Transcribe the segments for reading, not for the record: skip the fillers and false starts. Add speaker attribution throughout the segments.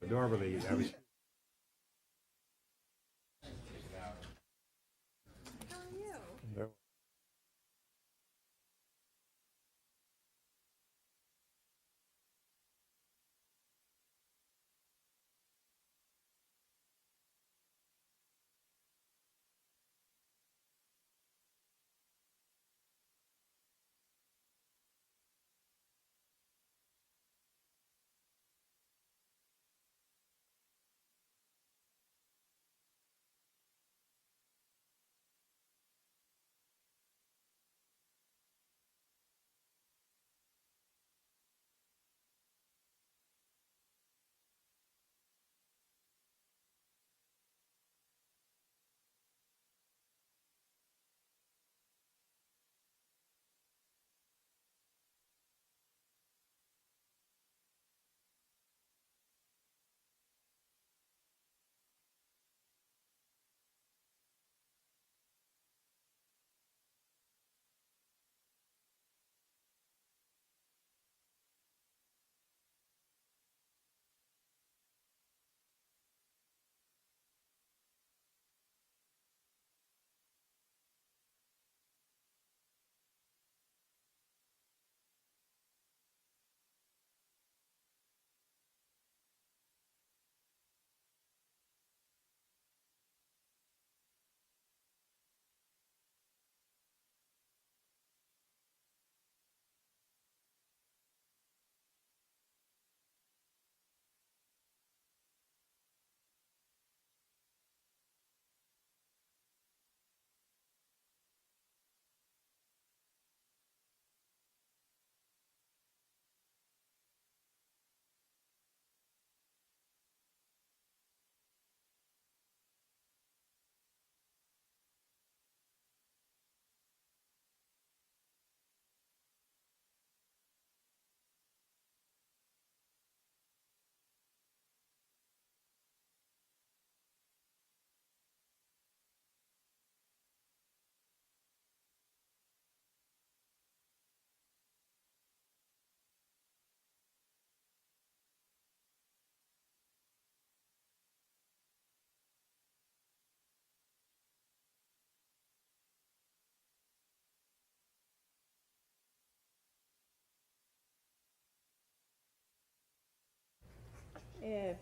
Speaker 1: Normally, I was.
Speaker 2: How are you? If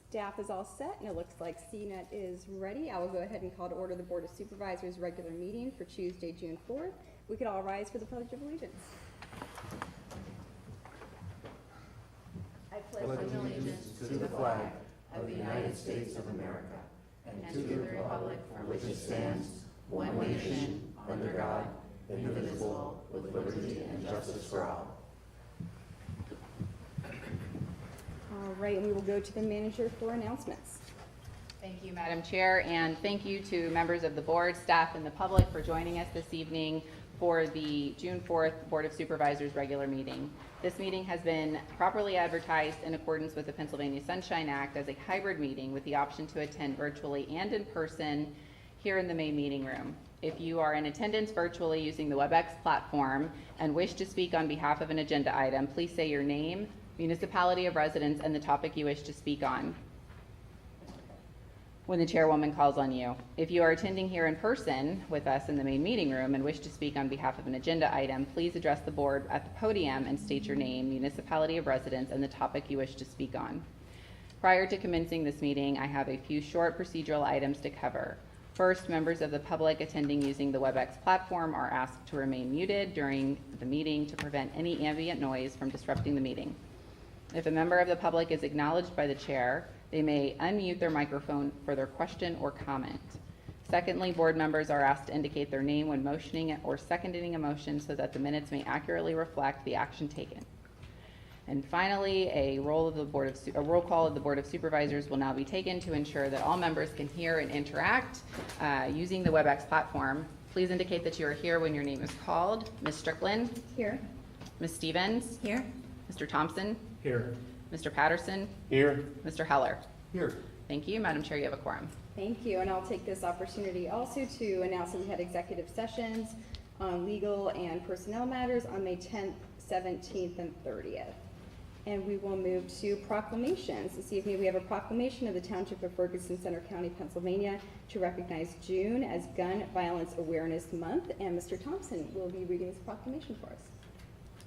Speaker 2: staff is all set and it looks like CNET is ready, I will go ahead and call to order the Board of Supervisors regular meeting for Tuesday, June 4th. We could all rise for the Pledge of Allegiance.
Speaker 3: I pledge allegiance to the flag of the United States of America and to the republic for which it stands, one nation, under God, indivisible, with liberty and justice for all.
Speaker 2: All right, and we will go to the manager for announcements.
Speaker 4: Thank you, Madam Chair, and thank you to members of the board, staff, and the public for joining us this evening for the June 4th Board of Supervisors regular meeting. This meeting has been properly advertised in accordance with the Pennsylvania Sunshine Act as a hybrid meeting with the option to attend virtually and in person here in the main meeting room. If you are in attendance virtually using the WebEx platform and wish to speak on behalf of an agenda item, please say your name, municipality of residence, and the topic you wish to speak on when the chairwoman calls on you. If you are attending here in person with us in the main meeting room and wish to speak on behalf of an agenda item, please address the board at the podium and state your name, municipality of residence, and the topic you wish to speak on. Prior to commencing this meeting, I have a few short procedural items to cover. First, members of the public attending using the WebEx platform are asked to remain muted during the meeting to prevent any ambient noise from disrupting the meeting. If a member of the public is acknowledged by the chair, they may unmute their microphone for their question or comment. Secondly, board members are asked to indicate their name when motioning or seconding a motion so that the minutes may accurately reflect the action taken. And finally, a roll call of the Board of Supervisors will now be taken to ensure that all members can hear and interact using the WebEx platform. Please indicate that you are here when your name is called. Ms. Strickland?
Speaker 2: Here.
Speaker 4: Ms. Stevens?
Speaker 2: Here.
Speaker 4: Mr. Thompson?
Speaker 1: Here.
Speaker 4: Mr. Patterson?
Speaker 1: Here.
Speaker 4: Mr. Heller?
Speaker 1: Here.
Speaker 4: Thank you. Madam Chair, you have a quorum.
Speaker 2: Thank you, and I'll take this opportunity also to announce that we had executive sessions on legal and personnel matters on May 10th, 17th, and 30th. And we will move to proclamations. This evening we have a proclamation of the Township of Ferguson, Center County, Pennsylvania to recognize June as Gun Violence Awareness Month. And Mr. Thompson will be reading this proclamation for us.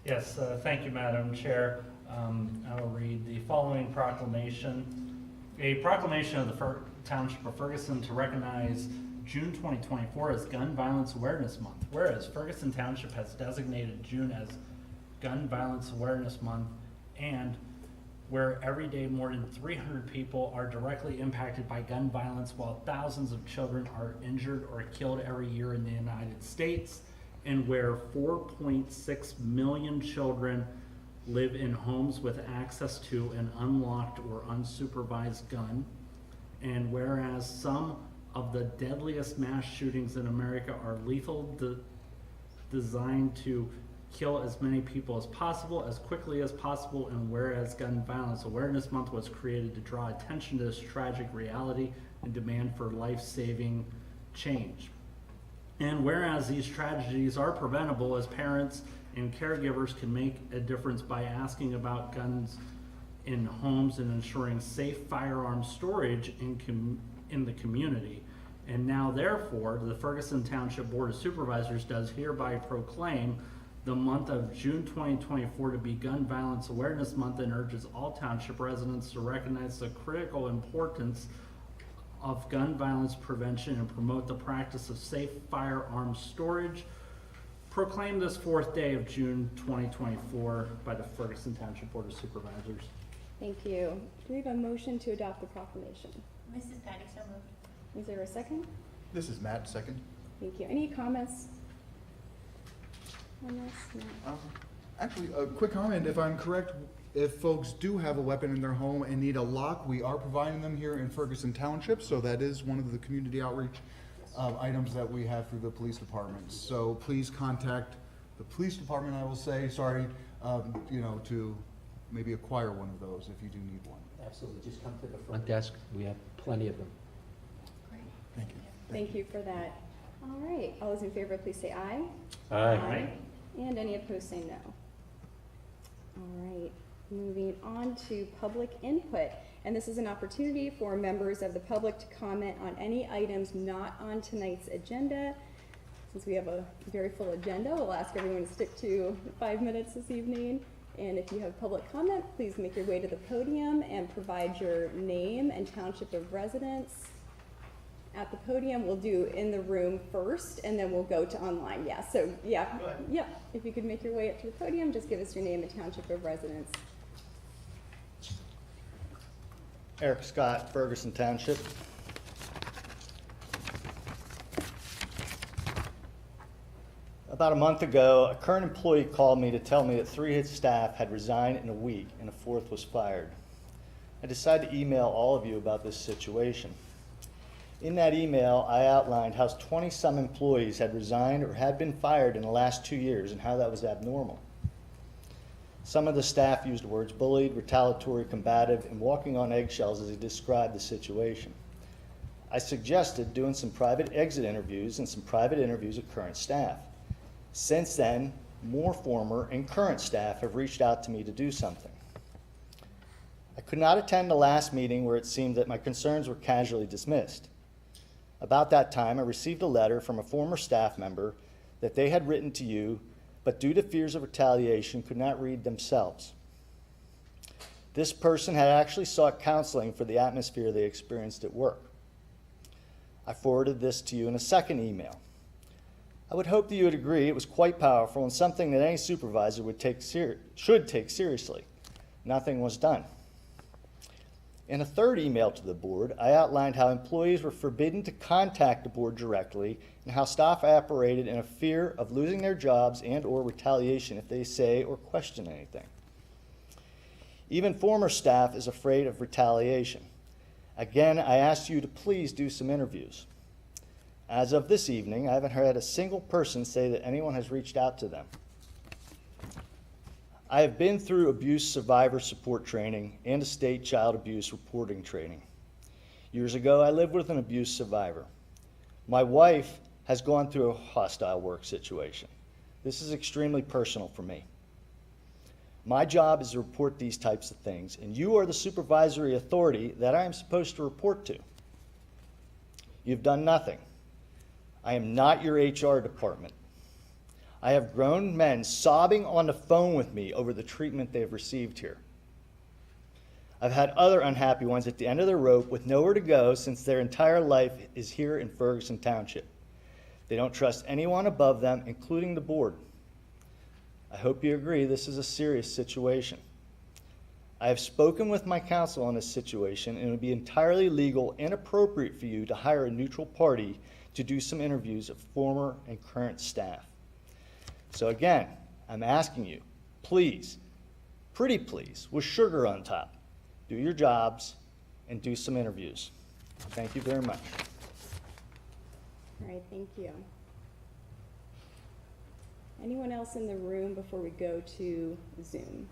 Speaker 5: Yes, thank you, Madam Chair. I will read the following proclamation. A proclamation of the Township of Ferguson to recognize June 2024 as Gun Violence Awareness Month. Whereas Ferguson Township has designated June as Gun Violence Awareness Month, and where every day more than 300 people are directly impacted by gun violence, while thousands of children are injured or killed every year in the United States, and where 4.6 million children live in homes with access to an unlocked or unsupervised gun, and whereas some of the deadliest mass shootings in America are lethal, designed to kill as many people as possible, as quickly as possible, and whereas Gun Violence Awareness Month was created to draw attention to this tragic reality and demand for life-saving change. And whereas these tragedies are preventable, as parents and caregivers can make a difference by asking about guns in homes and ensuring safe firearm storage in the community. And now therefore, the Ferguson Township Board of Supervisors does hereby proclaim the month of June 2024 to be Gun Violence Awareness Month, and urges all township residents to recognize the critical importance of gun violence prevention and promote the practice of safe firearm storage. Proclaim this 4th day of June 2024 by the Ferguson Township Board of Supervisors.
Speaker 2: Thank you. Do we have a motion to adopt the proclamation?
Speaker 3: Mrs. Patty, so moved.
Speaker 2: Is there a second?
Speaker 6: This is Matt, second.
Speaker 2: Thank you. Any comments on this? No.
Speaker 6: Actually, a quick comment, if I'm correct, if folks do have a weapon in their home and need a lock, we are providing them here in Ferguson Township, so that is one of the community outreach items that we have through the police department. So please contact the police department, I will say, to maybe acquire one of those if you do need one.
Speaker 7: Absolutely, just come to the front desk, we have plenty of them.
Speaker 3: Great.
Speaker 6: Thank you.
Speaker 2: Thank you for that. All right, all those in favor, please say aye.
Speaker 5: Aye.
Speaker 2: And any opposed, say no. All right, moving on to public input. And this is an opportunity for members of the public to comment on any items not on tonight's agenda. Since we have a very full agenda, we'll ask everyone to stick to 5 minutes this evening. And if you have public comment, please make your way to the podium and provide your name and township of residence. At the podium, we'll do in the room first, and then we'll go to online. Yeah, so yeah, if you could make your way up to the podium, just give us your name and township of residence.
Speaker 8: Eric Scott, Ferguson Township. About a month ago, a current employee called me to tell me that 3 of his staff had resigned in a week and a 4th was fired. I decided to email all of you about this situation. In that email, I outlined how 20-some employees had resigned or had been fired in the last 2 years and how that was abnormal. Some of the staff used the words bullied, retaliatory, combative, and walking on eggshells as they described the situation. I suggested doing some private exit interviews and some private interviews of current staff. Since then, more former and current staff have reached out to me to do something. I could not attend the last meeting where it seemed that my concerns were casually dismissed. About that time, I received a letter from a former staff member that they had written to you, but due to fears of retaliation, could not read themselves. This person had actually sought counseling for the atmosphere they experienced at work. I forwarded this to you in a second email. I would hope that you would agree it was quite powerful and something that any supervisor should take seriously. Nothing was done. In a third email to the board, I outlined how employees were forbidden to contact the board directly and how staff operated in a fear of losing their jobs and/or retaliation if they say or question anything. Even former staff is afraid of retaliation. Again, I asked you to please do some interviews. As of this evening, I haven't heard a single person say that anyone has reached out to them. I have been through abuse survivor support training and a state child abuse reporting training. Years ago, I lived with an abuse survivor. My wife has gone through a hostile work situation. This is extremely personal for me. My job is to report these types of things, and you are the supervisory authority that I am supposed to report to. You've done nothing. I am not your HR department. I have grown men sobbing on the phone with me over the treatment they've received here. I've had other unhappy ones at the end of their rope with nowhere to go since their entire life is here in Ferguson Township. They don't trust anyone above them, including the board. I hope you agree this is a serious situation. I have spoken with my counsel on this situation, and it would be entirely legal and appropriate for you to hire a neutral party to do some interviews of former and current staff. So again, I'm asking you, please, pretty please, with sugar on top, do your jobs and do some interviews. Thank you very much.
Speaker 2: All right, thank you. Anyone else in the room before we go to Zoom?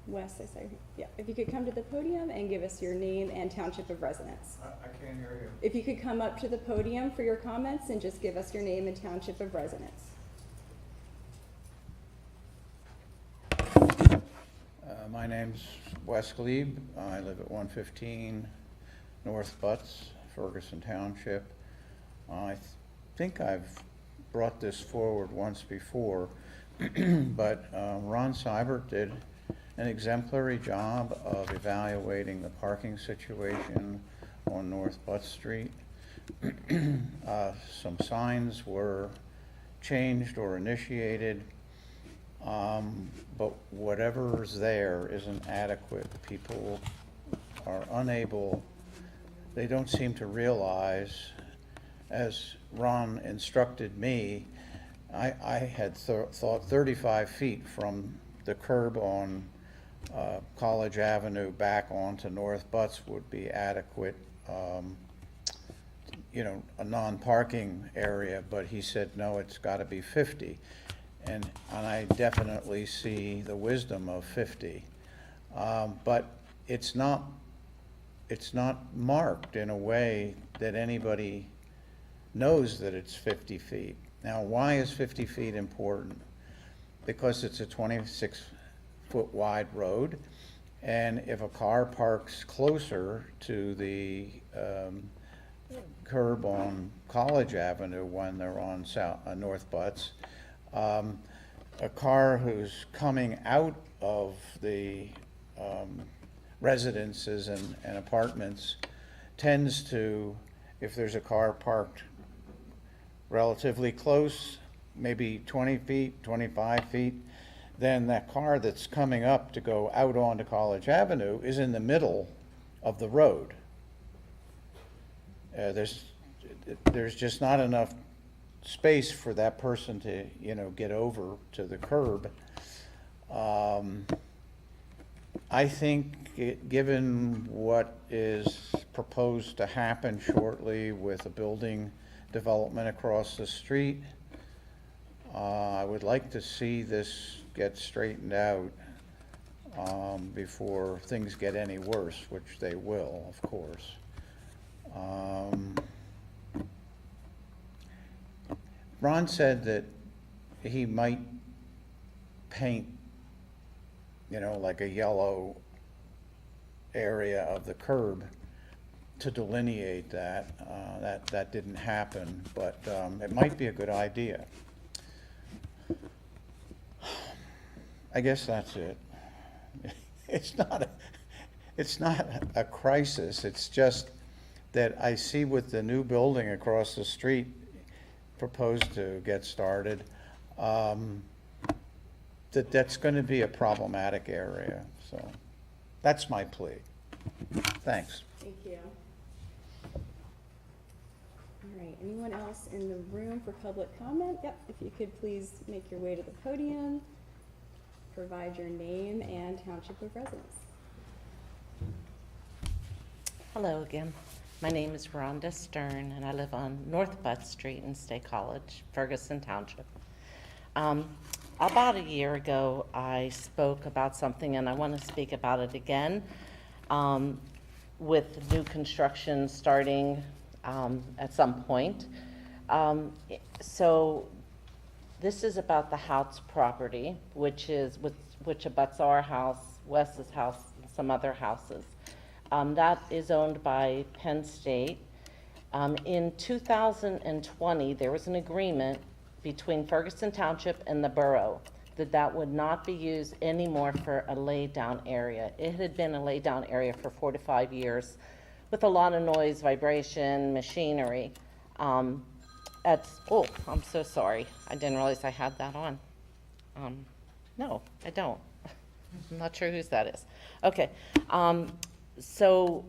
Speaker 2: Wes, I say, yeah, if you could come to the podium and give us your name and township of residence.
Speaker 6: I can't hear you.
Speaker 2: If you could come up to the podium for your comments and just give us your name and township of residence.
Speaker 9: My name's Wes Glebe. I live at 115 North Butts, Ferguson Township. I think I've brought this forward once before, but Ron Seibert did an exemplary job of evaluating the parking situation on North Butts Street. Some signs were changed or initiated, but whatever's there isn't adequate. People are unable, they don't seem to realize, as Ron instructed me, I had thought 35 feet from the curb on College Avenue back onto North Butts would be adequate, you know, a non-parking area, but he said, no, it's got to be 50. And I definitely see the wisdom of 50. But it's not marked in a way that anybody knows that it's 50 feet. Now, why is 50 feet important? Because it's a 26-foot wide road, and if a car parks closer to the curb on College Avenue when they're on North Butts, a car who's coming out of the residences and apartments tends to, if there's a car parked relatively close, maybe 20 feet, 25 feet, then that car that's coming up to go out onto College Avenue is in the middle of the road. There's just not enough space for that person to, you know, get over to the curb. I think given what is proposed to happen shortly with a building development across the street, I would like to see this get straightened out before things get any worse, which they will, of course. Ron said that he might paint, you know, like a yellow area of the curb to delineate that. That didn't happen, but it might be a good idea. I guess that's it. It's not a crisis. It's just that I see with the new building across the street proposed to get started, that's going to be a problematic area. So that's my plea. Thanks.
Speaker 2: Thank you. All right, anyone else in the room for public comment? Yep, if you could please make your way to the podium, provide your name and township of residence.
Speaker 3: Hello again. My name is Rhonda Stern, and I live on North Butts Street in State College, Ferguson Township. About a year ago, I spoke about something, and I want to speak about it again. With new construction starting at some point. So this is about the Houts property, which abuts our house, Wes's house, and some other houses. That is owned by Penn State. In 2020, there was an agreement between Ferguson Township and the borough that would not be used anymore for a lay-down area. It had been a lay-down area for 4 to 5 years with a lot of noise, vibration, machinery. Oh, I'm so sorry. I didn't realize I had that on. No, I don't. I'm not sure whose that is. Okay. So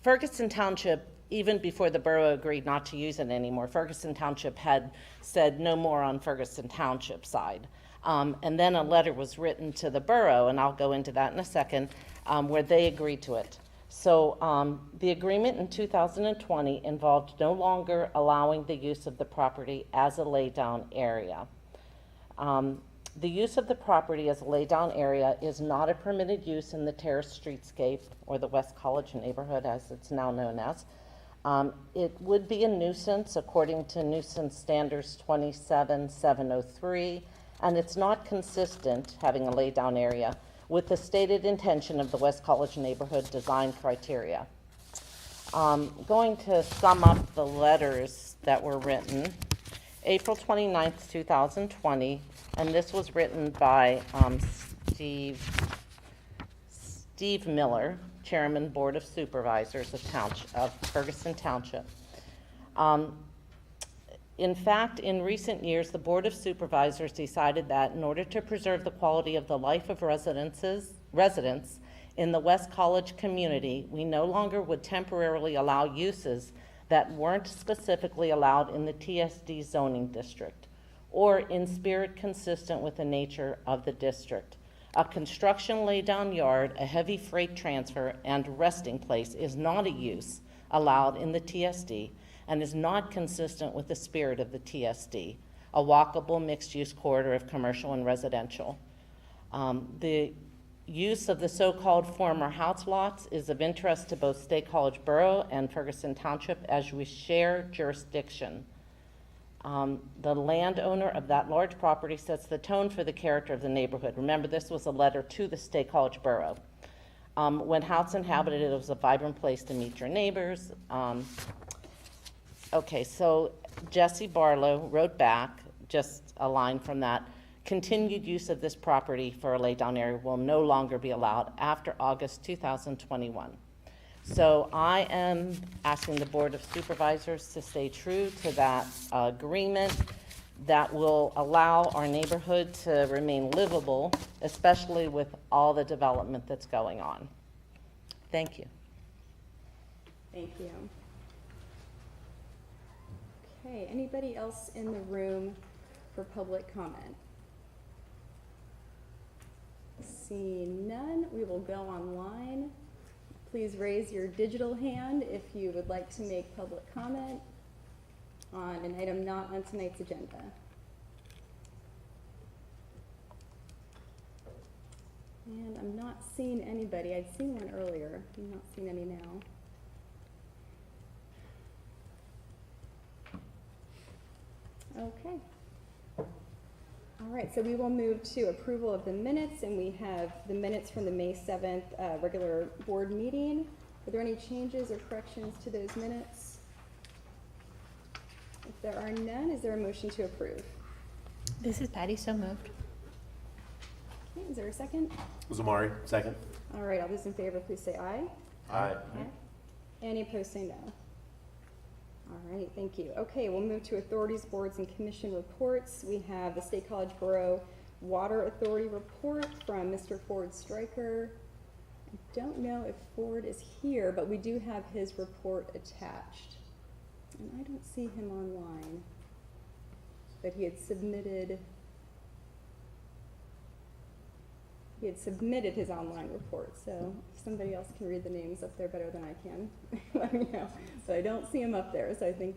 Speaker 3: Ferguson Township, even before the borough agreed not to use it anymore, Ferguson Township had said no more on Ferguson Township side. And then a letter was written to the borough, and I'll go into that in a second, where they agreed to it. So the agreement in 2020 involved no longer allowing the use of the property as a lay-down area. The use of the property as a lay-down area is not a permitted use in the Terrace Streetscape, or the West College neighborhood as it's now known as. It would be a nuisance according to nuisance standards 27703, and it's not consistent, having a lay-down area, with the stated intention of the West College neighborhood design criteria. Going to sum up the letters that were written. April 29th, 2020, and this was written by Steve Miller, Chairman, Board of Supervisors of Ferguson Township. In fact, in recent years, the Board of Supervisors decided that in order to preserve the quality of the life of residents in the West College community, we no longer would temporarily allow uses that weren't specifically allowed in the TSD zoning district, or in spirit consistent with the nature of the district. A construction laydown yard, a heavy freight transfer, and resting place is not a use allowed in the TSD and is not consistent with the spirit of the TSD, a walkable mixed-use corridor of commercial and residential. The use of the so-called former house lots is of interest to both State College Borough and Ferguson Township as we share jurisdiction. The landowner of that large property sets the tone for the character of the neighborhood. Remember, this was a letter to the State College Borough. When Houts inhabited it, it was a vibrant place to meet your neighbors. Okay, so Jesse Barlow wrote back, just a line from that, continued use of this property for a laydown area will no longer be allowed after August 2021. So I am asking the Board of Supervisors to stay true to that agreement that will allow our neighborhood to remain livable, especially with all the development that's going on. Thank you.
Speaker 2: Thank you. Okay, anybody else in the room for public comment? Seeing none, we will go online. Please raise your digital hand if you would like to make public comment on an item not on tonight's agenda. And I'm not seeing anybody. I'd seen one earlier. I'm not seeing any now. Okay. All right, so we will move to approval of the minutes, and we have the minutes from the May 7th regular board meeting. Are there any changes or corrections to those minutes? If there are none, is there a motion to approve?
Speaker 10: This is Patty, so moved.
Speaker 2: Okay, is there a second?
Speaker 1: Zamari, second.
Speaker 2: All right, all those in favor, please say aye.
Speaker 1: Aye.
Speaker 2: Any opposed, say no. All right, thank you. Okay, we'll move to authorities, boards, and commission reports. We have the State College Borough Water Authority report from Mr. Ford Stryker. I don't know if Ford is here, but we do have his report attached. And I don't see him online, but he had submitted his online report, so if somebody else can read the names up there better than I can, let me know. But I don't see him up there, so I think,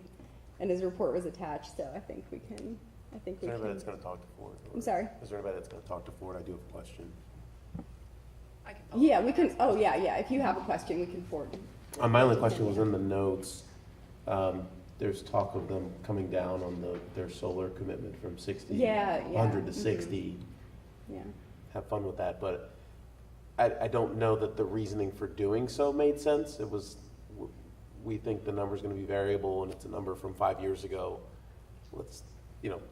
Speaker 2: and his report was attached, so I think we can.
Speaker 1: Is there anybody that's going to talk to Ford?
Speaker 2: I'm sorry?
Speaker 1: Is there anybody that's going to talk to Ford? I do have a question.
Speaker 2: Yeah, we can, oh, yeah, if you have a question, we can forward.
Speaker 1: My only question was in the notes. There's talk of them coming down on their solar commitment from 60,
Speaker 2: Yeah, yeah.
Speaker 1: 100 to 60.
Speaker 2: Yeah.
Speaker 1: Have fun with that, but I don't know that the reasoning for doing so made sense. It was, we think the number's gonna be variable, and it's a number from 5 years ago. Let's,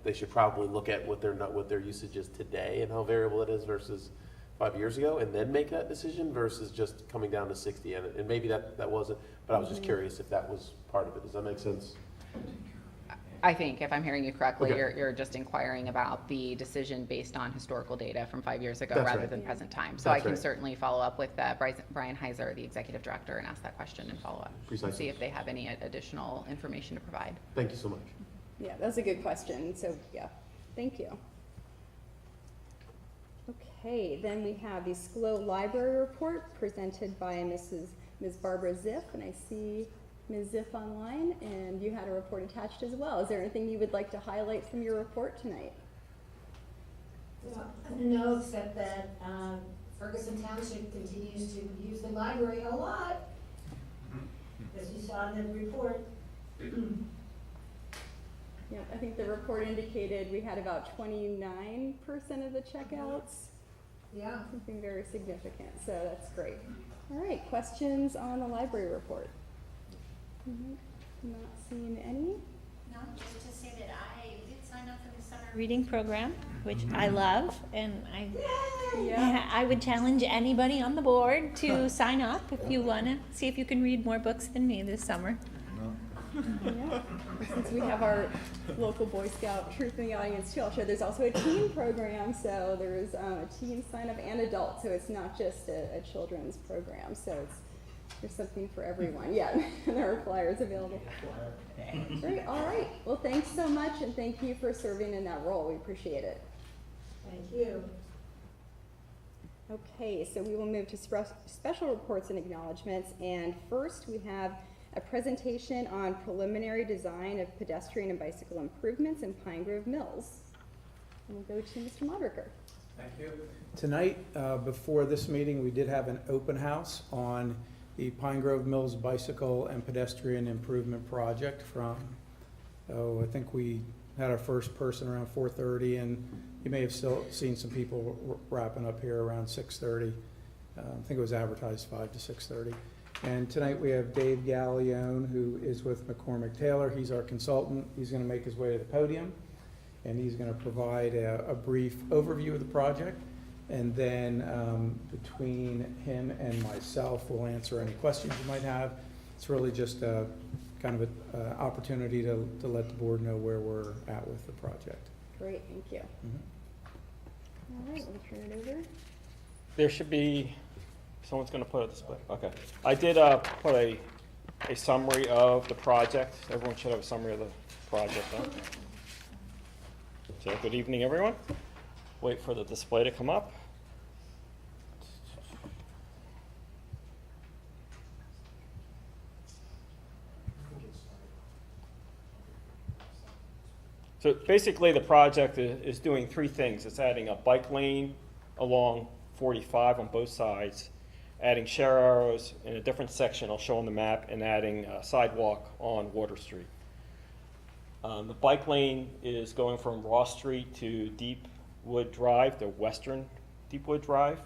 Speaker 1: they should probably look at what their usage is today and how variable it is versus 5 years ago, and then make that decision versus just coming down to 60. And maybe that wasn't, but I was just curious if that was part of it. Does that make sense?
Speaker 4: I think, if I'm hearing you correctly,
Speaker 1: Okay.
Speaker 4: you're just inquiring about the decision based on historical data from 5 years ago
Speaker 1: That's
Speaker 4: rather
Speaker 1: right.
Speaker 4: than present time. So
Speaker 1: That's
Speaker 4: I can
Speaker 1: right.
Speaker 4: certainly follow up with Brian Heiser, the executive director, and ask that question and follow up.
Speaker 1: Precisely.
Speaker 4: See if they have any additional information to provide.
Speaker 1: Thank you so much.
Speaker 2: Yeah, that's a good question. So, yeah, thank you. Okay, then we have the SCLO Library Report presented by Ms. Barbara Ziff, and I see Ms. Ziff online, and you had a report attached as well. Is there anything you would like to highlight from your report tonight?
Speaker 3: No, except that Ferguson Township continues to use the library a lot, as you saw in the report.
Speaker 2: Yeah, I think the report indicated we had about 29% of the checkouts.
Speaker 3: Yeah.
Speaker 2: Something very significant, so that's great. All right, questions on the library report? Not seeing any?
Speaker 10: No, just to say that I did sign up for the summer reading program, which I love, and I would challenge anybody on the board to sign up if you want to see if you can read more books than me this summer.
Speaker 2: Yeah. Since we have our local Boy Scout troop in the audience too, I'll share there's also a teen program, so there's a teen sign up and adult, so it's not just a children's program, so there's something for everyone. Yeah, there are flyers available. Great, all right. Well, thanks so much, and thank you for serving in that role. We appreciate it.
Speaker 3: Thank you.
Speaker 2: Okay, so we will move to special reports and acknowledgements, and first we have a presentation on preliminary design of pedestrian and bicycle improvements in Pine Grove Mills. And we'll go to Mr. Modricker.
Speaker 11: Thank you. Tonight, before this meeting, we did have an open house on the Pine Grove Mills Bicycle and Pedestrian Improvement Project from, I think we had our first person around 4:30, and you may have still seen some people wrapping up here around 6:30. I think it was advertised 5 to 6:30. And tonight we have Dave Gallione, who is with McCormick Taylor. He's our consultant. He's going to make his way to the podium, and he's going to provide a brief overview of the project. And then between him and myself, we'll answer any questions you might have. It's really just a kind of an opportunity to let the board know where we're at with the project.
Speaker 2: Great, thank you. All right, we'll turn it over.
Speaker 12: There should be, someone's going to put a display. Okay. I did put a summary of the project. Everyone should have a summary of the project. Huh? So good evening, everyone. Wait for the display to come up. So basically the project is doing three things. It's adding a bike lane along 45 on both sides, adding share arrows in a different section I'll show on the map, and adding a sidewalk on Water Street. The bike lane is going from Ross Street to Deepwood Drive, the western Deepwood Drive.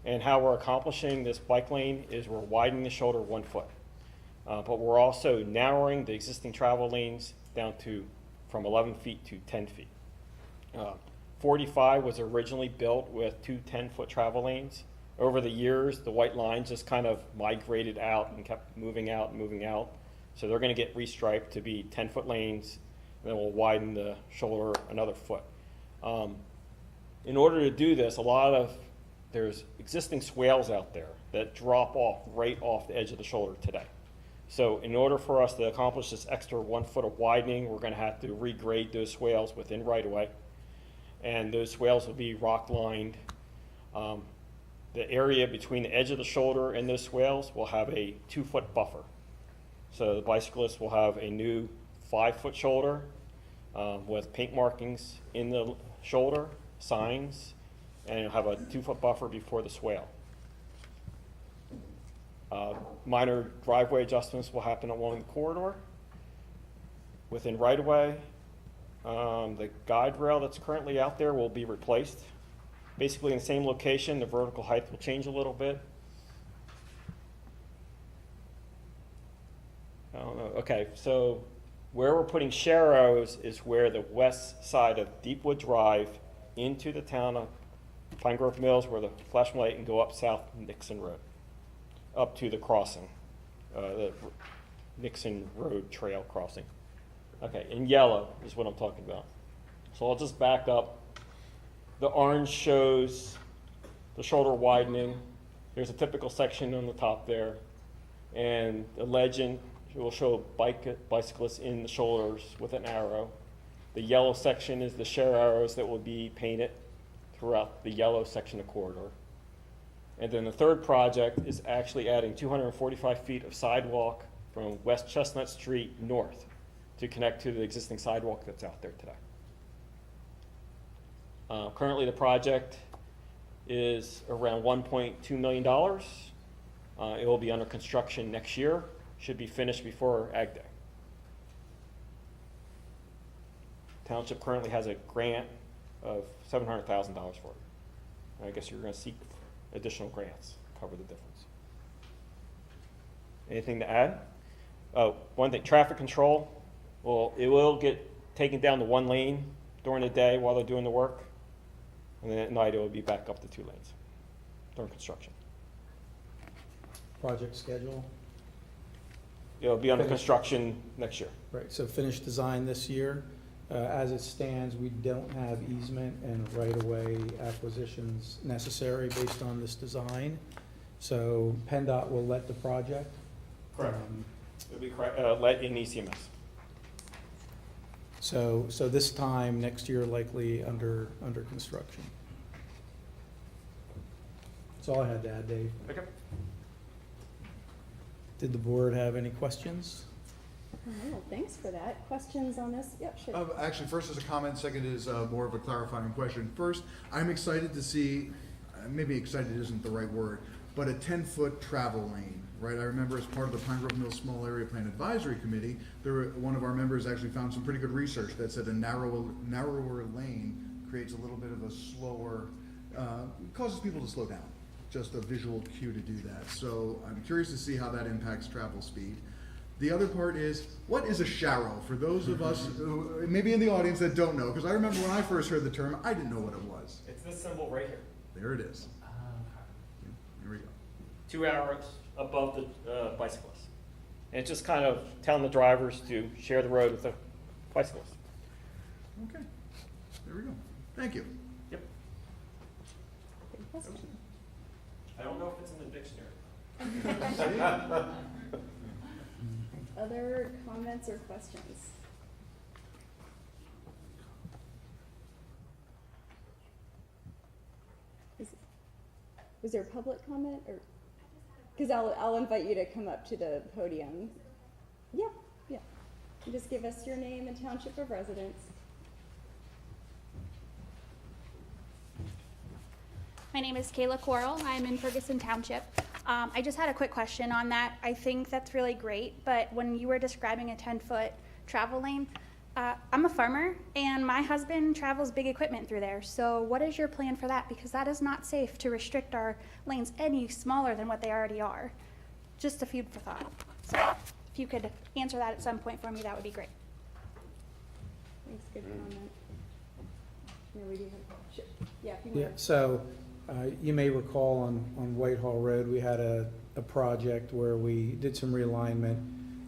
Speaker 12: And how we're accomplishing this bike lane is we're widening the shoulder 1 foot. But we're also narrowing the existing travel lanes down to from 11 feet to 10 feet. 45 was originally built with two 10-foot travel lanes. Over the years, the white line just kind of migrated out and kept moving out and moving out. So they're going to get restriped to be 10-foot lanes, and then we'll widen the shoulder another foot. In order to do this, there's existing swales out there that drop off right off the edge of the shoulder today. So in order for us to accomplish this extra 1 foot of widening, we're going to have to regrade those swales within right-of-way. And those swales will be rock lined. The area between the edge of the shoulder and those swales will have a 2-foot buffer. So the bicyclist will have a new 5-foot shoulder with paint markings in the shoulder, signs, and it'll have a 2-foot buffer before the swale. Minor driveway adjustments will happen along the corridor, within right-of-way. The guide rail that's currently out there will be replaced. Basically in the same location, the vertical height will change a little bit. I don't know, okay, so where we're putting share arrows is where the west side of Deepwood Drive into the town of Pine Grove Mills, where the flashing light, and go up South Nixon Road, up to the crossing, the Nixon Road Trail crossing. Okay, in yellow is what I'm talking about. So I'll just back up. The orange shows the shoulder widening. There's a typical section on the top there. And the legend will show bicyclists in the shoulders with an arrow. The yellow section is the share arrows that will be painted throughout the yellow section of corridor. And then the third project is actually adding 245 feet of sidewalk from West Chestnut Street north to connect to the existing sidewalk that's out there today. Currently the project is around $1.2 million. It will be under construction next year, should be finished before Ag Day. Township currently has a grant of $700,000 for it. I guess you're going to seek additional grants to cover the difference. Anything to add? Oh, one thing, traffic control. Well, it will get taken down to 1 lane during the day while they're doing the work. And then at night it will be back up to 2 lanes during construction.
Speaker 11: Project schedule?
Speaker 12: It'll be under
Speaker 11: Finished.
Speaker 12: construction next year.
Speaker 11: Right, so finished design this year. As it stands, we don't have easement and right-of-way acquisitions necessary based on this design. So PennDOT will let the project.
Speaker 12: Correct. It'll be let in ECMS.
Speaker 11: So this time, next year, likely under construction. That's all I had to add, Dave.
Speaker 12: Okay.
Speaker 11: Did the board have any questions?
Speaker 2: Oh, thanks for that. Questions on this? Yep, sure.
Speaker 6: Actually, first is a comment, second is more of a clarifying question. First, I'm excited to see, maybe excited isn't the right word, but a 10-foot travel lane, right? I remember as part of the Pine Grove Mills Small Area Plan Advisory Committee, one of our members actually found some pretty good research that said a narrower lane creates a little bit of a slower, causes people to slow down. Just a visual cue to do that. So I'm curious to see how that impacts travel speed. The other part is, what is a sharrow? For those of us who, maybe in the audience that don't know, because I remember when I first heard the term, I didn't know what it was.
Speaker 12: It's this symbol right here.
Speaker 6: There it is. Here we go.
Speaker 12: 2 arrows above the bicyclist. And it's just kind of telling the drivers to share the road with the bicyclist.
Speaker 6: Okay, there we go. Thank you.
Speaker 12: Yep.
Speaker 2: Good question.
Speaker 12: I don't know if it's in the dictionary.
Speaker 2: Other comments or questions? Was there public comment, or? Because I'll invite you to come up to the podium. Yeah, yeah. And just give us your name and township of residence.
Speaker 13: My name is Kayla Coral. I'm in Ferguson Township. I just had a quick question on that. I think that's really great, but when you were describing a 10-foot travel lane, I'm a farmer, and my husband travels big equipment through there. So what is your plan for that? Because that is not safe to restrict our lanes any smaller than what they already are. Just a food for thought. So if you could answer that at some point for me, that would be great.
Speaker 2: Thanks, good comment. Yeah, we do have, sure. Yeah, if you
Speaker 11: Yeah,
Speaker 2: want.
Speaker 11: so you may recall on Whitehall Road, we had a project where we did some realignment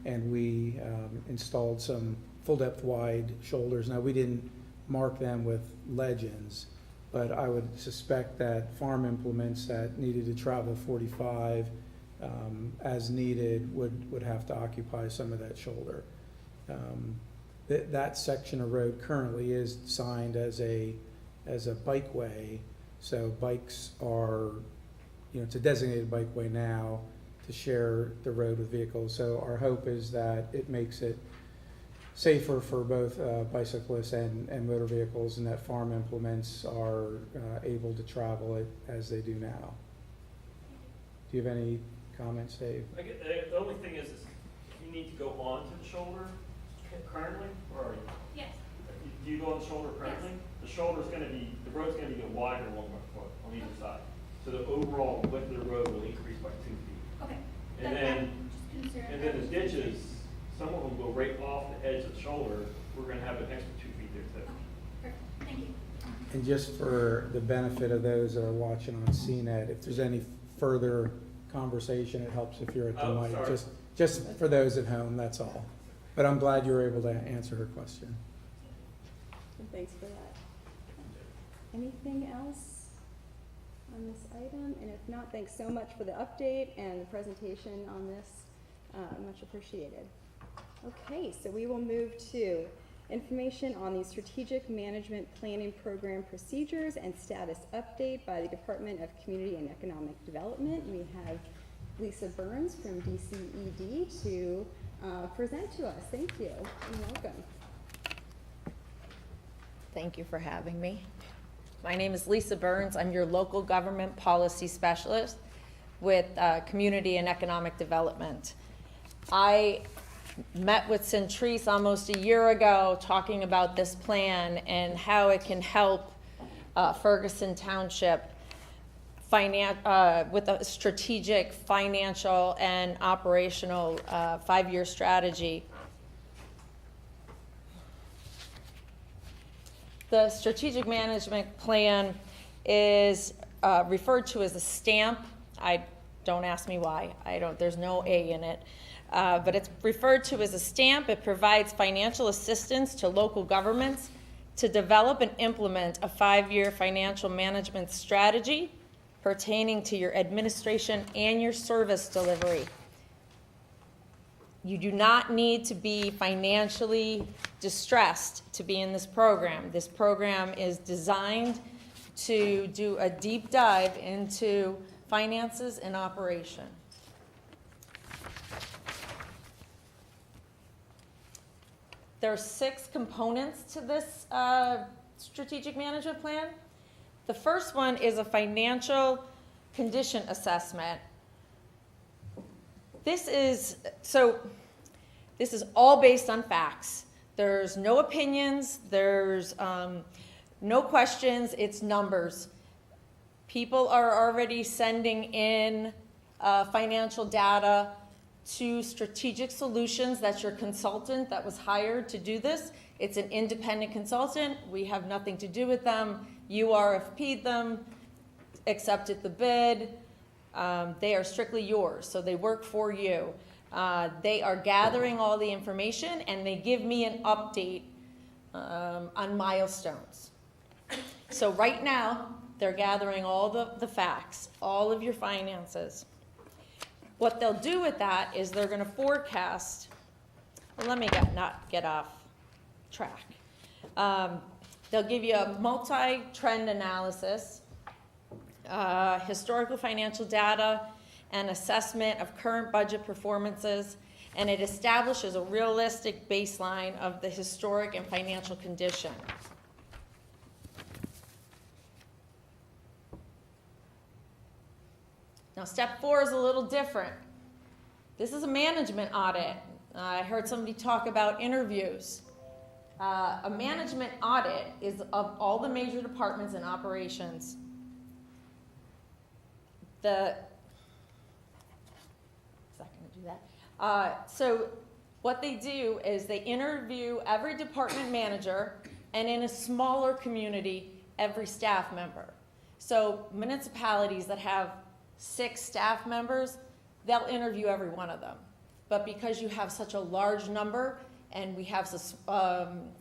Speaker 11: and we installed some full depth wide shoulders. Now, we didn't mark them with legends, but I would suspect that farm implements that needed to travel 45 as needed would have to occupy some of that shoulder. That section of road currently is signed as a bikeway, so bikes are, it's a designated bikeway now to share the road with vehicles. So our hope is that it makes it safer for both bicyclists and motor vehicles, and that farm implements are able to travel it as they do now. Do you have any comments, Dave?
Speaker 12: The only thing is you need to go onto the shoulder Currently, or are you?
Speaker 13: Yes.
Speaker 12: Do you go on the shoulder currently? The shoulder's gonna be, the road's gonna be getting wider along my foot on either side. So the overall width of the road will increase by 2 feet.
Speaker 13: Okay.
Speaker 12: And then the ditches, some of them go right off the edge of the shoulder. We're gonna have an extra 2 feet there too.
Speaker 13: Perfect. Thank you.
Speaker 11: And just for the benefit of those that are watching on CNET, if there's any further conversation, it helps if you're at the
Speaker 12: Oh,
Speaker 11: mic.
Speaker 12: sorry.
Speaker 11: Just for those at home, that's all. But I'm glad you were able to answer her question.
Speaker 2: Thanks for that. Anything else on this item? And if not, thanks so much for the update and the presentation on this. Much appreciated. Okay, so we will move to information on the Strategic Management Planning Program procedures and status update by the Department of Community and Economic Development. We have Lisa Burns from DCED to present to us. Thank you and welcome.
Speaker 14: Thank you for having me. My name is Lisa Burns. I'm your local government policy specialist with Community and Economic Development. I met with Centrise almost a year ago talking about this plan and how it can help Ferguson Township with a strategic financial and operational 5-year strategy. The strategic management plan is referred to as a STAMP. Don't ask me why. There's no A in it. But it's referred to as a STAMP. It provides financial assistance to local governments to develop and implement a 5-year financial management strategy pertaining to your administration and your service delivery. You do not need to be financially distressed to be in this program. This program is designed to do a deep dive into finances and operation. There are 6 components to this strategic management plan. The first one is a financial condition assessment. This is all based on facts. There's no opinions, there's no questions, it's numbers. People are already sending in financial data to Strategic Solutions. That's your consultant that was hired to do this. It's an independent consultant. We have nothing to do with them. You RFP'd them, accepted the bid. They are strictly yours, so they work for you. They are gathering all the information and they give me an update on milestones. So right now, they're gathering all the facts, all of your finances. What they'll do with that is they're gonna forecast, well, let me not get off track. They'll give you a multi-trend analysis, historical financial data, and assessment of current budget performances, and it establishes a realistic baseline of the historic and financial condition. Now, step 4 is a little different. This is a management audit. I heard somebody talk about interviews. A management audit is of all the major departments and operations. So what they do is they interview every department manager, and in a smaller community, every staff member. So municipalities that have 6 staff members, they'll interview every one of them. But because you have such a large number, and we have,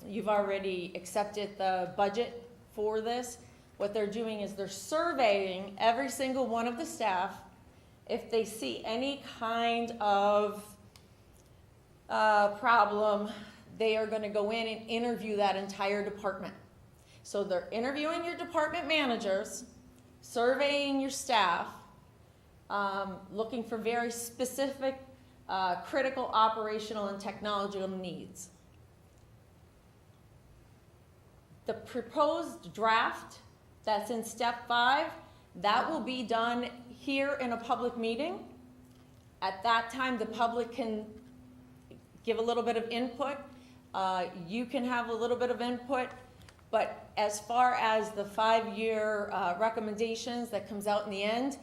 Speaker 14: you've already accepted the budget for this, what they're doing is they're surveying every single one of the staff. If they see any kind of problem, they are going to go in and interview that entire department. So they're interviewing your department managers, surveying your staff, looking for very specific critical operational and technological needs. The proposed draft that's in step 5, that will be done here in a public meeting. At that time, the public can give a little bit of input. You can have a little bit of input, but as far as the 5-year recommendations that comes out in the end,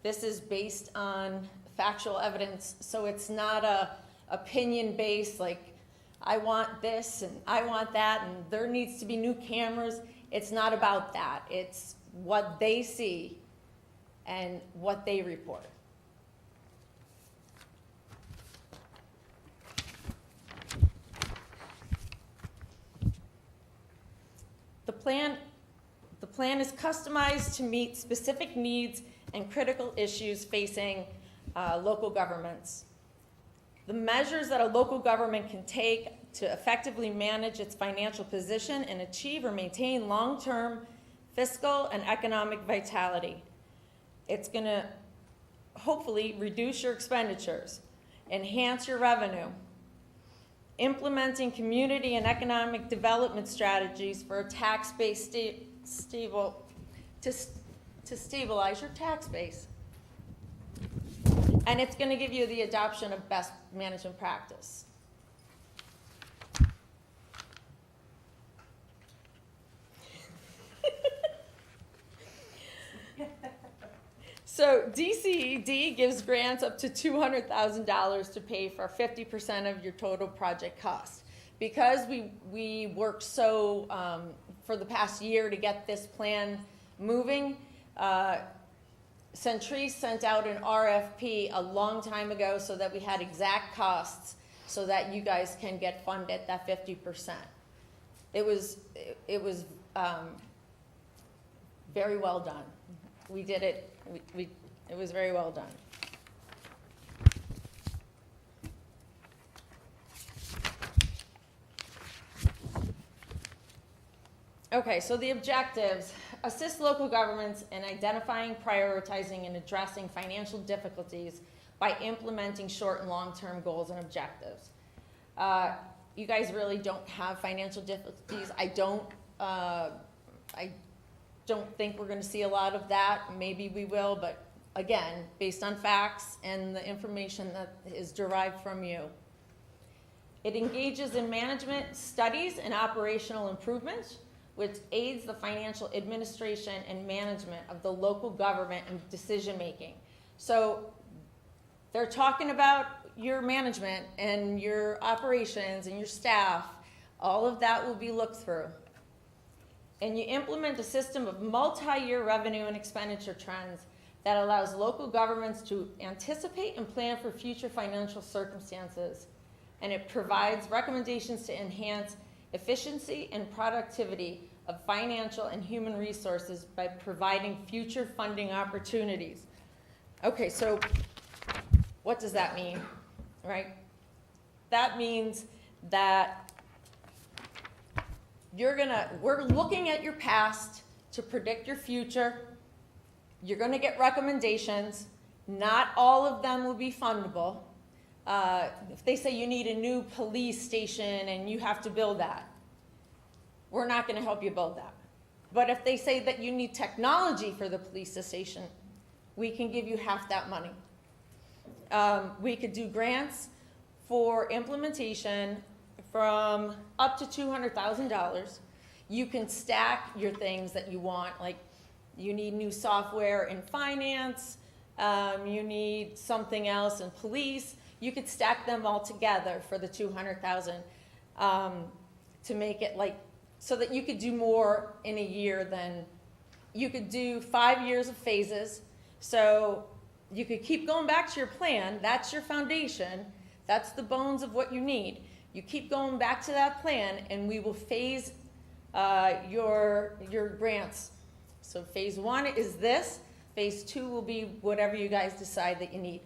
Speaker 14: this is based on factual evidence, so it's not a opinion-based, like, I want this and I want that and there needs to be new cameras. It's not about that. It's what they see and what they report. The plan is customized to meet specific needs and critical issues facing local governments. The measures that a local government can take to effectively manage its financial position and achieve or maintain long-term fiscal and economic vitality. It's going to hopefully reduce your expenditures, enhance your revenue, implementing community and economic development strategies for a tax base to stabilize your tax base. And it's going to give you the adoption of best management practice. So DCED gives grants up to $200,000 to pay for 50% of your total project cost. Because we worked so for the past year to get this plan moving, Centrise sent out an RFP a long time ago so that we had exact costs so that you guys can get funded that 50%. It was very well done. We did it. It was very well done. Okay, so the objectives: assist local governments in identifying, prioritizing, and addressing financial difficulties by implementing short and long-term goals and objectives. You guys really don't have financial difficulties. I don't think we're going to see a lot of that. Maybe we will, but again, based on facts and the information that is derived from you. It engages in management studies and operational improvements, which aids the financial administration and management of the local government and decision-making. So they're talking about your management and your operations and your staff. All of that will be looked through. And you implement a system of multi-year revenue and expenditure trends that allows local governments to anticipate and plan for future financial circumstances. And it provides recommendations to enhance efficiency and productivity of financial and human resources by providing future funding opportunities. Okay, so what does that mean, right? That means that we're looking at your past to predict your future. You're gonna get recommendations. Not all of them will be fundable. If they say you need a new police station and you have to build that, we're not gonna help you build that. But if they say that you need technology for the police station, we can give you half that money. We could do grants for implementation from up to $200,000. You can stack your things that you want, like you need new software in finance, you need something else in police. You could stack them all together for the $200,000 to make it like, so that you could do more in a year than, you could do 5 years of phases. So you could keep going back to your plan. That's your foundation. That's the bones of what you need. You keep going back to that plan and we will phase your grants. So phase 1 is this. Phase 2 will be whatever you guys decide that you need.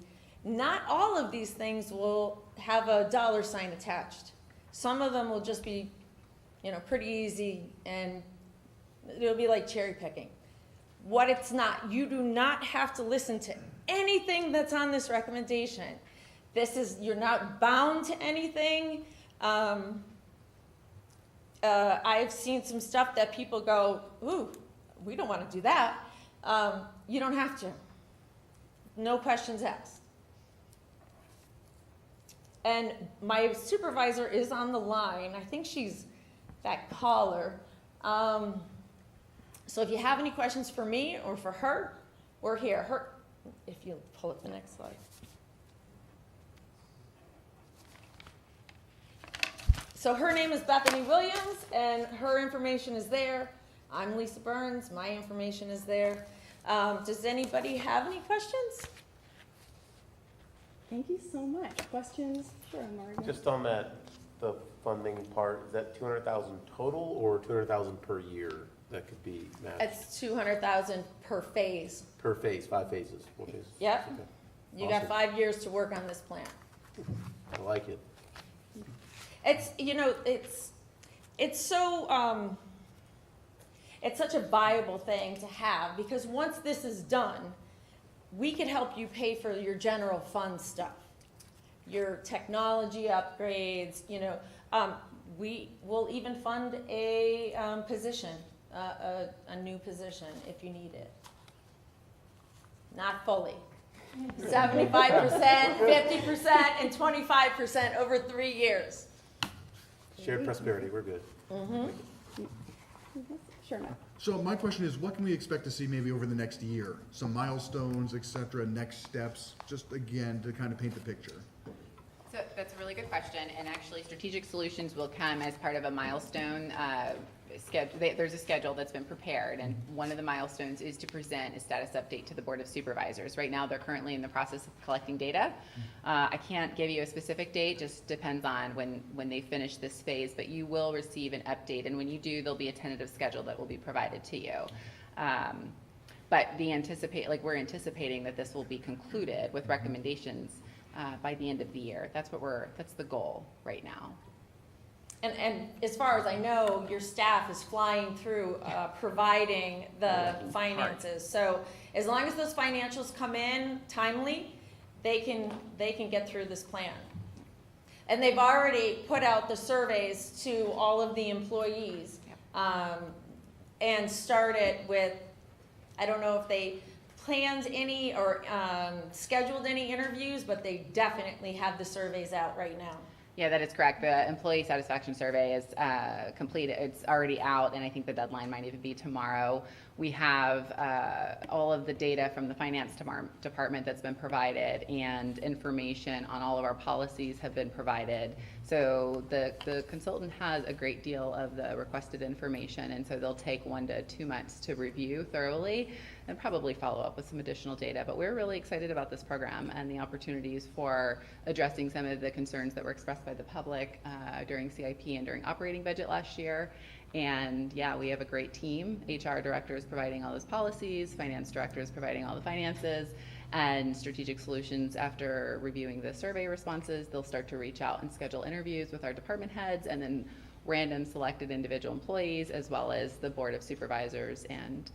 Speaker 14: Not all of these things will have a dollar sign attached. Some of them will just be, pretty easy, and it'll be like cherry picking. What it's not, you do not have to listen to anything that's on this recommendation. You're not bound to anything. I've seen some stuff that people go, ooh, we don't want to do that. You don't have to. No questions asked. And my supervisor is on the line. I think she's that caller. So if you have any questions for me or for her, we're here. If you pull up the next slide. So her name is Bethany Williams, and her information is there. I'm Lisa Burns. My information is there. Does anybody have any questions?
Speaker 2: Thank you so much. Questions? Sure, Margaret.
Speaker 1: Just on that, the funding part, is that 200,000 total or 200,000 per year that could be matched?
Speaker 14: It's 200,000 per phase.
Speaker 1: Per phase, 5 phases, 4 phases?
Speaker 14: Yep.
Speaker 1: Okay.
Speaker 14: You got
Speaker 1: Awesome.
Speaker 14: 5 years to work on this plan.
Speaker 1: I like it.
Speaker 14: It's, it's so, it's such a viable thing to have, because once this is done, we could help you pay for your general fund stuff, your technology upgrades, we will even fund a position, a new position if you need it. Not fully. 75%, 50%, and 25% over 3 years.
Speaker 1: Shared prosperity, we're good.
Speaker 2: Sure, Matt.
Speaker 6: So my question is, what can we expect to see maybe over the next year? Some milestones, et cetera, next steps, just again, to kind of paint the picture.
Speaker 4: So that's a really good question, and actually strategic solutions will come as part of a milestone schedule. There's a schedule that's been prepared, and one of the milestones is to present a status update to the Board of Supervisors. Right now, they're currently in the process of collecting data. I can't give you a specific date, just depends on when they finish this phase, but you will receive an update, and when you do, there'll be a tentative schedule that will be provided to you. But we're anticipating that this will be concluded with recommendations by the end of the year. That's the goal right now.
Speaker 14: And as far as I know, your staff is flying through providing the finances. So as long as those financials come in timely, they can get through this plan. And they've already put out the surveys to all of the employees, and started with, I don't know if they planned any or scheduled any interviews, but they definitely have the surveys out right now.
Speaker 4: Yeah, that is correct. The employee satisfaction survey is completed. It's already out, and I think the deadline might even be tomorrow. We have all of the data from the finance department that's been provided, and information on all of our policies have been provided. So the consultant has a great deal of the requested information, and so they'll take 1 to 2 months to review thoroughly and probably follow up with some additional data. But we're really excited about this program and the opportunities for addressing some of the concerns that were expressed by the public during CIP and during operating budget last year. And yeah, we have a great team. HR director is providing all those policies, finance director is providing all the finances, and strategic solutions, after reviewing the survey responses, they'll start to reach out and schedule interviews with our department heads, and then random selected individual employees, as well as the Board of Supervisors, and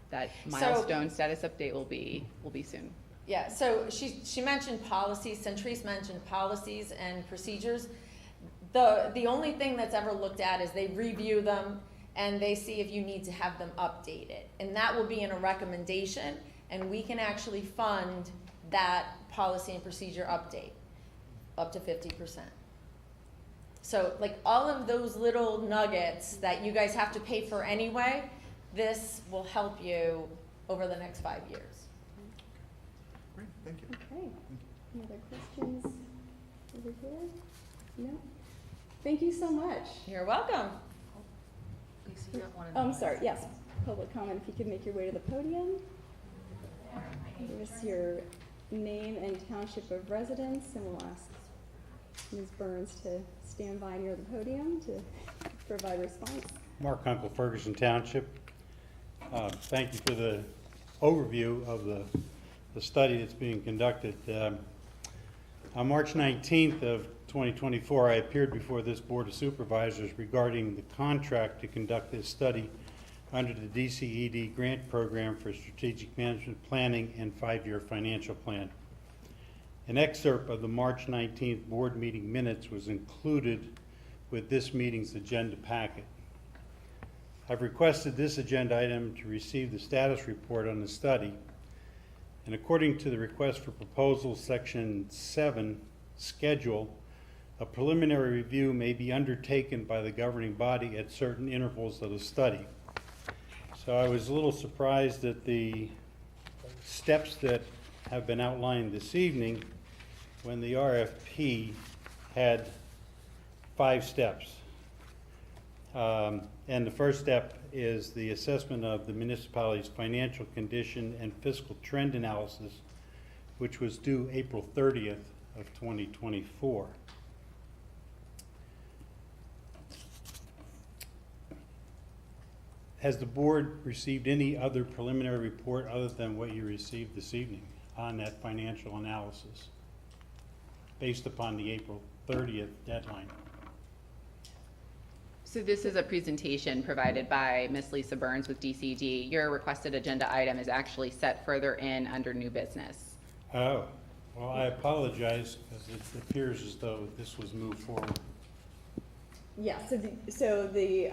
Speaker 4: that milestone status update will be soon.
Speaker 14: Yeah, so she mentioned policies, Centrise mentioned policies and procedures. The only thing that's ever looked at is they review them and they see if you need to have them updated. And that will be in a recommendation, and we can actually fund that policy and procedure update up to 50%. So like all of those little nuggets that you guys have to pay for anyway, this will help you over the next 5 years.
Speaker 6: Great, thank you.
Speaker 2: Okay. Any other questions over here? No? Thank you so much.
Speaker 14: You're welcome.
Speaker 2: Oh, I'm sorry, yes, public comment, if you could make your way to the podium. Give us your name and township of residence, and we'll ask Ms. Burns to stand by near the podium to provide response.
Speaker 15: Mark Uncle, Ferguson Township. Thank you for the overview of the study that's being conducted. On March 19th of 2024, I appeared before this Board of Supervisors regarding the contract to conduct this study under the DCED grant program for strategic management planning and 5-year financial plan. An excerpt of the March 19th board meeting minutes was included with this meeting's agenda packet. I've requested this agenda item to receive the status report on the study, and according to the request for proposal section 7, schedule, a preliminary review may be undertaken by the governing body at certain intervals of the study. So I was a little surprised at the steps that have been outlined this evening when the RFP had 5 steps. And the first step is the assessment of the municipality's financial condition and fiscal trend analysis, which was due April 30th of 2024. Has the board received any other preliminary report other than what you received this evening on that financial analysis based upon the April 30th deadline?
Speaker 4: So this is a presentation provided by Ms. Lisa Burns with DCD. Your requested agenda item is actually set further in under new business.
Speaker 15: Oh, well, I apologize because it appears as though this was moved forward.
Speaker 2: Yeah, so the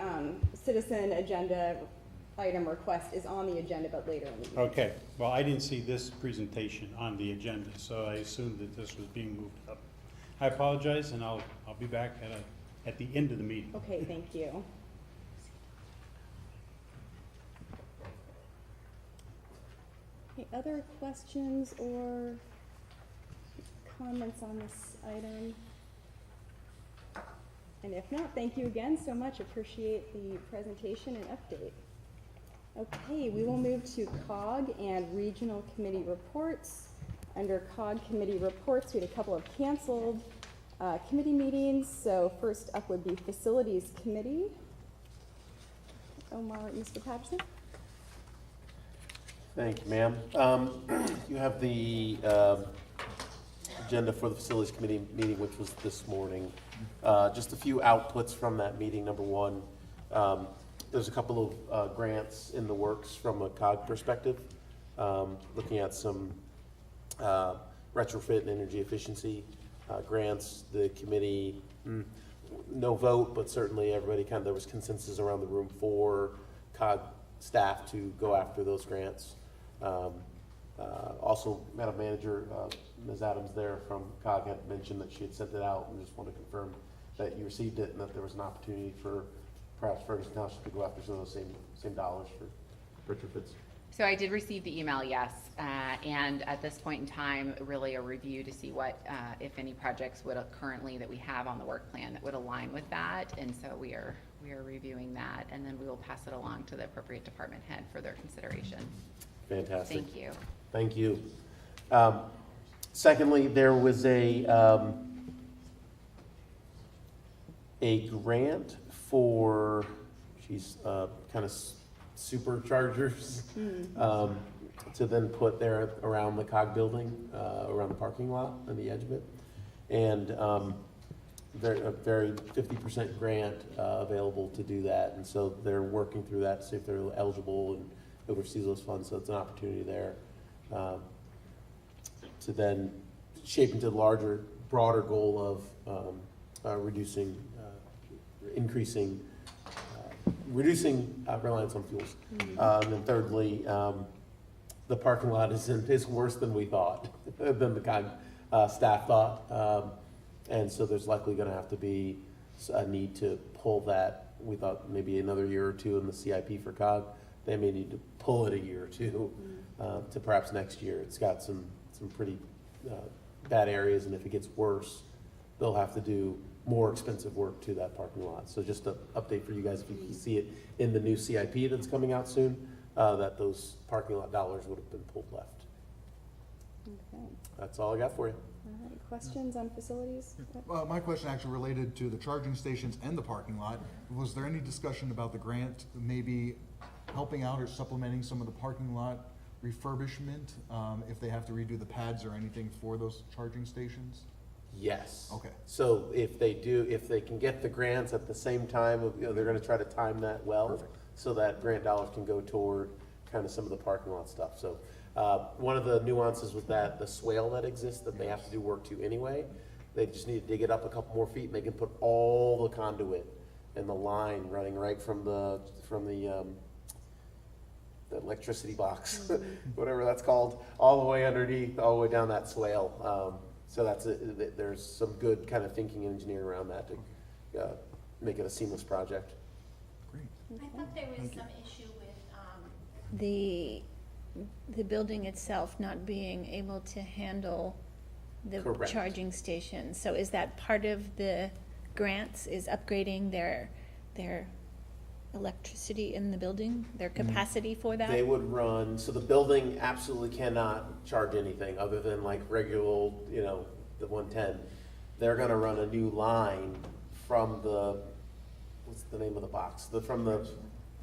Speaker 2: citizen agenda item request is on the agenda, but later in the meeting.
Speaker 15: Okay, well, I didn't see this presentation on the agenda, so I assumed that this was being moved up. I apologize, and I'll be back at the end of the meeting.
Speaker 2: Okay, thank you. Okay, other questions or comments on this item? And if not, thank you again so much. Appreciate the presentation and update. Okay, we will move to COG and regional committee reports. Under COG committee reports, we had a couple of canceled committee meetings. So first up would be Facilities Committee. Mr. Patterson.
Speaker 1: Thank you, ma'am. You have the agenda for the Facilities Committee meeting, which was this morning. Just a few outputs from that meeting. Number one, there's a couple of grants in the works from a COG perspective, looking at some retrofit and energy efficiency grants. The committee, no vote, but certainly everybody there was consensus around the room for COG staff to go after those grants. Also, Madam Manager, Ms. Adams there from COG had mentioned that she had sent it out, and just want to confirm that you received it and that there was an opportunity for perhaps Ferguson Township to go after some of those same dollars for retrofits.
Speaker 4: So I did receive the email, yes, and at this point in time, really a review to see what, if any projects would currently that we have on the work plan that would align with that, and so we are reviewing that, and then we will pass it along to the appropriate department head for their consideration.
Speaker 1: Fantastic.
Speaker 4: Thank you.
Speaker 1: Thank you. Secondly, there was a grant for, kind of superchargers to then put there around the COG building, around the parking lot on the edge of it. And a very 50% grant available to do that. And so they're working through that to see if they're eligible and oversees those funds. So it's an opportunity there to then shape into the larger, broader goal of reducing reliance on fuels. And then thirdly, the parking lot is worse than we thought, than the COG staff thought. And so there's likely going to have to be a need to pull that. We thought maybe another year or two in the CIP for COG. They may need to pull it a year or two to perhaps next year. It's got some pretty bad areas, and if it gets worse, they'll have to do more expensive work to that parking lot. So just an update for you guys, if you can see it in the new CIP that's coming out soon, that those parking lot dollars would have been pulled left.
Speaker 2: Okay.
Speaker 1: That's all I got for you.
Speaker 2: All right, questions on facilities?
Speaker 6: My question actually related to the charging stations and the parking lot. Was there any discussion about the grant maybe helping out or supplementing some of the parking lot refurbishment if they have to redo the pads or anything for those charging stations?
Speaker 1: Yes.
Speaker 6: Okay.
Speaker 1: So if they can get the grants at the same time, they're going to try to time that well.
Speaker 6: Perfect.
Speaker 1: So that grant dollars can go toward kind of some of the parking lot stuff. So one of the nuances with that, the swale that exists that they have to do work to anyway, they just need to dig it up a couple more feet and they can put all the conduit and the line running right from the electricity box, whatever that's called, all the way underneath, all the way down that swale. So there's some good kind of thinking and engineering around that to make it a seamless project.
Speaker 10: I thought there was some issue with the building itself not being able to handle the
Speaker 1: Correct.
Speaker 10: charging station. So is that part of the grants, is upgrading their electricity in the building, their capacity for that?
Speaker 1: They would run, so the building absolutely cannot charge anything other than like regular, the 110. They're gonna run a new line from what's the name of the box? From the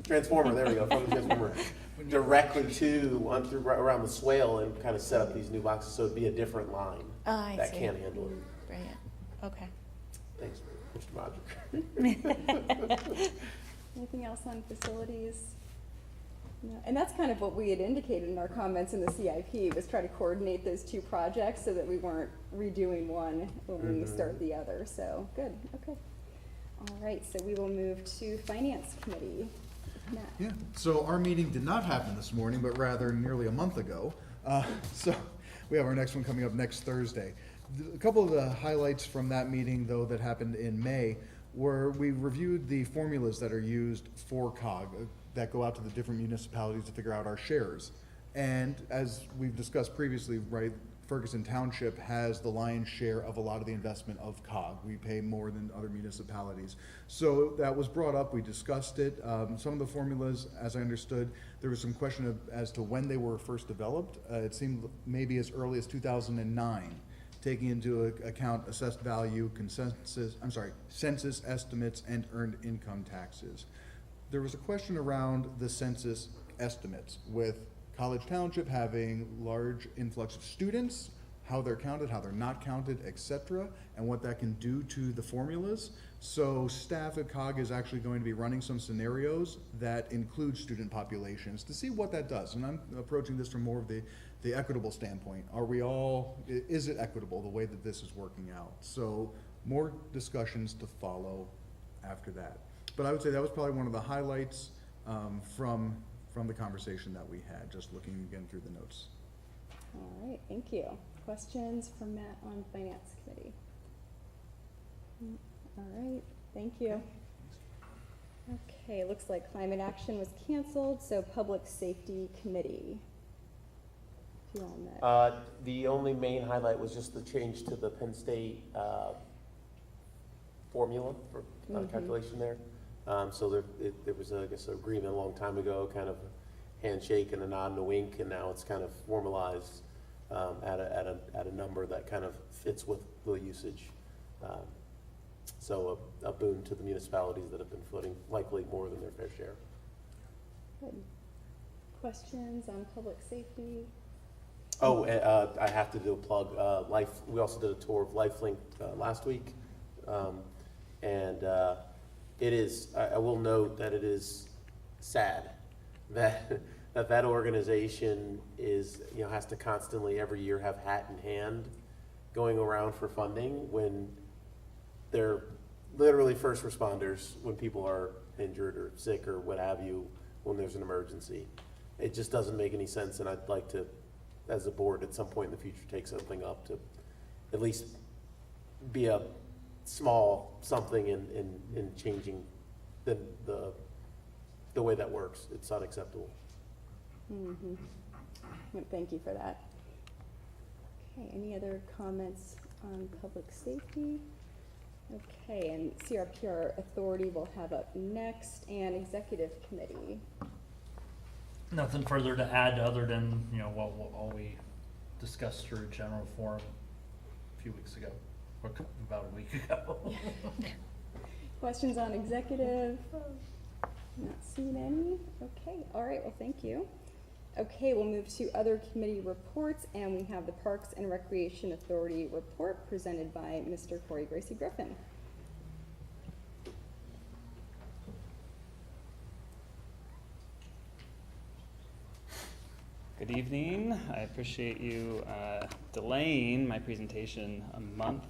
Speaker 1: transformer, there we go, from the transformer, directly around the swale and kind of set up these new boxes, so it'd be a different line
Speaker 10: I
Speaker 1: that
Speaker 10: see.
Speaker 1: can handle it.
Speaker 10: Brilliant, okay.
Speaker 1: Thanks, Mr. Roderick.
Speaker 2: Anything else on facilities? No. And that's kind of what we had indicated in our comments in the CIP, was try to coordinate those two projects so that we weren't redoing one when we start the other. So, good, okay. All right, so we will move to Finance Committee. Matt.
Speaker 6: Yeah, so our meeting did not happen this morning, but rather nearly a month ago. So we have our next one coming up next Thursday. A couple of the highlights from that meeting, though, that happened in May, were we reviewed the formulas that are used for COG that go out to the different municipalities to figure out our shares. And as we've discussed previously, right, Ferguson Township has the lion's share of a lot of the investment of COG. We pay more than other municipalities. So that was brought up, we discussed it. Some of the formulas, as I understood, there was some question as to when they were first developed. It seemed maybe as early as 2009, taking into account assessed value, census estimates, and earned income taxes. There was a question around the census estimates, with College Township having large influx of students, how they're counted, how they're not counted, etc., and what that can do to the formulas. So staff at COG is actually going to be running some scenarios that include student populations to see what that does. And I'm approaching this from more of the equitable standpoint. Is it equitable the way that this is working out? So more discussions to follow after that. But I would say that was probably one of the highlights from the conversation that we had, just looking again through the notes.
Speaker 2: All right, thank you. Questions from Matt on Finance Committee? All right, thank you. Okay, looks like climate action was canceled, so Public Safety Committee. You all met.
Speaker 1: The only main highlight was just the change to the Penn State formula for calculation there. So there was, I guess, an agreement a long time ago, kind of a handshake and a nod and a wink, and now it's kind of formalized at a number that kind of fits with the usage. So a boon to the municipalities that have been footing likely more than their fair share.
Speaker 2: Good. Questions on public safety?
Speaker 1: Oh, I have to do a plug. We also did a tour of LifeLink last week, and it is. I will note that it is sad that that organization is, has to constantly every year have hat in hand going around for funding when they're literally first responders when people are injured or sick or what have you, when there's an emergency. It just doesn't make any sense, and I'd like to, as a board, at some point in the future, take something up to at least be a small something in changing the way that works. It's not acceptable.
Speaker 2: Mm-hmm. Thank you for that. Okay, any other comments on public safety? Okay, and CRPR authority will have up next, and executive committee.
Speaker 5: Nothing further to add other than, what all we discussed through general forum a few weeks ago, or about a week ago.
Speaker 2: Questions on executive? Not seeing any. Okay, all right, well, thank you. Okay, we'll move to other committee reports, and we have the Parks and Recreation Authority report presented by Mr. Corey Gracie Griffin.
Speaker 16: Good evening. I appreciate you delaying my presentation a month.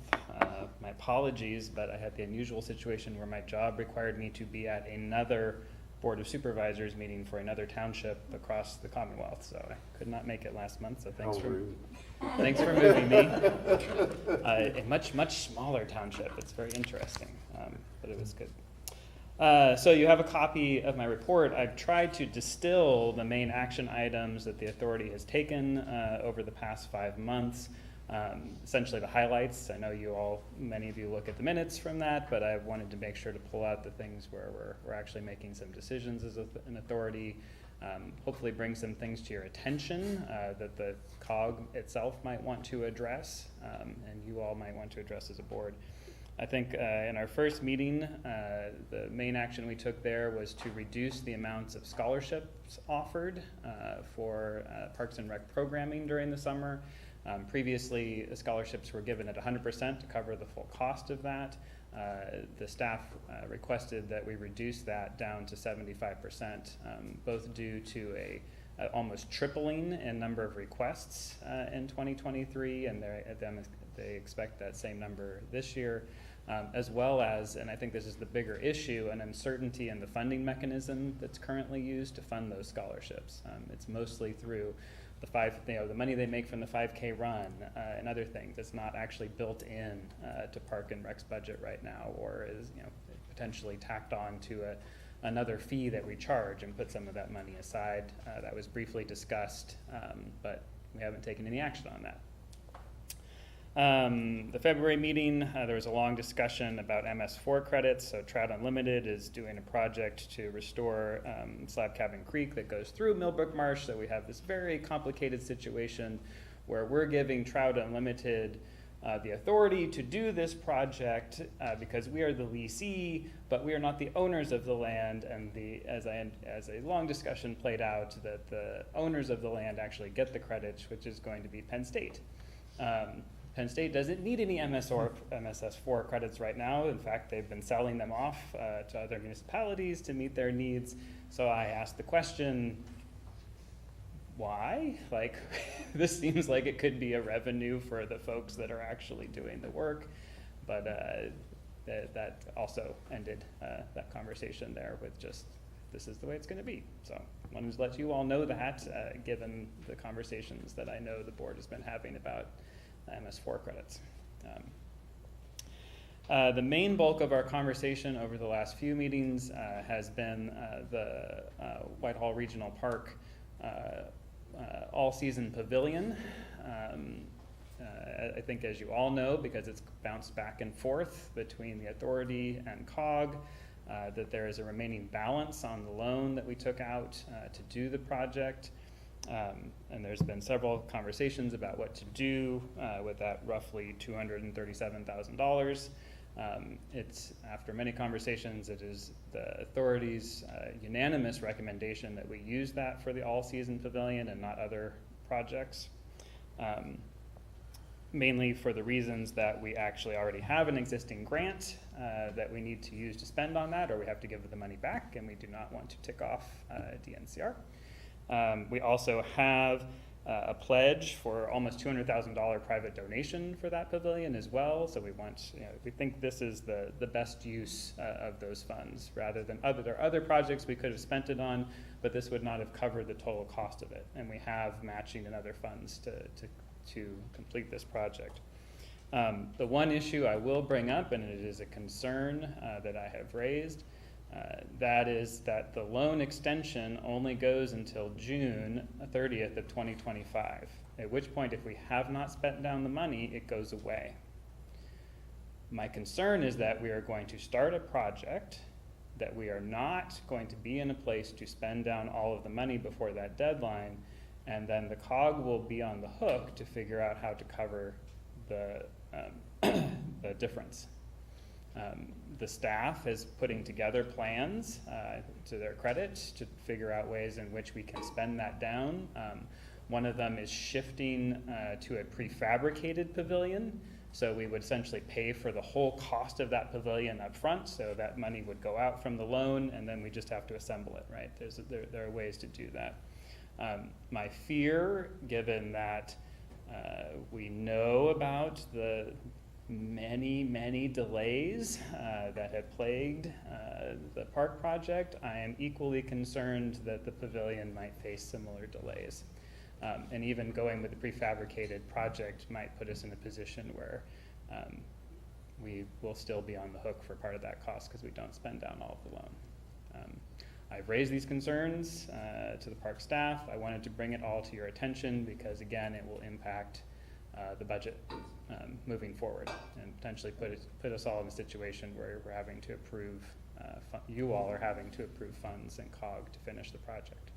Speaker 16: My apologies, but I had the unusual situation where my job required me to be at another Board of Supervisors meeting for another township across the Commonwealth, so I could not make it last month, so thanks for moving me. A much smaller township. It's very interesting, but it was good. So you have a copy of my report. I've tried to distill the main action items that the authority has taken over the past 5 months. Essentially the highlights. I know many of you look at the minutes from that, but I wanted to make sure to pull out the things where we're actually making some decisions as an authority. Hopefully bring some things to your attention that the COG itself might want to address, and you all might want to address as a board. I think in our first meeting, the main action we took there was to reduce the amounts of scholarships offered for Parks and Rec programming during the summer. Previously, the scholarships were given at 100% to cover the full cost of that. The staff requested that we reduce that down to 75%, both due to a almost tripling in number of requests in 2023, and they expect that same number this year, as well as, and I think this is the bigger issue, an uncertainty in the funding mechanism that's currently used to fund those scholarships. It's mostly through the money they make from the 5K run and other things. It's not actually built in to Park and Rec's budget right now, or is potentially tacked on to another fee that we charge and put some of that money aside. That was briefly discussed, but we haven't taken any action on that. The February meeting, there was a long discussion about MS4 credits. So Trout Unlimited is doing a project to restore Slab Cabin Creek that goes through Millbrook Marsh. So we have this very complicated situation where we're giving Trout Unlimited the authority to do this project because we are the leasee, but we are not the owners of the land. And as a long discussion played out, that the owners of the land actually get the credits, which is going to be Penn State. Penn State doesn't need any MSS4 credits right now. In fact, they've been selling them off to other municipalities to meet their needs. So I asked the question, why? Like, this seems like it could be a revenue for the folks that are actually doing the work. But that also ended that conversation there with just, this is the way it's going to be. So I wanted to let you all know that, given the conversations that I know the board has been having about MS4 credits. The main bulk of our conversation over the last few meetings has been the Whitehall Regional Park all-season pavilion. I think, as you all know, because it's bounced back and forth between the authority and COG, that there is a remaining balance on the loan that we took out to do the project. And there's been several conversations about what to do with that roughly $237,000. It's, after many conversations, it is the authority's unanimous recommendation that we use that for the all-season pavilion and not other projects. Mainly for the reasons that we actually already have an existing grant that we need to use to spend on that, or we have to give the money back, and we do not want to tick off DNCR. We also have a pledge for almost $200,000 private donation for that pavilion as well. So we think this is the best use of those funds, rather than there are other projects we could have spent it on, but this would not have covered the total cost of it. And we have matching and other funds to complete this project. The one issue I will bring up, and it is a concern that I have raised, that is that the loan extension only goes until June 30th of 2025, at which point, if we have not spent down the money, it goes away. My concern is that we are going to start a project that we are not going to be in a place to spend down all of the money before that deadline, and then the COG will be on the hook to figure out how to cover the difference. The staff is putting together plans, to their credit, to figure out ways in which we can spend that down. One of them is shifting to a prefabricated pavilion. So we would essentially pay for the whole cost of that pavilion up front, so that money would go out from the loan, and then we just have to assemble it, right? There are ways to do that. My fear, given that we know about the many delays that have plagued the park project, I am equally concerned that the pavilion might face similar delays. And even going with the prefabricated project might put us in a position where we will still be on the hook for part of that cost because we don't spend down all of the loan. I've raised these concerns to the park staff. I wanted to bring it all to your attention because, again, it will impact the budget moving forward and potentially put us all in a situation where we're having to approve, you all are having to approve funds and COG to finish the project.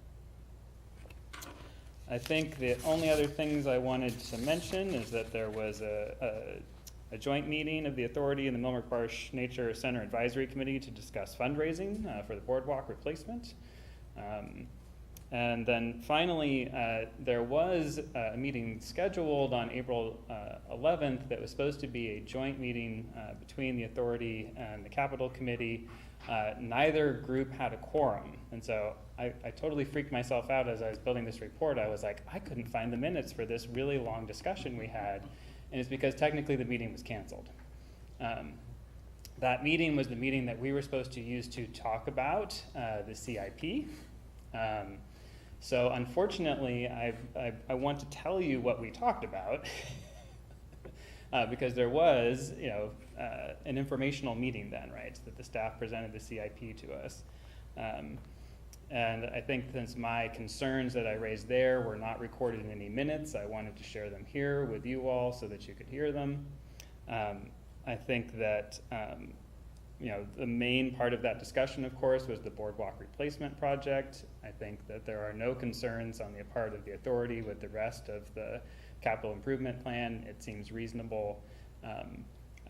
Speaker 16: I think the only other things I wanted to mention is that there was a joint meeting of the authority and the Millbrook Marsh Nature Center Advisory Committee to discuss fundraising for the boardwalk replacement. And then finally, there was a meeting scheduled on April 11th that was supposed to be a joint meeting between the authority and the Capital Committee. Neither group had a quorum, and so I totally freaked myself out as I was building this report. I was like, I couldn't find the minutes for this really long discussion we had, and it's because technically the meeting was canceled. That meeting was the meeting that we were supposed to use to talk about the CIP. So unfortunately, I want to tell you what we talked about because there was, an informational meeting then, right? That the staff presented the CIP to us. And I think since my concerns that I raised there were not recorded in any minutes, I wanted to share them here with you all so that you could hear them. I think that, the main part of that discussion, of course, was the boardwalk replacement project. I think that there are no concerns on the part of the authority with the rest of the capital improvement plan. It seems reasonable.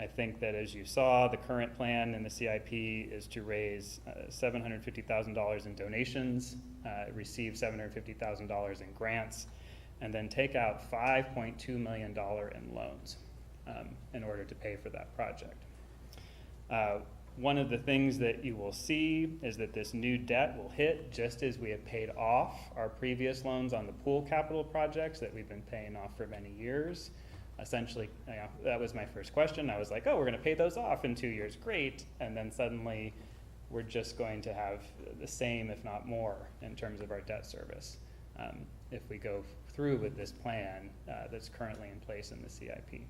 Speaker 16: I think that as you saw, the current plan in the CIP is to raise $750,000 in donations, receive $750,000 in grants, and then take out $5.2 million in loans in order to pay for that project. One of the things that you will see is that this new debt will hit just as we have paid off our previous loans on the pool capital projects that we've been paying off for many years. Essentially, that was my first question. I was like, oh, we're going to pay those off in 2 years. Great. And then suddenly we're just going to have the same, if not more, in terms of our debt service if we go through with this plan that's currently in place in the CIP.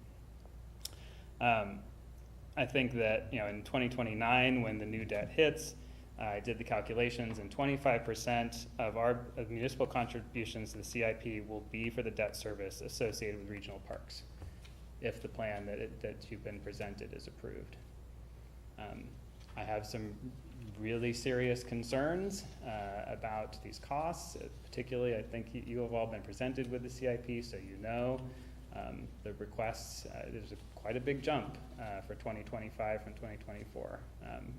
Speaker 16: I think that in 2029, when the new debt hits, I did the calculations, and 25% of our municipal contributions to the CIP will be for the debt service associated with regional parks, if the plan that you've been presented is approved. I have some really serious concerns about these costs. Particularly, I think you have all been presented with the CIP, so the requests, there's quite a big jump for 2025 from 2024,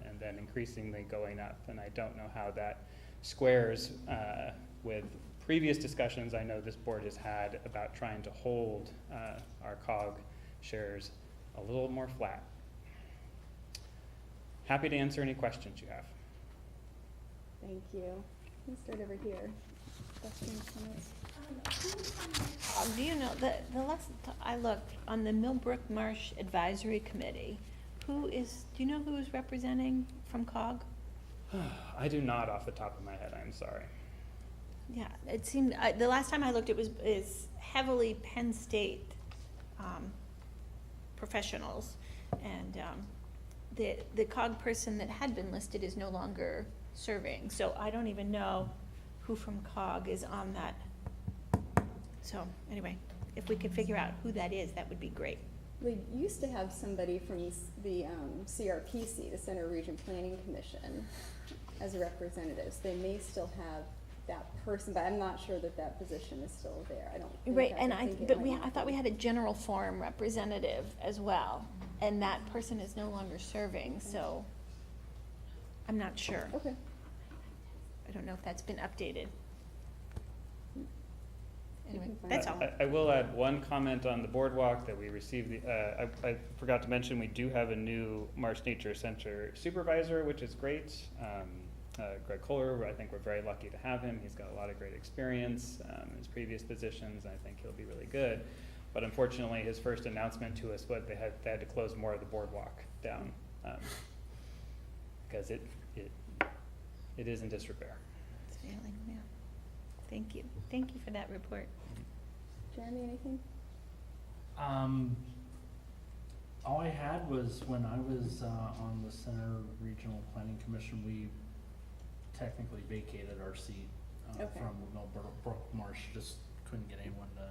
Speaker 16: and then increasingly going up. And I don't know how that squares with previous discussions I know this board has had about trying to hold our COG shares a little more flat. Happy to answer any questions you have.
Speaker 2: Thank you. Let's start over here. Questions, comments?
Speaker 10: Do you know, the last I looked on the Millbrook Marsh Advisory Committee, do you know who is representing from COG?
Speaker 16: I do not off the top of my head, I'm sorry.
Speaker 10: Yeah, it seemed, the last time I looked, is heavily Penn State professionals. And the COG person that had been listed is no longer serving. So I don't even know who from COG is on that. So anyway, if we could figure out who that is, that would be great.
Speaker 2: We used to have somebody from the CRPC, the Center Region Planning Commission, as a representative. So they may still have that person, but I'm not sure that position is still there. I don't think
Speaker 10: Right,
Speaker 2: that,
Speaker 10: and I thought we had a general forum representative as well, and that person is no longer serving, so I'm not sure.
Speaker 2: Okay.
Speaker 10: I don't know if that's been updated. Anyway, that's all.
Speaker 16: I will add one comment on the boardwalk that we received. I forgot to mention we do have a new Marsh Nature Center supervisor, which is great. Greg Kohler, I think we're very lucky to have him. He's got a lot of great experience in his previous positions, and I think he'll be really good. But unfortunately, his first announcement to us was they had to close more of the boardwalk down, because it is in disrepair.
Speaker 10: It's failing, yeah. Thank you. Thank you for that report.
Speaker 2: Jeremy, anything?
Speaker 5: All I had was when I was on the Center Regional Planning Commission, we technically vacated our seat
Speaker 2: Okay.
Speaker 5: from Millbrook Marsh. Just couldn't get anyone to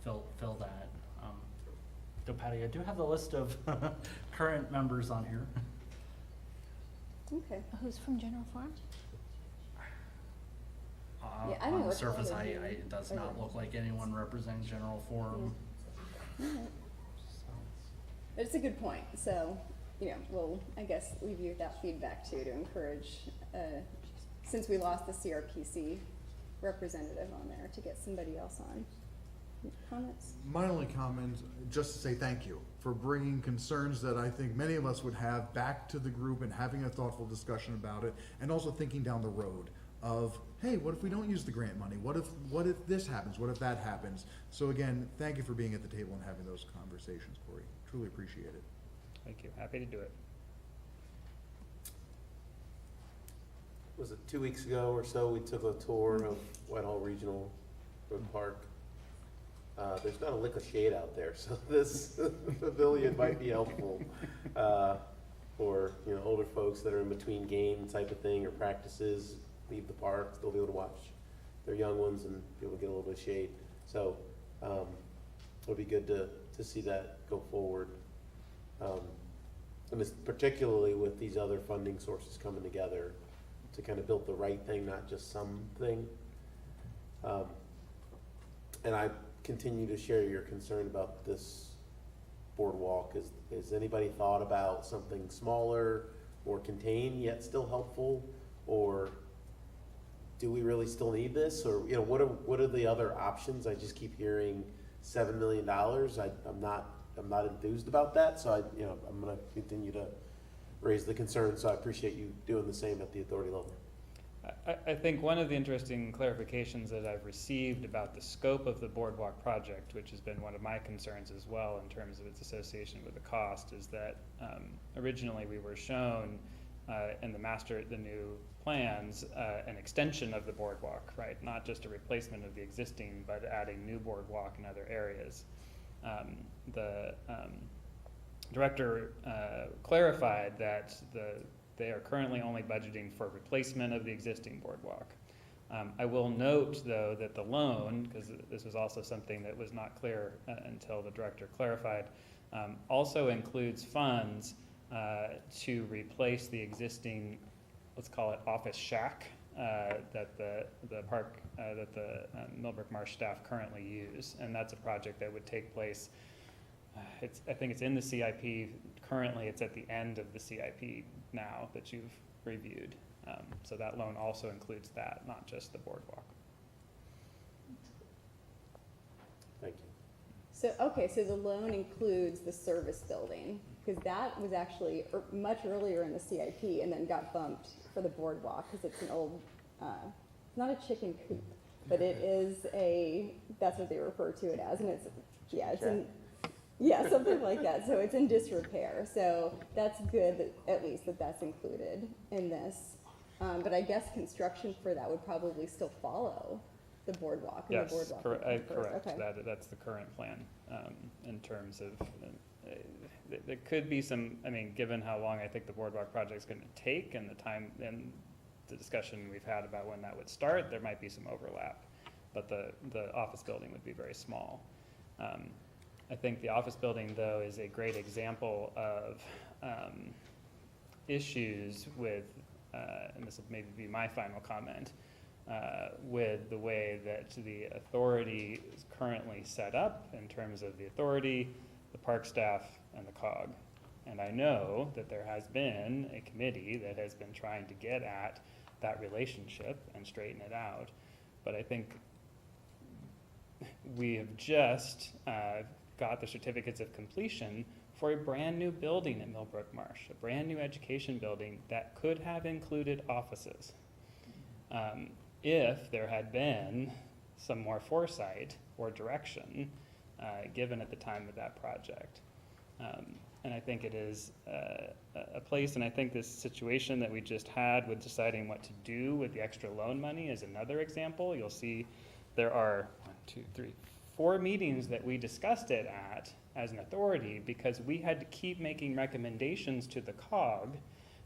Speaker 5: fill that. So Patty, I do have the list of current members on here.
Speaker 2: Okay.
Speaker 10: Who's from General Farms?
Speaker 2: Yeah, I don't
Speaker 5: On the
Speaker 2: recall
Speaker 5: surface,
Speaker 2: there being
Speaker 5: it does not
Speaker 2: other-
Speaker 5: look like anyone representing General Forum.
Speaker 2: Alright. But it's a good point, so, we'll, I guess, leave you with that feedback too, to encourage, since we lost the CRPC representative on there, to get somebody else on. Comments?
Speaker 6: My only comment, just to say thank you for bringing concerns that I think many of us would have back to the group and having a thoughtful discussion about it, and also thinking down the road of, hey, what if we don't use the grant money? What if this happens? What if that happens? So again, thank you for being at the table and having those conversations, Corey. Truly appreciate it.
Speaker 16: Thank you. Happy to do it.
Speaker 1: Was it 2 weeks ago or so, we took a tour of Whitehall Regional Road Park. There's not a lick of shade out there, so this pavilion might be helpful for older folks that are in between game type of thing or practices, leave the park, still be able to watch their young ones and be able to get a little bit of shade. So it'll be good to see that go forward. And it's particularly with these other funding sources coming together to kind of build the right thing, not just something. And I continue to share your concern about this boardwalk. Has anybody thought about something smaller, more contained yet still helpful? Or do we really still need this? Or what are the other options? I just keep hearing $7 million. I'm not enthused about that, so I'm going to continue to raise the concern. So I appreciate you doing the same at the authority level.
Speaker 16: I think one of the interesting clarifications that I've received about the scope of the boardwalk project, which has been one of my concerns as well in terms of its association with the cost, is that originally we were shown in the new plans, an extension of the boardwalk, right? Not just a replacement of the existing, but adding new boardwalk in other areas. The director clarified that they are currently only budgeting for replacement of the existing boardwalk. I will note, though, that the loan, because this was also something that was not clear until the director clarified, also includes funds to replace the existing, let's call it office shack, that the Millbrook Marsh staff currently use, and that's a project that would take place. I think it's in the CIP. Currently, it's at the end of the CIP now that you've reviewed. So that loan also includes that, not just the boardwalk.
Speaker 1: Thank you.
Speaker 2: So the loan includes the service building, because that was actually much earlier in the CIP and then got bumped for the boardwalk, because it's an old, it's not a chicken coop, but it is that's what they refer to it as, and it's something like that. So it's in disrepair. So that's good at least that's included in this. But I guess construction for that would probably still follow the boardwalk. And
Speaker 16: Yes,
Speaker 2: the boardwalk
Speaker 16: correct.
Speaker 2: Okay.
Speaker 16: That's the current plan in terms of. There could be some. Given how long I think the boardwalk project is going to take, and the time and the discussion we've had about when that would start, there might be some overlap. But the office building would be very small. I think the office building, though, is a great example of issues with, and this will maybe be my final comment, with the way that the authority is currently set up in terms of the authority, the park staff, and the COG. And I know that there has been a committee that has been trying to get at that relationship and straighten it out. But I think we have just got the certificates of completion for a brand new building at Millbrook Marsh, a brand new education building that could have included offices. If there had been some more foresight or direction given at the time of that project. And I think it is a place, and I think this situation that we just had with deciding what to do with the extra loan money is another example. You'll see there are 4 meetings that we discussed it at as an authority because we had to keep making recommendations to the COG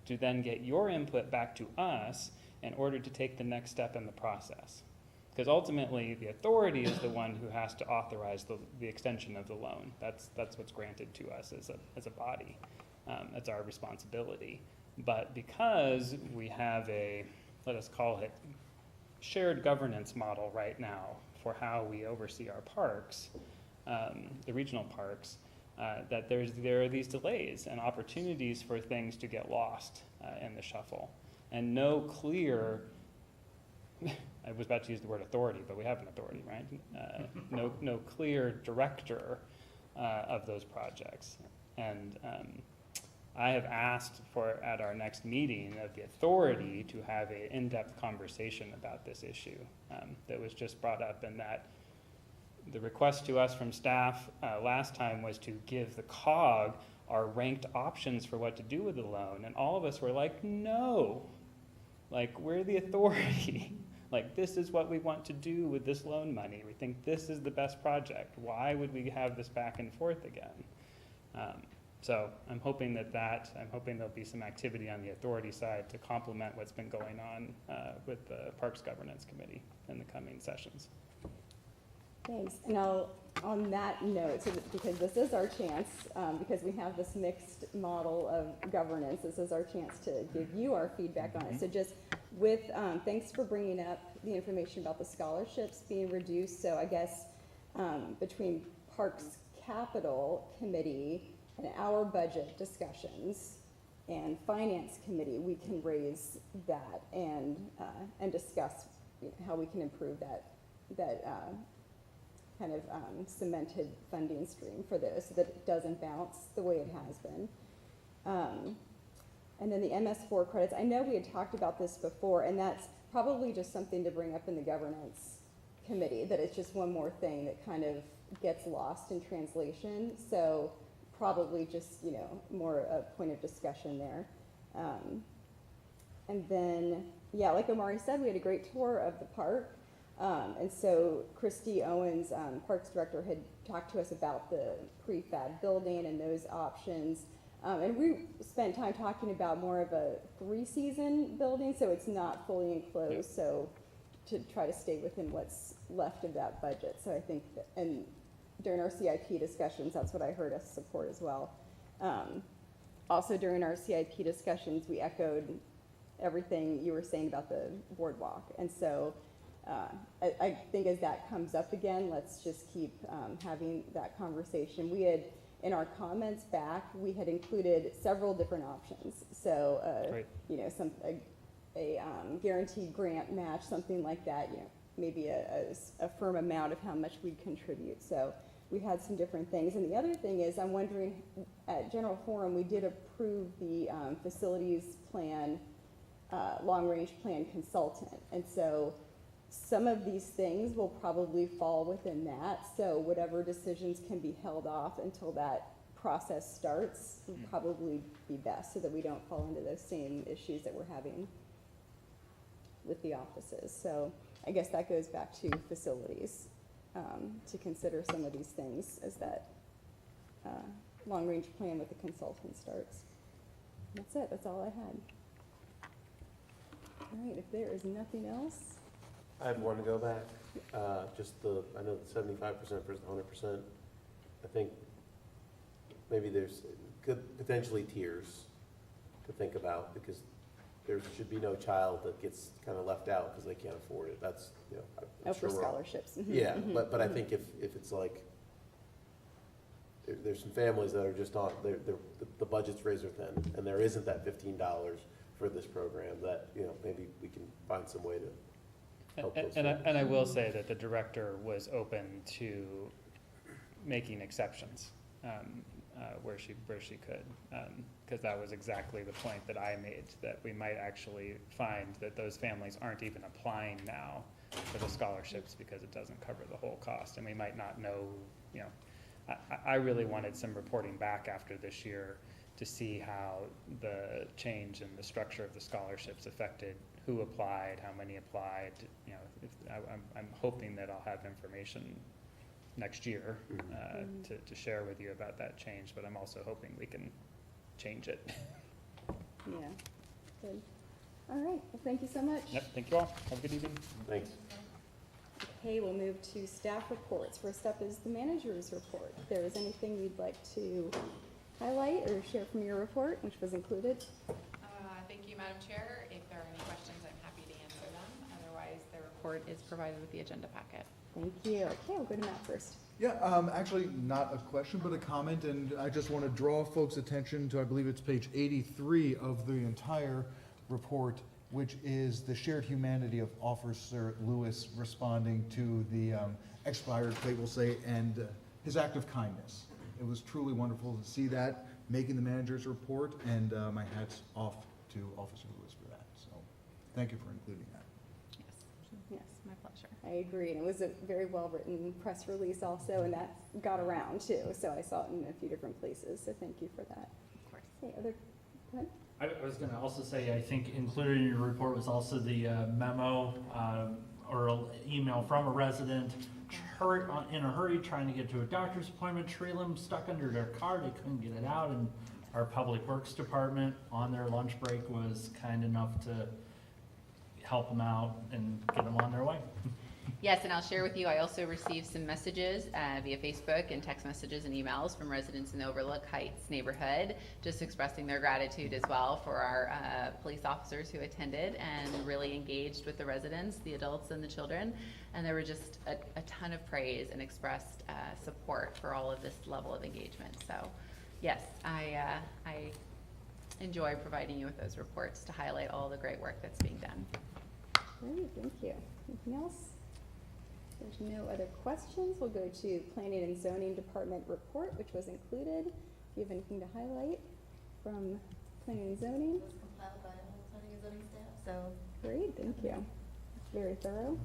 Speaker 16: to then get your input back to us in order to take the next step in the process. Because ultimately, the authority is the one who has to authorize the extension of the loan. That's what's granted to us as a body. That's our responsibility. But because we have a, let us call it, shared governance model right now for how we oversee our parks, the regional parks, that there are these delays and opportunities for things to get lost in the shuffle. And no clear, I was about to use the word authority, but we have an authority, right? No clear director of those projects. And I have asked for, at our next meeting, of the authority to have an in-depth conversation about this issue that was just brought up, and that the request to us from staff last time was to give the COG our ranked options for what to do with the loan, and all of us were like, no, like, we're the authority. Like, this is what we want to do with this loan money. We think this is the best project. Why would we have this back and forth again? So I'm hoping I'm hoping there'll be some activity on the authority side to complement what's been going on with the Parks Governance Committee in the coming sessions.
Speaker 2: Thanks. And on that note, because this is our chance, because we have this mixed model of governance, this is our chance to give you our feedback on it. So just with, thanks for bringing up the information about the scholarships being reduced. So I guess between Parks Capital Committee and our budget discussions and Finance Committee, we can raise that and discuss how we can improve that kind of cemented funding stream for those so that it doesn't bounce the way it has been. And then the MS4 credits, I know we had talked about this before, and that's probably just something to bring up in the governance committee, that it's just one more thing that kind of gets lost in translation. So probably just, more a point of discussion there. And then, yeah, like Omari said, we had a great tour of the park. And so Christy Owens, Parks Director, had talked to us about the prefab building and those options. And we spent time talking about more of a 3-season building, so it's not fully enclosed, so to try to stay within what's left of that budget. So I think, and during our CIP discussions, that's what I heard us support as well. Also during our CIP discussions, we echoed everything you were saying about the boardwalk. And so I think as that comes up again, let's just keep having that conversation. We had, in our comments back, we had included several different options. So, a guaranteed grant match, something like that, maybe a firm amount of how much we'd contribute. So we had some different things. And the other thing is, I'm wondering, at General Forum, we did approve the facilities plan, long-range plan consultant. And so some of these things will probably fall within that. So whatever decisions can be held off until that process starts would probably be best, so that we don't fall into those same issues that we're having with the offices. So I guess that goes back to facilities, to consider some of these things as that long-range plan with the consultant starts. That's it. That's all I had. All right. If there is nothing else.
Speaker 1: I have one to go back. I know the 75% versus 100%. I think maybe could potentially tiers to think about, because there should be no child that gets kind of left out because they can't afford it. That's, I'm
Speaker 2: for
Speaker 1: sure
Speaker 2: scholarships.
Speaker 1: Yeah, but I think if it's like, there's some families that are just on, the budget's razor thin, and there isn't that $15 for this program, that, maybe we can find some way to help those families.
Speaker 16: And I will say that the director was open to making exceptions where she could, because that was exactly the point that I made, that we might actually find that those families aren't even applying now for the scholarships because it doesn't cover the whole cost, and we might not know, you know, I really wanted some reporting back after this year to see how the change in the structure of the scholarships affected who applied, how many applied, you know, I'm hoping that I'll have information next year, to share with you about that change, but I'm also hoping we can change it.
Speaker 2: Yeah, good. All right, well, thank you so much.
Speaker 16: Yep, thank you all. Have a good evening.
Speaker 1: Thanks.
Speaker 2: Okay, we'll move to staff reports. First up is the manager's report. If there is anything you'd like to highlight or share from your report, which was included.
Speaker 4: Thank you, Madam Chair. If there are any questions, I'm happy to answer them. Otherwise, the report is provided with the agenda packet.
Speaker 2: Thank you. Okay, we'll go to Matt first.
Speaker 6: Yeah, actually not a question, but a comment, and I just want to draw folks' attention to, I believe it's page 83 of the entire report, which is the shared humanity of Officer Lewis responding to the expired plate, we'll say, and his act of kindness. It was truly wonderful to see that, making the manager's report, and my hat's off to Officer Lewis for that. So thank you for including that.
Speaker 4: Yes, my pleasure.
Speaker 2: I agree, and it was a very well-written press release also, and that got around too, so I saw it in a few different places, so thank you for that.
Speaker 4: Of course.
Speaker 2: Okay, go ahead.
Speaker 5: I was gonna also say, I think included in your report was also the memo, or email from a resident, in a hurry, trying to get to a doctor's appointment, trailer stuck under their car, they couldn't get it out, and our Public Works Department, on their lunch break, was kind enough to help them out and get them on their way.
Speaker 4: Yes, and I'll share with you, I also received some messages via Facebook and text messages and emails from residents in the Overlook Heights neighborhood, just expressing their gratitude as well for our police officers who attended and really engaged with the residents, the adults and the children. And there were just a ton of praise and expressed support for all of this level of engagement. So yes, I enjoy providing you with those reports to highlight all the great work that's being done.
Speaker 2: Great, thank you. Anything else? There's no other questions. We'll go to Planning and Zoning Department report, which was included. If you have anything to highlight from Planning and Zoning.
Speaker 3: It was compiled by the planning and zoning staff, so.
Speaker 2: Great, thank you. Very thorough.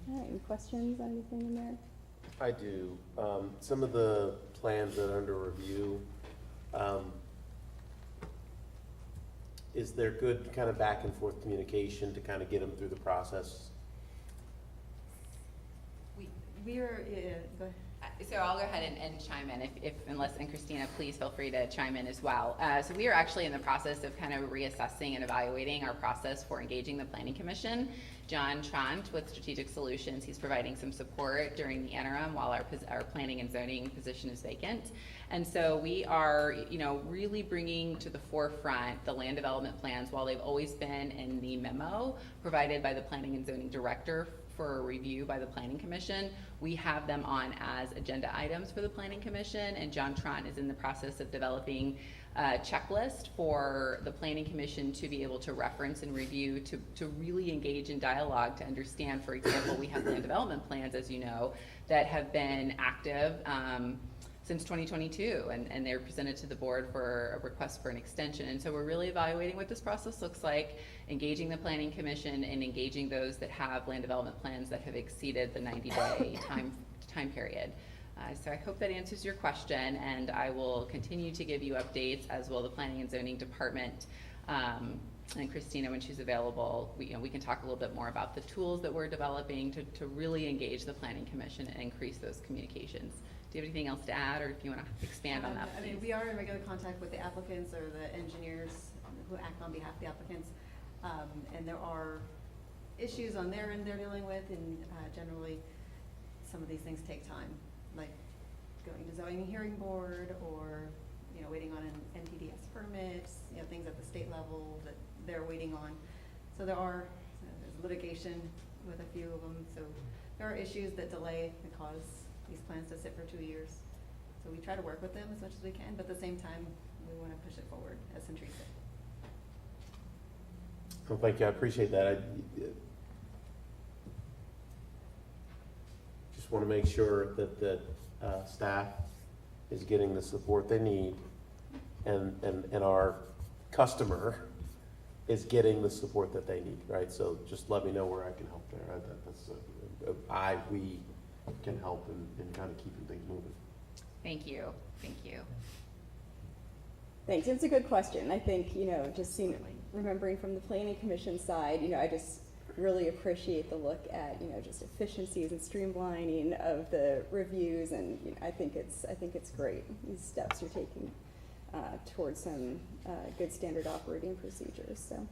Speaker 2: All right, any questions on anything in there?
Speaker 1: I do. Some of the plans that are under review, is there good kind of back and forth communication to kind of get them through the process?
Speaker 3: We're, go ahead.
Speaker 4: So I'll go ahead and chime in and Christina, please feel free to chime in as well. So we are actually in the process of kind of reassessing and evaluating our process for engaging the Planning Commission. John Trant with Strategic Solutions, he's providing some support during the interim while our planning and zoning position is vacant. And so we are, really bringing to the forefront the land development plans while they've always been in the memo provided by the Planning and Zoning Director for review by the Planning Commission. We have them on as agenda items for the Planning Commission, and John Trant is in the process of developing a checklist for the Planning Commission to be able to reference and review, to really engage in dialogue, to understand, for example, we have land development plans, as you know, that have been active since 2022, and they're presented to the board for a request for an extension. And so we're really evaluating what this process looks like, engaging the Planning Commission and engaging those that have land development plans that have exceeded the 90-day time period. So I hope that answers your question, and I will continue to give you updates, as will the Planning and Zoning Department. And Christina, when she's available, we can talk a little bit more about the tools that we're developing to really engage the Planning Commission and increase those communications. Do you have anything else to add, or if you want to expand on that, please?
Speaker 3: I mean, we are in regular contact with the applicants or the engineers who act on behalf of the applicants. And there are issues on their end they're dealing with, and generally some of these things take time, like going to zoning hearing board, or waiting on an NPDES permit, things at the state level that they're waiting on. So there's litigation with a few of them. So there are issues that delay and cause these plans to sit for 2 years. So we try to work with them as much as we can, but at the same time, we want to push it forward, as Centrise said.
Speaker 1: Well, thank you. I appreciate that. I just want to make sure that staff is getting the support they need, and our customer is getting the support that they need, right? So just let me know where I can help there. We can help in kind of keeping things moving.
Speaker 4: Thank you, thank you.
Speaker 2: Thanks, it's a good question. I think, just remembering from the planning commission side, I just really appreciate the look at, just efficiencies and streamlining of the reviews, and I think it's great, these steps you're taking towards some good standard operating procedures. So,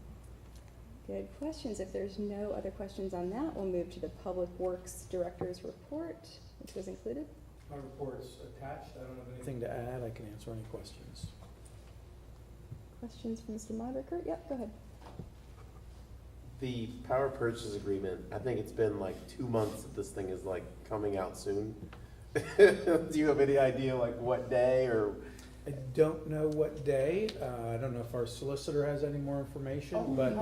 Speaker 2: good questions. If there's no other questions on that, we'll move to the Public Works Director's report, which was included.
Speaker 11: My report's attached. I don't have anything to add. I can answer any questions.
Speaker 2: Questions from Mr. Modricker? Yep, go ahead.
Speaker 1: The power purchase agreement, I think it's been like 2 months that this thing is like coming out soon. Do you have any idea like what day or?
Speaker 11: I don't know what day. I don't know if our solicitor has any more information, but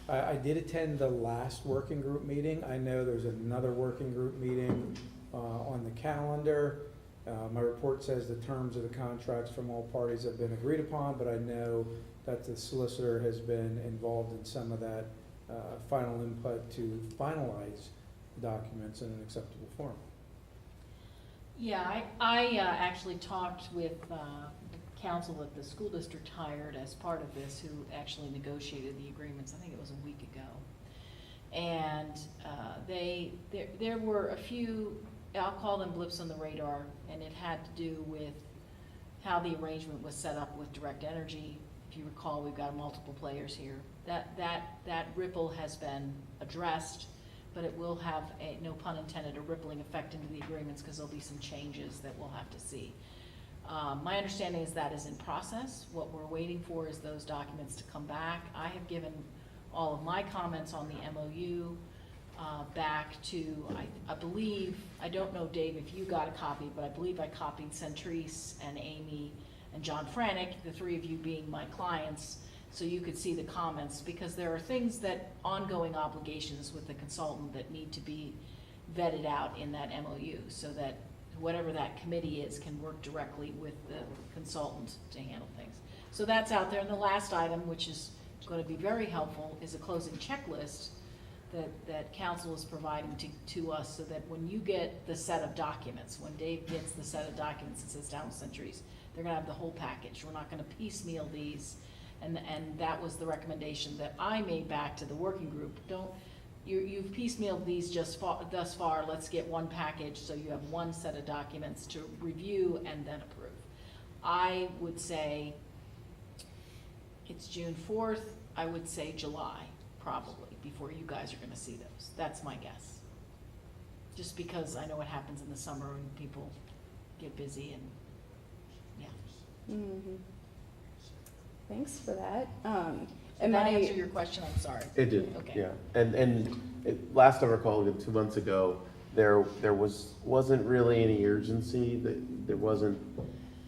Speaker 11: I did attend the last working group meeting. I know there's another working group meeting on the calendar. My report says the terms of the contracts from all parties have been agreed upon, but I know that the solicitor has been involved in some of that final input to finalize documents in an acceptable form.
Speaker 3: Yeah, I actually talked with counsel that the school district hired as part of this, who actually negotiated the agreements. I think it was a week ago. And there were a few, I'll call them blips on the radar, and it had to do with how the arrangement was set up with Direct Energy. If you recall, we've got multiple players here. That ripple has been addressed, but it will have no pun intended, a rippling effect into the agreements, because there'll be some changes that we'll have to see. My understanding is that is in process. What we're waiting for is those documents to come back. I have given all of my comments on the MOU back to, I believe, I don't know, Dave, if you got a copy, but I believe I copied Centrise and Amy and John Franick, the three of you being my clients, so you could see the comments, because there are things that, ongoing obligations with the consultant that need to be vetted out in that MOU, so that whatever that committee is can work directly with the consultant to handle things. So that's out there. And the last item, which is going to be very helpful, is a closing checklist that council is providing to us, so that when you get the set of documents, when Dave gets the set of documents and sits down with Centuries, they're going to have the whole package. We're not going to piecemeal these. And that was the recommendation that I made back to the working group. You've piecemealed these thus far. Let's get one package so you have one set of documents to review and then approve. I would say it's June 4th. I would say July, probably, before you guys are going to see those. That's my guess. Just because I know what happens in the summer and people get busy and, yeah.
Speaker 2: Mm-hmm. Thanks for that.
Speaker 3: Did that answer your question? I'm sorry.
Speaker 1: It did,
Speaker 3: Okay.
Speaker 1: yeah. Last I recall, 2 months ago, there wasn't really any urgency. There wasn't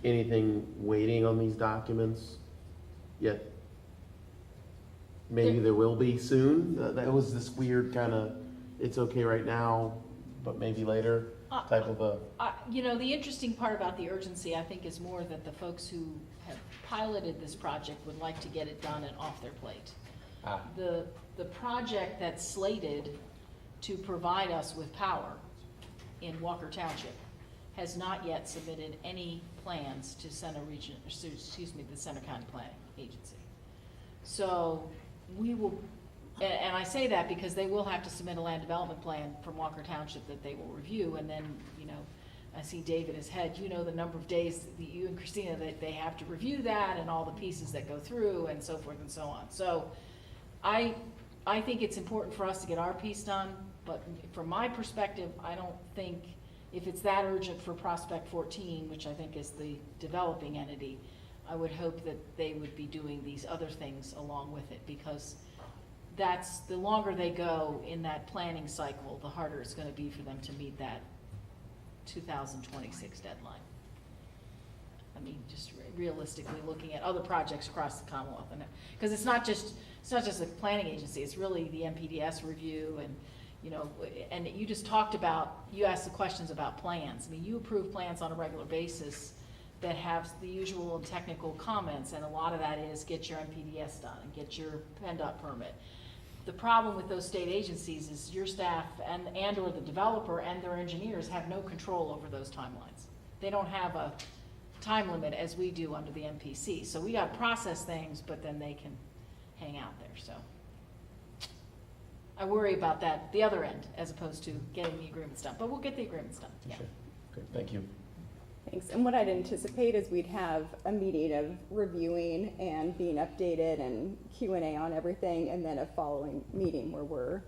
Speaker 1: anything waiting on these documents yet. Maybe there will be soon. That was this weird kind of, it's okay right now, but maybe later type of a.
Speaker 3: The interesting part about the urgency, I think, is more that the folks who have piloted this project would like to get it done and off their plate. The project that's slated to provide us with power in Walker Township has not yet submitted any plans to the Center County Planning Agency. So we will, and I say that because they will have to submit a land development plan from Walker Township that they will review, and then, I see Dave in his head, the number of days that you and Christina, that they have to review that and all the pieces that go through and so forth and so on. So I think it's important for us to get our piece done, but from my perspective, I don't think, if it's that urgent for Prospect 14, which I think is the developing entity, I would hope that they would be doing these other things along with it, because that's, the longer they go in that planning cycle, the harder it's going to be for them to meet that 2026 deadline. I mean, just realistically looking at other projects across the Commonwealth, and because it's not just the planning agency, it's really the MPDS review, and and you just talked about, you asked the questions about plans. I mean, you approve plans on a regular basis
Speaker 17: that have the usual technical comments, and a lot of that is get your MPDS done and get your PennDOT permit. The problem with those state agencies is your staff and or the developer and their engineers have no control over those timelines. They don't have a time limit as we do under the MPC. So we got to process things, but then they can hang out there. So I worry about that, the other end, as opposed to getting the agreements done. But we'll get the agreements done. Yeah.
Speaker 1: Sure. Okay, thank you.
Speaker 2: Thanks. And what I'd anticipate is we'd have a meeting of reviewing and being updated and Q&A on everything, and then a following meeting where we're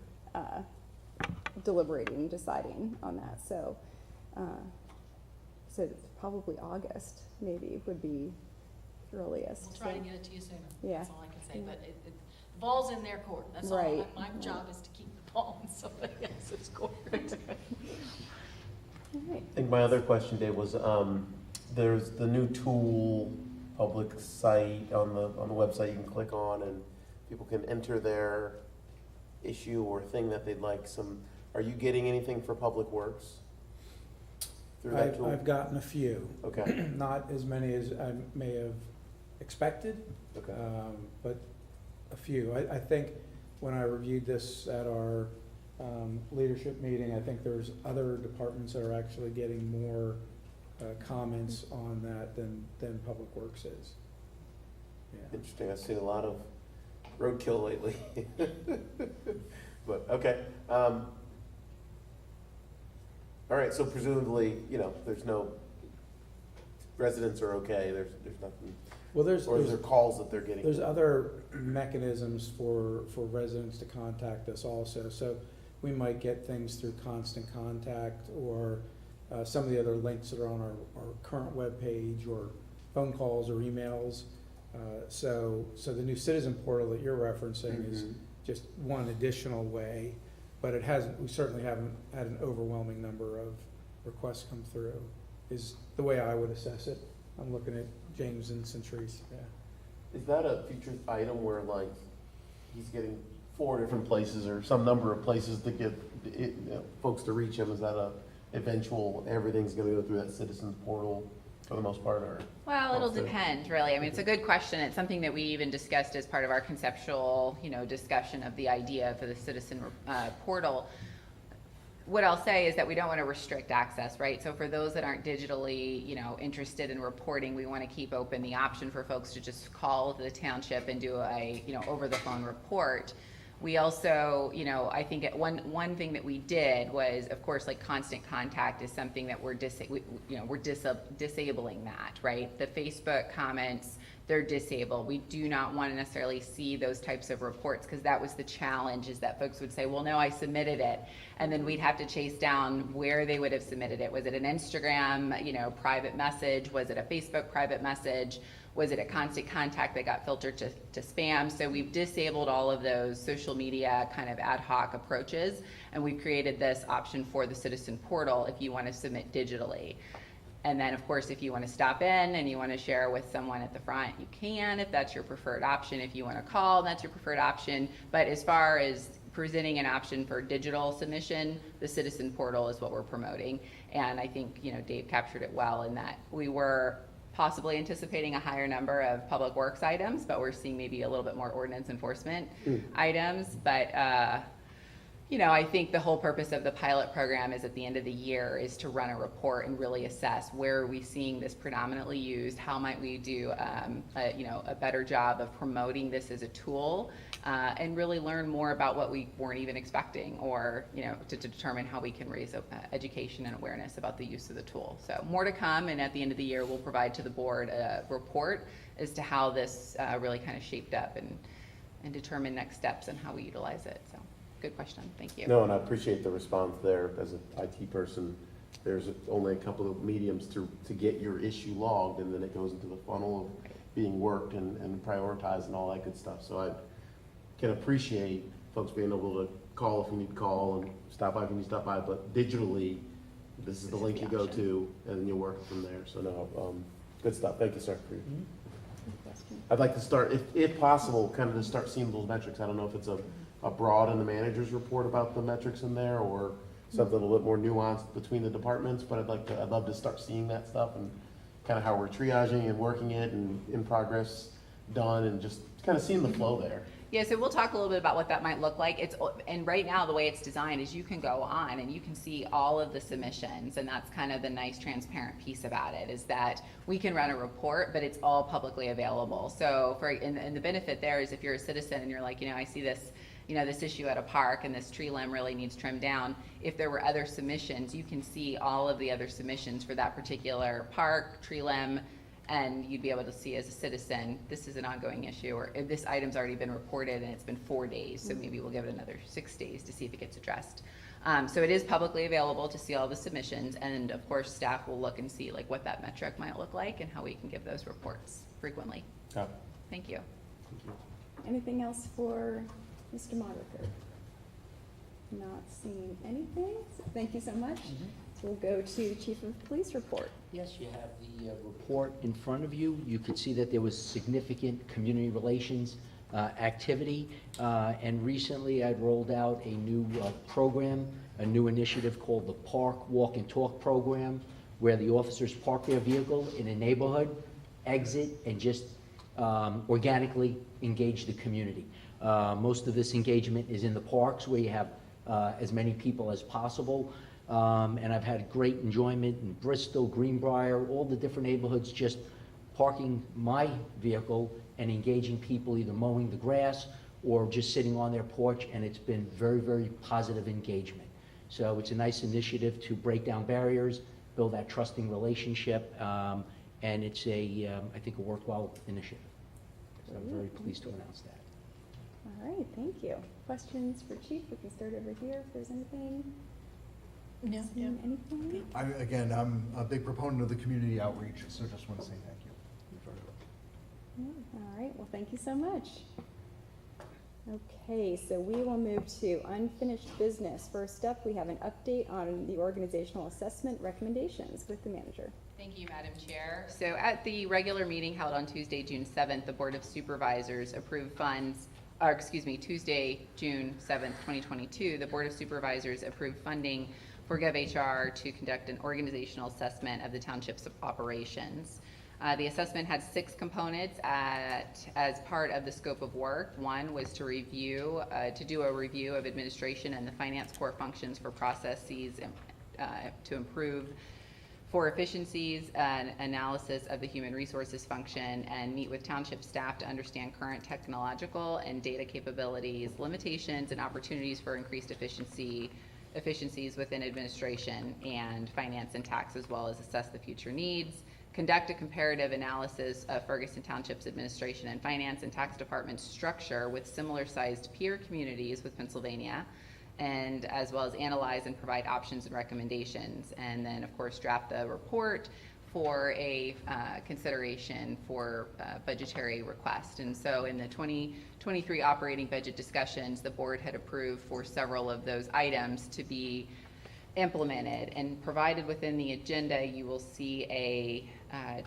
Speaker 2: deliberating and deciding on that. So, so it's probably August, maybe, would be earliest.
Speaker 17: We'll try to get it to you sooner.
Speaker 2: Yeah.
Speaker 17: That's all I can say. But the ball's in their court. That's
Speaker 2: Right.
Speaker 17: all. My job is to keep the ball in somebody else's court.
Speaker 1: I think my other question, Dave, was there's the new tool public site on the website you can click on, and people can enter their issue or thing that they'd like. Are you getting anything for Public Works through that tool?
Speaker 11: I've gotten a few.
Speaker 1: Okay.
Speaker 11: Not as many as I may have expected,
Speaker 1: Okay.
Speaker 11: but a few. I think when I reviewed this at our leadership meeting, I think there's other departments that are actually getting more comments on that than Public Works is. Yeah.
Speaker 1: Interesting. I've seen a lot of roadkill lately. But okay. All right. So presumably, there's no residents are okay. There's nothing.
Speaker 11: Well,
Speaker 1: or is there calls that they're getting?
Speaker 11: There's other mechanisms for residents to contact us also. So we might get things through Constant Contact or some of the other links that are on our current webpage, or phone calls or emails. So the new citizen portal that you're referencing is just one additional way, but we certainly haven't had an overwhelming number of requests come through, is the way I would assess it. I'm looking at James and Centrise. Yeah.
Speaker 1: Is that a featured item where he's getting 4 different places or some number of places to get folks to reach him? Is that a eventual, everything's going to go through that citizens portal for the most part? Or
Speaker 4: well, it'll depend, really. I mean, it's a good question. It's something that we even discussed as part of our conceptual, discussion of the idea for the citizen portal. What I'll say is that we don't want to restrict access, right? So for those that aren't digitally, interested in reporting, we want to keep open the option for folks to just call the township and do a, over the phone report. We also, I think one thing that we did was, of course, like Constant Contact is something that we're disabling that, right? The Facebook comments, they're disabled. We do not want to necessarily see those types of reports, because that was the challenge, is that folks would say, well, no, I submitted it. And then we'd have to chase down where they would have submitted it. Was it an Instagram, private message? Was it a Facebook private message? Was it a Constant Contact that got filtered to spam? So we've disabled all of those social media kind of ad hoc approaches, and we've created this option for the citizen portal if you want to submit digitally. And then, of course, if you want to stop in and you want to share with someone at the front, you can, if that's your preferred option. If you want to call, that's your preferred option. But as far as presenting an option for digital submission, the citizen portal is what we're promoting. And I think, Dave captured it well in that we were possibly anticipating a higher number of public works items, but we're seeing maybe a little bit more ordinance enforcement items. But I think the whole purpose of the pilot program is at the end of the year is to run a report and really assess where are we seeing this predominantly used, how might we do a better job of promoting this as a tool, and really learn more about what we weren't even expecting, or to determine how we can raise education and awareness about the use of the tool. So more to come, and at the end of the year we'll provide to the board a report as to how this really kind of shaped up and determine next steps and how we utilize it. So. Good question. Thank you.
Speaker 1: No, and I appreciate the response there. As an IT person, there's only a couple of mediums to get your issue logged, and then it goes into the funnel of being worked and prioritized and all that good stuff. So I can appreciate folks being able to call if you need to call and stop by if you need to stop by, but digitally, this is the link you go to, and then you work from there. So no, good stuff. Thank you, sir. I'd like to start, if possible, kind of to start seeing those metrics. I don't know if it's a broad in the manager's report about the metrics in there, or something a little bit more nuanced between the departments, but I'd love to start seeing that stuff and kind of how we're triaging and working it and in progress done, and just kind of seeing the flow there.
Speaker 4: Yeah, so we'll talk a little bit about what that might look like. And right now, the way it's designed is you can go on and you can see all of the submissions, and that's kind of the nice transparent piece about it, is that we can run a report, but it's all publicly available. So and the benefit there is if you're a citizen and you're like, I see this, this issue at a park and this tree limb really needs trimmed down. If there were other submissions, you can see all of the other submissions for that particular park, tree limb, and you'd be able to see as a citizen, this is an ongoing issue, or if this item's already been reported and it's been 4 days, so maybe we'll give it another 6 days to see if it gets addressed. So it is publicly available to see all the submissions, and of course, staff will look and see like what that metric might look like and how we can give those reports frequently.
Speaker 1: Yeah.
Speaker 4: Thank you.
Speaker 2: Anything else for Mr. Moderator? Not seeing anything, so thank you so much. So we'll go to the Chief of Police report.
Speaker 7: Yes, you have the report in front of you. You could see that there was significant community relations activity. And recently I'd rolled out a new program, a new initiative called the Park Walk and Talk Program, where the officers park their vehicle in a neighborhood, exit, and just organically engage the community. Most of this engagement is in the parks where you have as many people as possible. And I've had great enjoyment in Bristol, Greenbrier, all the different neighborhoods, just parking my vehicle and engaging people, either mowing the grass or just sitting on their porch, and it's been very, very positive engagement. So it's a nice initiative to break down barriers, build that trusting relationship, and it's I think, a worthwhile initiative. So I'm very pleased to announce that.
Speaker 2: All right, thank you. Questions for Chief? We can start over here if there's anything.
Speaker 14: No.
Speaker 2: Anything?
Speaker 6: I'm a big proponent of the community outreach, so just want to say thank you.
Speaker 2: All right, well, thank you so much. Okay, so we will move to unfinished business. First up, we have an update on the organizational assessment recommendations with the manager.
Speaker 4: Thank you, Madam Chair. So at the regular meeting held on Tuesday, June 7th, the Board of Supervisors approved Tuesday, June 7th, 2022, the Board of Supervisors approved funding for GovHR to conduct an organizational assessment of the township's operations. The assessment had 6 components as part of the scope of work. One was to do a review of administration and the finance core functions for processes to improve for efficiencies, and analysis of the human resources function, and meet with township staff to understand current technological and data capabilities, limitations, and opportunities for increased efficiencies within administration and finance and tax, as well as assess the future needs, conduct a comparative analysis of Ferguson Township's administration and finance and tax department structure with similar sized peer communities with Pennsylvania, and as well as analyze and provide options and recommendations, and then of course draft the report for a consideration for budgetary request. And so in the 2023 operating budget discussions, the board had approved for several of those items to be implemented, and provided within the agenda you will see a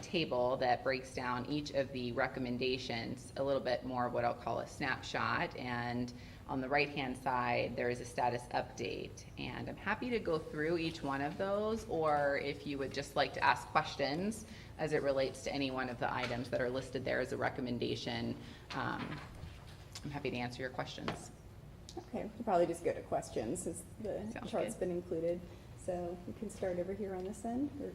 Speaker 4: table that breaks down each of the recommendations, a little bit more of what I'll call a snapshot, and on the right hand side there is a status update, and I'm happy to go through each one of those, or if you would just like to ask questions as it relates to any one of the items that are listed there as a recommendation, I'm happy to answer your questions.
Speaker 2: Okay, we'll probably just go to questions since the
Speaker 4: Sounds
Speaker 2: chart's
Speaker 4: good.
Speaker 2: been included. So we can start over here on this end, or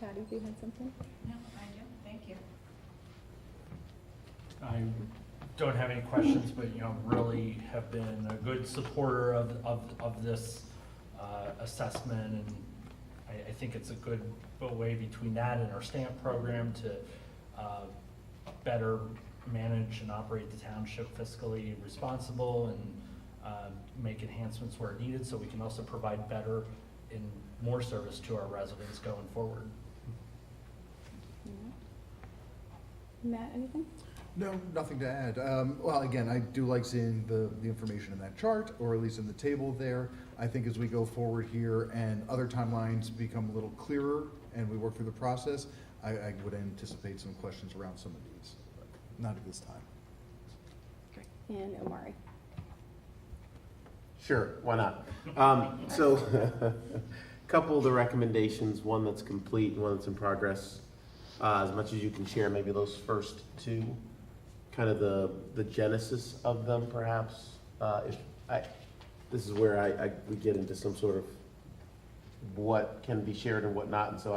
Speaker 2: Patty, if you had something?
Speaker 17: No, I do, thank you.
Speaker 5: I don't have any questions, but really have been a good supporter of this assessment, and I think it's a good way between that and our stamp program to better manage and operate the township fiscally responsible, and make enhancements where needed, so we can also provide better and more service to our residents going forward.
Speaker 2: Matt, anything?
Speaker 6: No, nothing to add. Well, again, I do like seeing the information in that chart, or at least in the table there. I think as we go forward here and other timelines become a little clearer and we work through the process, I would anticipate some questions around some of these, but not at this time.
Speaker 2: And Omari.
Speaker 1: Sure, why not? So, couple of the recommendations, one that's complete and one that's in progress. as much as you can share maybe those first two, kind of the genesis of them perhaps. This is where we get into some sort of what can be shared and what not, and so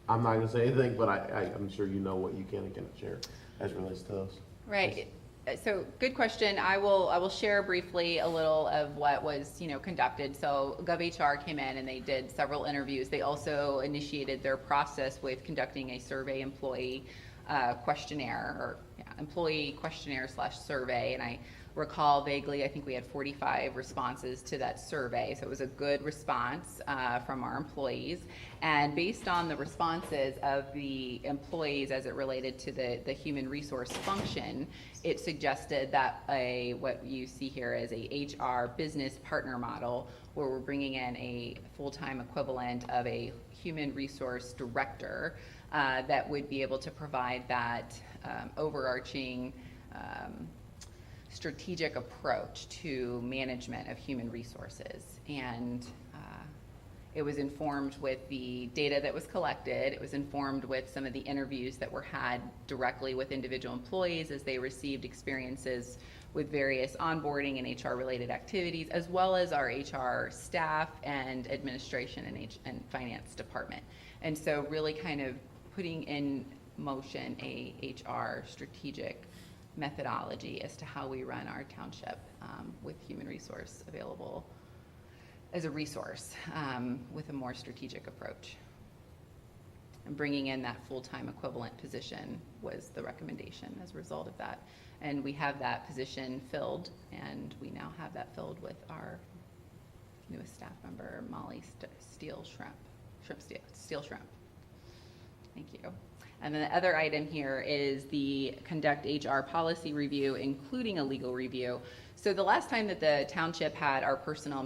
Speaker 1: I'm not gonna say anything, but I'm sure you know what you can and cannot share as it relates to those.
Speaker 4: Right. So good question. I will share briefly a little of what was, conducted. So GovHR came in and they did several interviews. They also initiated their process with conducting a survey employee questionnaire employee questionnaire / survey. And I recall vaguely, I think we had 45 responses to that survey. So it was a good response from our employees. And based on the responses of the employees as it related to the human resource function, it suggested that what you see here is a HR business partner model, where we're bringing in a full-time equivalent of a human resource director that would be able to provide that overarching strategic approach to management of human resources. And it was informed with the data that was collected. It was informed with some of the interviews that were had directly with individual employees as they received experiences with various onboarding and HR related activities, as well as our HR staff and administration and finance department. And so really kind of putting in motion a HR strategic methodology as to how we run our township with human resource available as a resource with a more strategic approach. And bringing in that full-time equivalent position was the recommendation as a result of that. And we have that position filled, and we now have that filled with our newest staff member, Molly Steel Shrimp. Thank you. And then the other item here is the conduct HR policy review, including a legal review. So the last time that the township had our personnel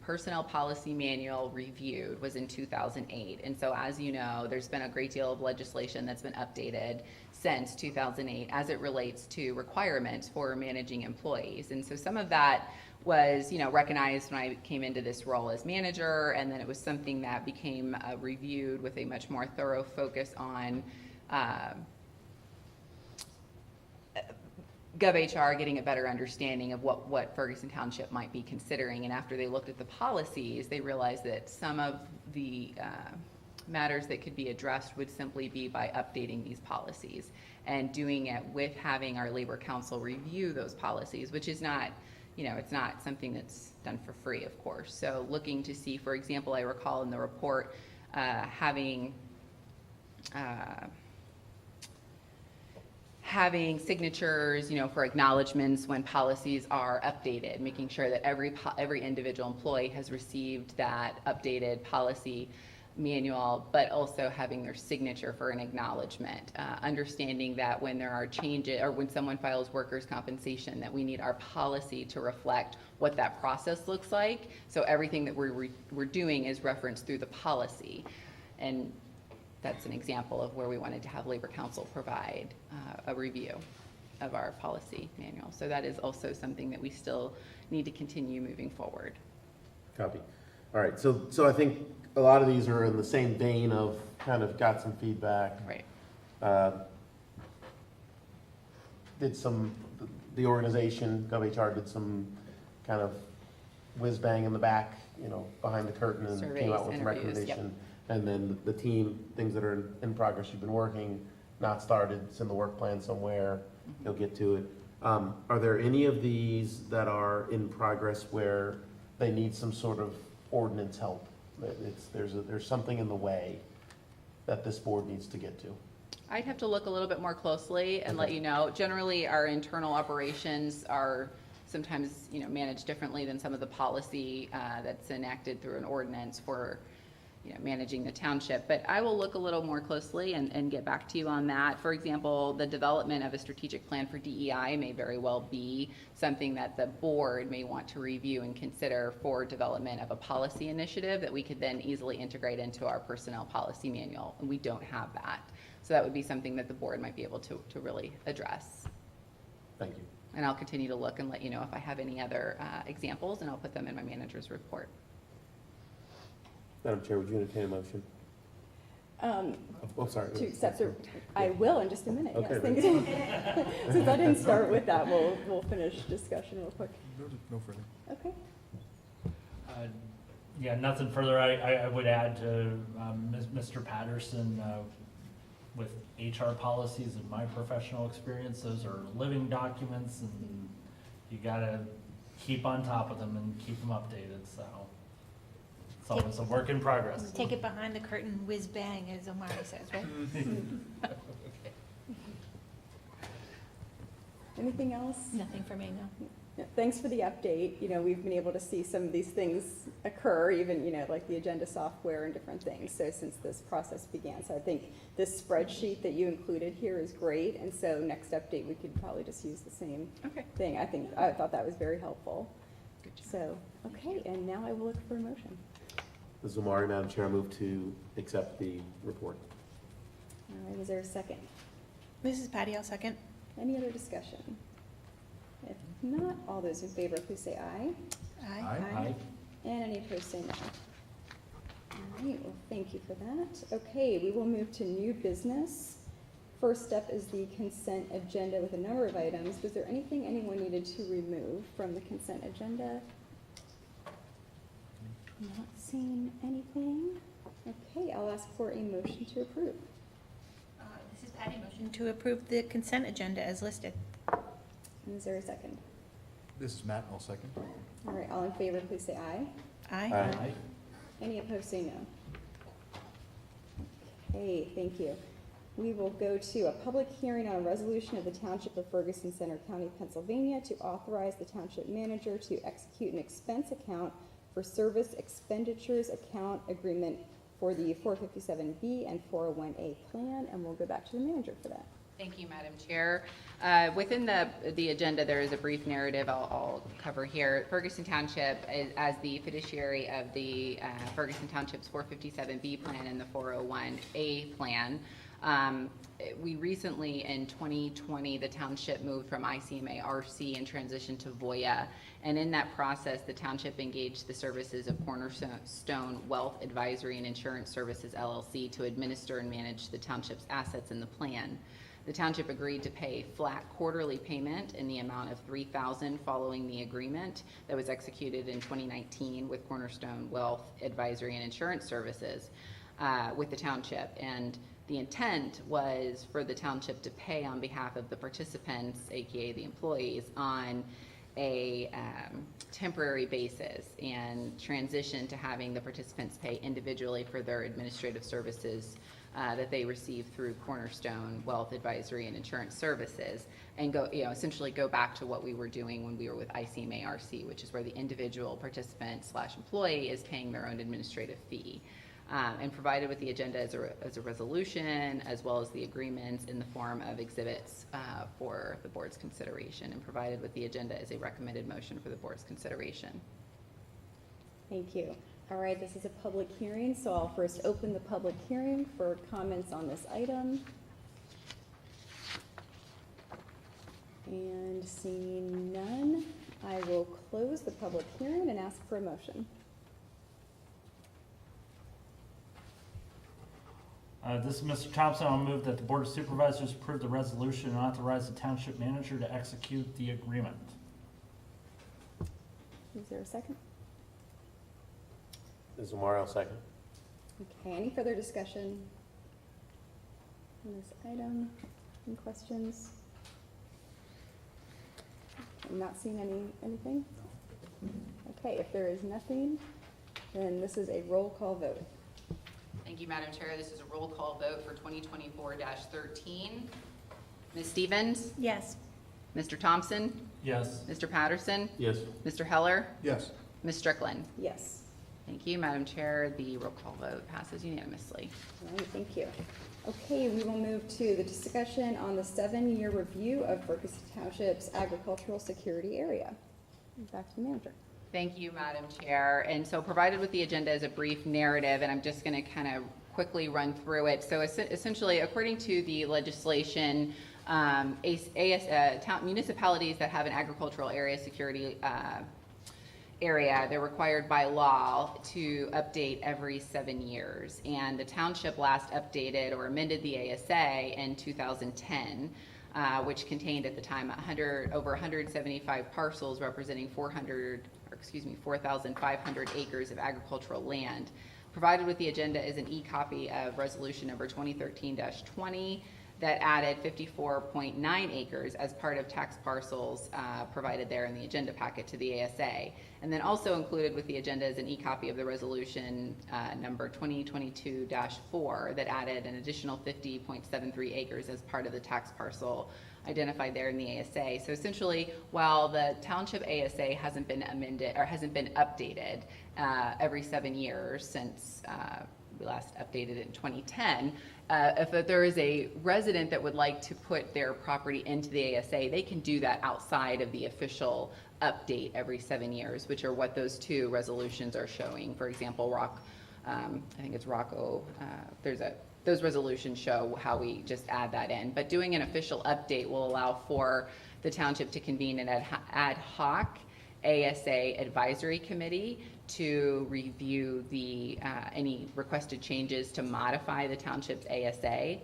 Speaker 4: personnel policy manual reviewed was in 2008. And so as you know, there's been a great deal of legislation that's been updated since 2008 as it relates to requirements for managing employees. And so some of that was, recognized when I came into this role as manager, and then it was something that became reviewed with a much more thorough focus on GovHR getting a better understanding of what Ferguson Township might be considering. And after they looked at the policies, they realized that some of the matters that could be addressed would simply be by updating these policies and doing it with having our Labor Council review those policies, which is not, it's not something that's done for free, of course. So looking to see, for example, I recall in the report having signatures, for acknowledgments when policies are updated, making sure that every individual employee has received that updated policy manual, but also having their signature for an acknowledgement. Understanding that when there are changes, or when someone files workers' compensation, that we need our policy to reflect what that process looks like. So everything that we're doing is referenced through the policy. And that's an example of where we wanted to have Labor Council provide a review of our policy manual. So that is also something that we still need to continue moving forward.
Speaker 1: Copy. All right, so I think a lot of these are in the same vein of kind of got some feedback.
Speaker 4: Right.
Speaker 1: The organization, GovHR, did some kind of whiz bang in the back, behind the curtain, and
Speaker 4: Surveys,
Speaker 1: came out with a
Speaker 4: interviews,
Speaker 1: recommendation.
Speaker 4: yep.
Speaker 1: And then the team, things that are in progress, you've been working, not started, it's in the work plan somewhere, you'll get to it. Are there any of these that are in progress where they need some sort of ordinance help? There's something in the way that this board needs to get to.
Speaker 4: I'd have to look a little bit more closely and let you know. Generally, our internal operations are sometimes, managed differently than some of the policy that's enacted through an ordinance for, managing the township. But I will look a little more closely and get back to you on that. For example, the development of a strategic plan for DEI may very well be something that the board may want to review and consider for development of a policy initiative that we could then easily integrate into our personnel policy manual. And we don't have that. So that would be something that the board might be able to really address.
Speaker 1: Thank you.
Speaker 4: And I'll continue to look and let you know if I have any other examples, and I'll put them in my manager's report.
Speaker 1: Madam Chair, would you entertain a motion? Oh, sorry.
Speaker 2: To accept the, I will in just a minute, yes,
Speaker 1: Okay,
Speaker 2: thank you. Since I didn't start with that, we'll finish discussion real quick.
Speaker 6: No further.
Speaker 2: Okay.
Speaker 5: Yeah, nothing further. I would add to Mr. Patterson, with HR policies in my professional experience, those are living documents and you gotta keep on top of them and keep them updated, so it's always a work in progress.
Speaker 10: Take it behind the curtain, whiz bang, as Omari says, right?
Speaker 2: Anything else?
Speaker 10: Nothing for me, no.
Speaker 2: Yeah, thanks for the update. You know, we've been able to see some of these things occur, even, you know, like the agenda software and different things. So since this process began, so I think this spreadsheet that you included here is great. And so next update, we could probably just use the same thing. I thought that was very helpful. So, okay, and now I will look for a motion.
Speaker 1: This is Omari, Madam Chair. I move to accept the report.
Speaker 2: All right, is there a second?
Speaker 10: This is Patty, I'll second.
Speaker 2: Any other discussion? If not, all those in favor, please say aye.
Speaker 10: Aye.
Speaker 5: Aye.
Speaker 2: And any opposed, say no. All right, well, thank you for that. Okay, we will move to new business. First step is the consent agenda with a number of items. Was there anything anyone needed to remove from the consent agenda? Not seeing anything. Okay, I'll ask for a motion to approve.
Speaker 10: This is Patty, motion to approve the consent agenda as listed.
Speaker 2: Is there a second?
Speaker 6: This is Matt, I'll second.
Speaker 2: All right, all in favor, please say aye.
Speaker 10: Aye.
Speaker 5: Aye.
Speaker 2: Any opposed, say no. Okay, thank you. We will go to a public hearing on a resolution of the Township of Ferguson Center County, Pennsylvania to authorize the township manager to execute an expense account for service expenditures account agreement for the 457B and 401A plan, and we'll go back to the manager for that.
Speaker 4: Thank you, Madam Chair. Within the agenda, there is a brief narrative I'll cover here. Ferguson Township, as the fiduciary of the Ferguson Township's 457B plan and the 401A plan, we recently, in 2020, the township moved from ICMA-RC and transitioned to VOYA. And in that process, the township engaged the services of Cornerstone Wealth Advisory and Insurance Services, LLC, to administer and manage the township's assets in the plan. The township agreed to pay flat quarterly payment in the amount of $3,000 following the agreement that was executed in 2019 with Cornerstone Wealth Advisory and Insurance Services with the township. And the intent was for the township to pay on behalf of the participants, aka the employees, on a temporary basis and transition to having the participants pay individually for their administrative services that they receive through Cornerstone Wealth Advisory and Insurance Services, and go, essentially go back to what we were doing when we were with ICMA-RC, which is where the individual participant/employee is paying their own administrative fee. And provided with the agenda as a resolution, as well as the agreements in the form of exhibits for the board's consideration, and provided with the agenda as a recommended motion for the board's consideration.
Speaker 2: Thank you. All right, this is a public hearing, so I'll first open the public hearing for comments on this item. And seeing none, I will close the public hearing and ask for a motion.
Speaker 5: This is Mr. Thompson. I'll move that the Board of Supervisors approve the resolution and authorize the township manager to execute the agreement.
Speaker 2: Is there a second?
Speaker 1: This is Omari, I'll second.
Speaker 2: Okay, any further discussion on this item? Any questions? I'm not seeing anything? Okay, if there is nothing, then this is a roll call vote.
Speaker 4: Thank you, Madam Chair. This is a roll call vote for 2024-13. Ms. Stevens?
Speaker 10: Yes.
Speaker 4: Mr. Thompson?
Speaker 5: Yes.
Speaker 4: Mr. Patterson?
Speaker 1: Yes.
Speaker 4: Mr. Heller?
Speaker 6: Yes.
Speaker 4: Ms. Strickland?
Speaker 2: Yes.
Speaker 4: Thank you, Madam Chair. The roll call vote passes unanimously.
Speaker 2: All right, thank you. Okay, we will move to the discussion on the 7-year review of Ferguson Township's agricultural security area. Back to the manager.
Speaker 4: Thank you, Madam Chair. And so provided with the agenda is a brief narrative, and I'm just going to kind of quickly run through it. So essentially, according to the legislation, municipalities that have an agricultural area security area, they're required by law to update every 7 years. And the township last updated or amended the ASA in 2010, which contained at the time over 175 parcels representing 4,500 acres of agricultural land. Provided with the agenda is an e-copy of resolution number 2013-20 that added 54.9 acres as part of tax parcels provided there in the agenda packet to the ASA. And then also included with the agenda is an e-copy of the resolution number 2022-4 that added an additional 50.73 acres as part of the tax parcel identified there in the ASA. So essentially, while the township ASA hasn't been amended or hasn't been updated every 7 years since we last updated it in 2010, if there is a resident that would like to put their property into the ASA, they can do that outside of the official update every 7 years, which are what those two resolutions are showing. For example, I think it's Rocco, those resolutions show how we just add that in. But doing an official update will allow for the township to convene an ad hoc ASA advisory committee to review any requested changes to modify the township's ASA.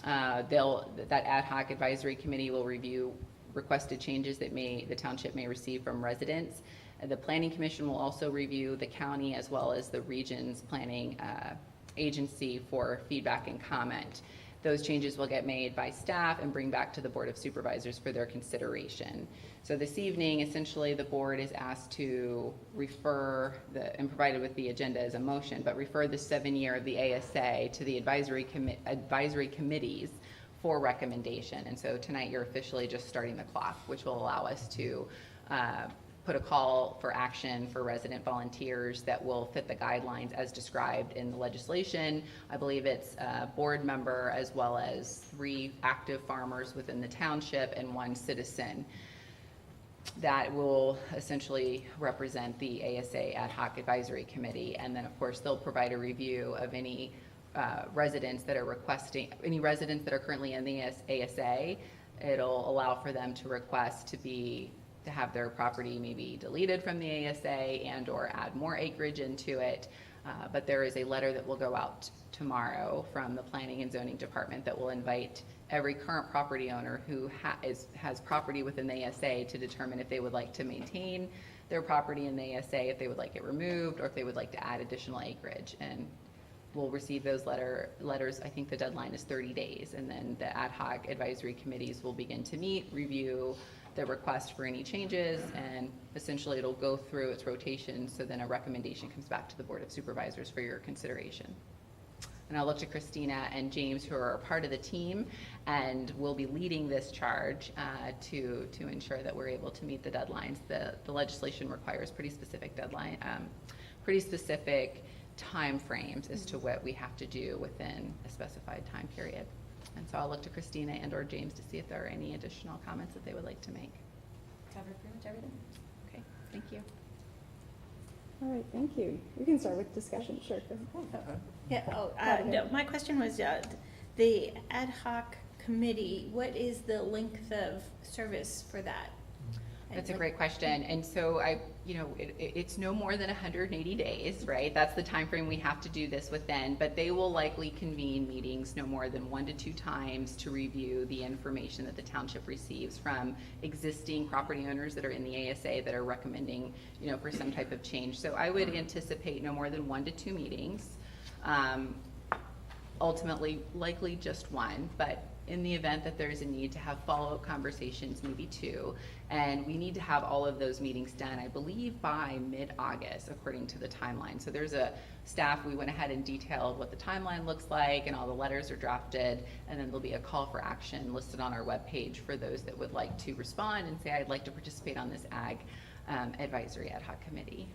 Speaker 4: That ad hoc advisory committee will review requested changes that the township may receive from residents. The Planning Commission will also review the county as well as the region's planning agency for feedback and comment. Those changes will get made by staff and bring back to the Board of Supervisors for their consideration. So this evening, essentially, the board is asked to refer and provided with the agenda as a motion, but refer the 7-year of the ASA to the advisory committees for recommendation. And so tonight you're officially just starting the clock, which will allow us to put a call for action for resident volunteers that will fit the guidelines as described in the legislation. I believe it's a board member as well as 3 active farmers within the township and 1 citizen that will essentially represent the ASA ad hoc advisory committee. And then of course they'll provide a review of any residents that are currently in the ASA. It'll allow for them to request to have their property maybe deleted from the ASA and or add more acreage into it. But there is a letter that will go out tomorrow from the Planning and Zoning Department that will invite every current property owner who has property within the ASA to determine if they would like to maintain their property in the ASA, if they would like it removed, or if they would like to add additional acreage. And we'll receive those letters. I think the deadline is 30 days, and then the ad hoc advisory committees will begin to meet, review the request for any changes, and essentially it'll go through its rotation, so then a recommendation comes back to the Board of Supervisors for your consideration. And I'll look to Christina and James, who are a part of the team and will be leading this charge to ensure that we're able to meet the deadlines. The legislation requires pretty specific time frames as to what we have to do within a specified time period. And so I'll look to Christina and or James to see if there are any additional comments that they would like to make.
Speaker 2: Covered pretty much everything.
Speaker 4: Okay, thank you.
Speaker 2: All right, thank you. We can start with discussion, sure. Go ahead.
Speaker 10: Yeah, no, my question was, the ad hoc committee, what is the length of service for that?
Speaker 4: That's a great question. And so it's no more than 180 days, right? That's the time frame we have to do this within, but they will likely convene meetings no more than 1 to 2 times to review the information that the township receives from existing property owners that are in the ASA that are recommending, for some type of change. So I would anticipate no more than 1 to 2 meetings. Ultimately, likely just 1, but in the event that there's a need to have follow-up conversations, maybe 2. And we need to have all of those meetings done, I believe, by mid-August, according to the timeline. So there's we went ahead and detailed what the timeline looks like, and all the letters are drafted, and then there'll be a call for action listed on our webpage for those that would like to respond and say, I'd like to participate on this Ag Advisory Ad Hoc Committee.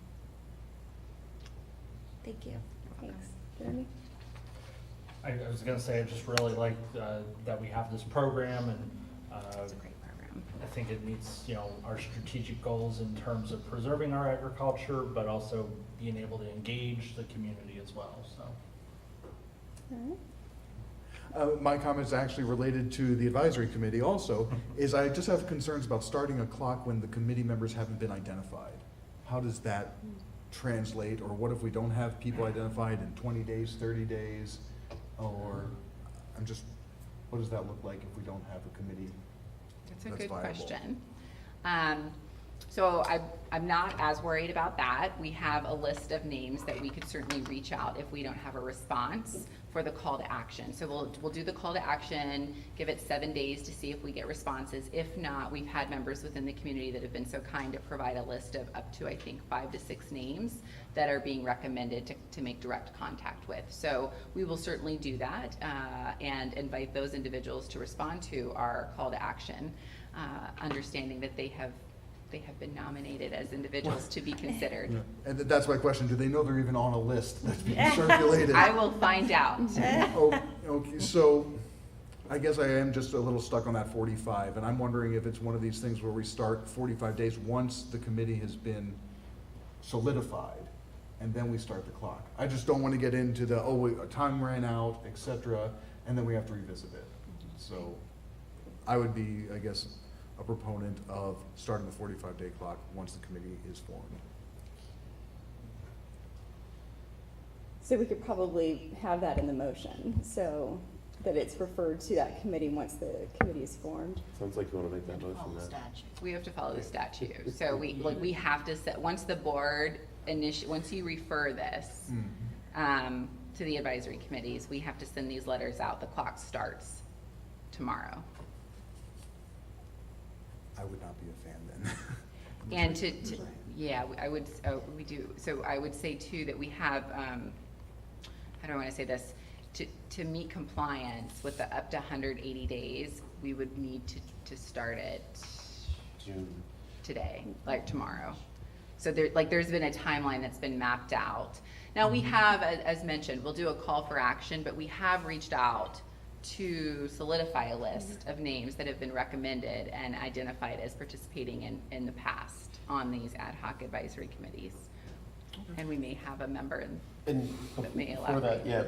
Speaker 10: Thank you.
Speaker 2: Thanks. Jeremy?
Speaker 5: I was going to say, I just really like that we have this program, and
Speaker 4: It's a great program.
Speaker 5: I think it meets, our strategic goals in terms of preserving our agriculture, but also being able to engage the community as well, so.
Speaker 2: All right.
Speaker 6: My comment is actually related to the advisory committee also, is I just have concerns about starting a clock when the committee members haven't been identified. how does that translate? Or what if we don't have people identified in 20 days, 30 days? Or, what does that look like if we don't have a committee
Speaker 4: That's a
Speaker 6: that's
Speaker 4: good
Speaker 6: viable?
Speaker 4: question. So I'm not as worried about that. We have a list of names that we could certainly reach out if we don't have a response for the call to action. So we'll do the call to action, give it 7 days to see if we get responses. If not, we've had members within the community that have been so kind to provide a list of up to, I think, 5 to 6 names that are being recommended to make direct contact with. So we will certainly do that and invite those individuals to respond to our call to action, understanding that they have been nominated as individuals to be considered.
Speaker 6: Yeah. And that's my question, do they know they're even on a list that's being circulated?
Speaker 4: I will find out.
Speaker 6: Oh, okay, so I guess I am just a little stuck on that 45, and I'm wondering if it's one of these things where we start 45 days once the committee has been solidified, and then we start the clock. I just don't want to get into the, time ran out, et cetera, and then we have to revisit it. So I would be, I guess, a proponent of starting the 45-day clock once the committee is formed.
Speaker 2: So we could probably have that in the motion, so that it's referred to that committee once the committee is formed.
Speaker 1: Sounds like you want to make that motion
Speaker 17: Follow the
Speaker 1: then.
Speaker 17: statute.
Speaker 4: We have to follow the statute. So we have to set, once the board once you refer this to the advisory committees, we have to send these letters out. The clock starts tomorrow.
Speaker 6: I would not be a fan then.
Speaker 4: And yeah, I would, we do. So I would say too that we have, how do I want to say this? To meet compliance with the up to 180 days, we would need to start it
Speaker 1: June.
Speaker 4: today, like tomorrow. So there's been a timeline that's been mapped out. Now we have, as mentioned, we'll do a call for action, but we have reached out to solidify a list of names that have been recommended and identified as participating in the past on these ad hoc advisory committees. And we may have a member
Speaker 1: And
Speaker 4: that may
Speaker 1: for that,
Speaker 4: elaborate.
Speaker 1: yeah,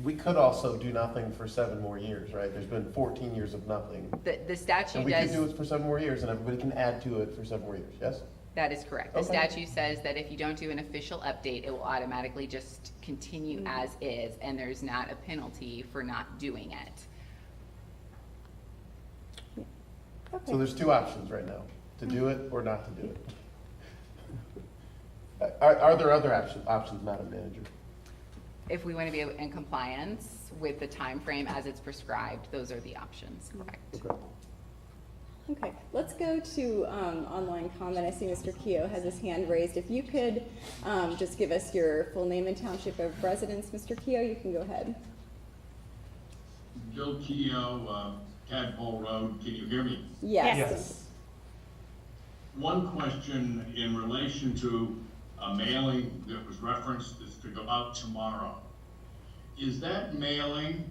Speaker 1: we could also do nothing for 7 more years, right? There's been 14 years of nothing.
Speaker 4: The statute
Speaker 1: And we could
Speaker 4: does,
Speaker 1: do it for 7 more years, and everybody can add to it for 7 more years, yes?
Speaker 4: that is correct. The
Speaker 1: Okay.
Speaker 4: statute says that if you don't do an official update, it will automatically just continue as is, and there's not a penalty for not doing it.
Speaker 1: So there's 2 options right now, to do it or not to do it. Are there other options, Madam Manager?
Speaker 4: If we want to be in compliance with the time frame as it's prescribed, those are the options, correct?
Speaker 1: Okay.
Speaker 2: Okay, let's go to online comment. I see Mr. Keogh has his hand raised. If you could just give us your full name and township of residence, Mr. Keogh, you can go ahead.
Speaker 18: Joe Keogh, Tadpole Road, can you hear me?
Speaker 2: Yes.
Speaker 5: Yes.
Speaker 18: One question in relation to a mailing that was referenced is to go out tomorrow. Is that mailing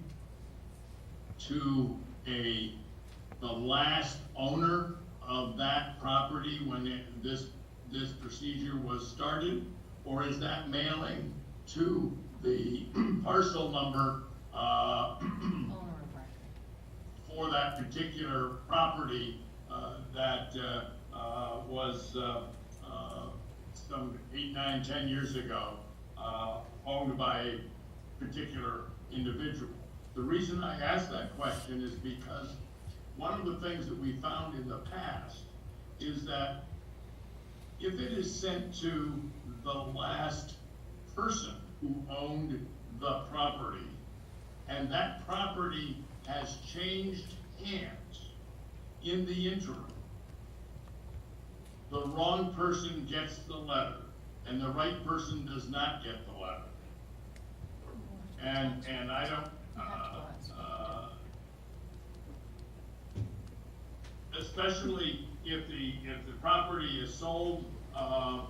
Speaker 18: to the last owner of that property when this procedure was started? Or is that mailing to the parcel number for that particular property that was some 8, 9, 10 years ago owned by a particular individual? The reason I ask that question is because one of the things that we found in the past is that if it is sent to the last person who owned the property, and that property has changed hands in the interim, the wrong person gets the letter, and the right person does not get the letter. And I don't, especially if the property is sold,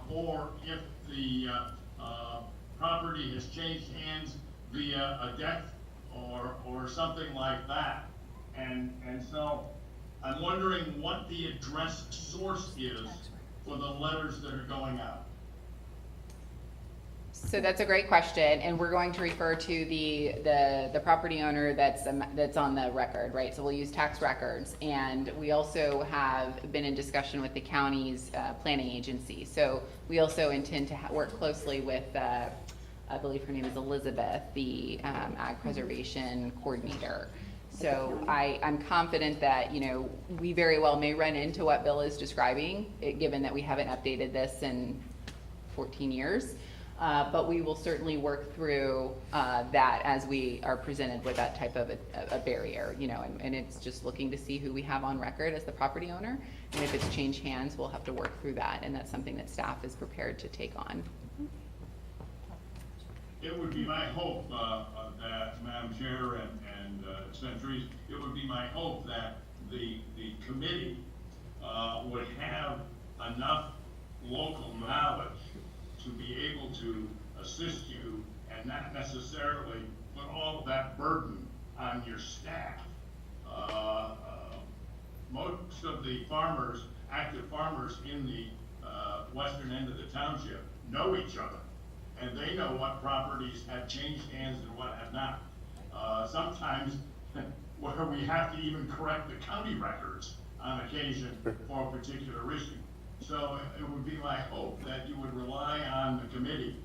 Speaker 18: or if the property has changed hands via a death or something like that. And so I'm wondering what the addressed source is for the letters that are going out.
Speaker 4: So that's a great question, and we're going to refer to the property owner that's on the record, right? So we'll use tax records, and we also have been in discussion with the county's planning agency. So we also intend to work closely with, I believe her name is Elizabeth, the ag preservation coordinator. So I'm confident that, we very well may run into what Bill is describing, given that we haven't updated this in 14 years. But we will certainly work through that as we are presented with that type of a barrier, and it's just looking to see who we have on record as the property owner. And if it's changed hands, we'll have to work through that, and that's something that staff is prepared to take on.
Speaker 18: It would be my hope that, Madam Chair and Centuries, it would be my hope that the committee would have enough local knowledge to be able to assist you and not necessarily put all of that burden on your staff. Most of the farmers, active farmers in the western end of the township know each other, and they know what properties have changed hands and what have not. Sometimes where we have to even correct the county records on occasion for a particular issue. So it would be my hope that you would rely on the committee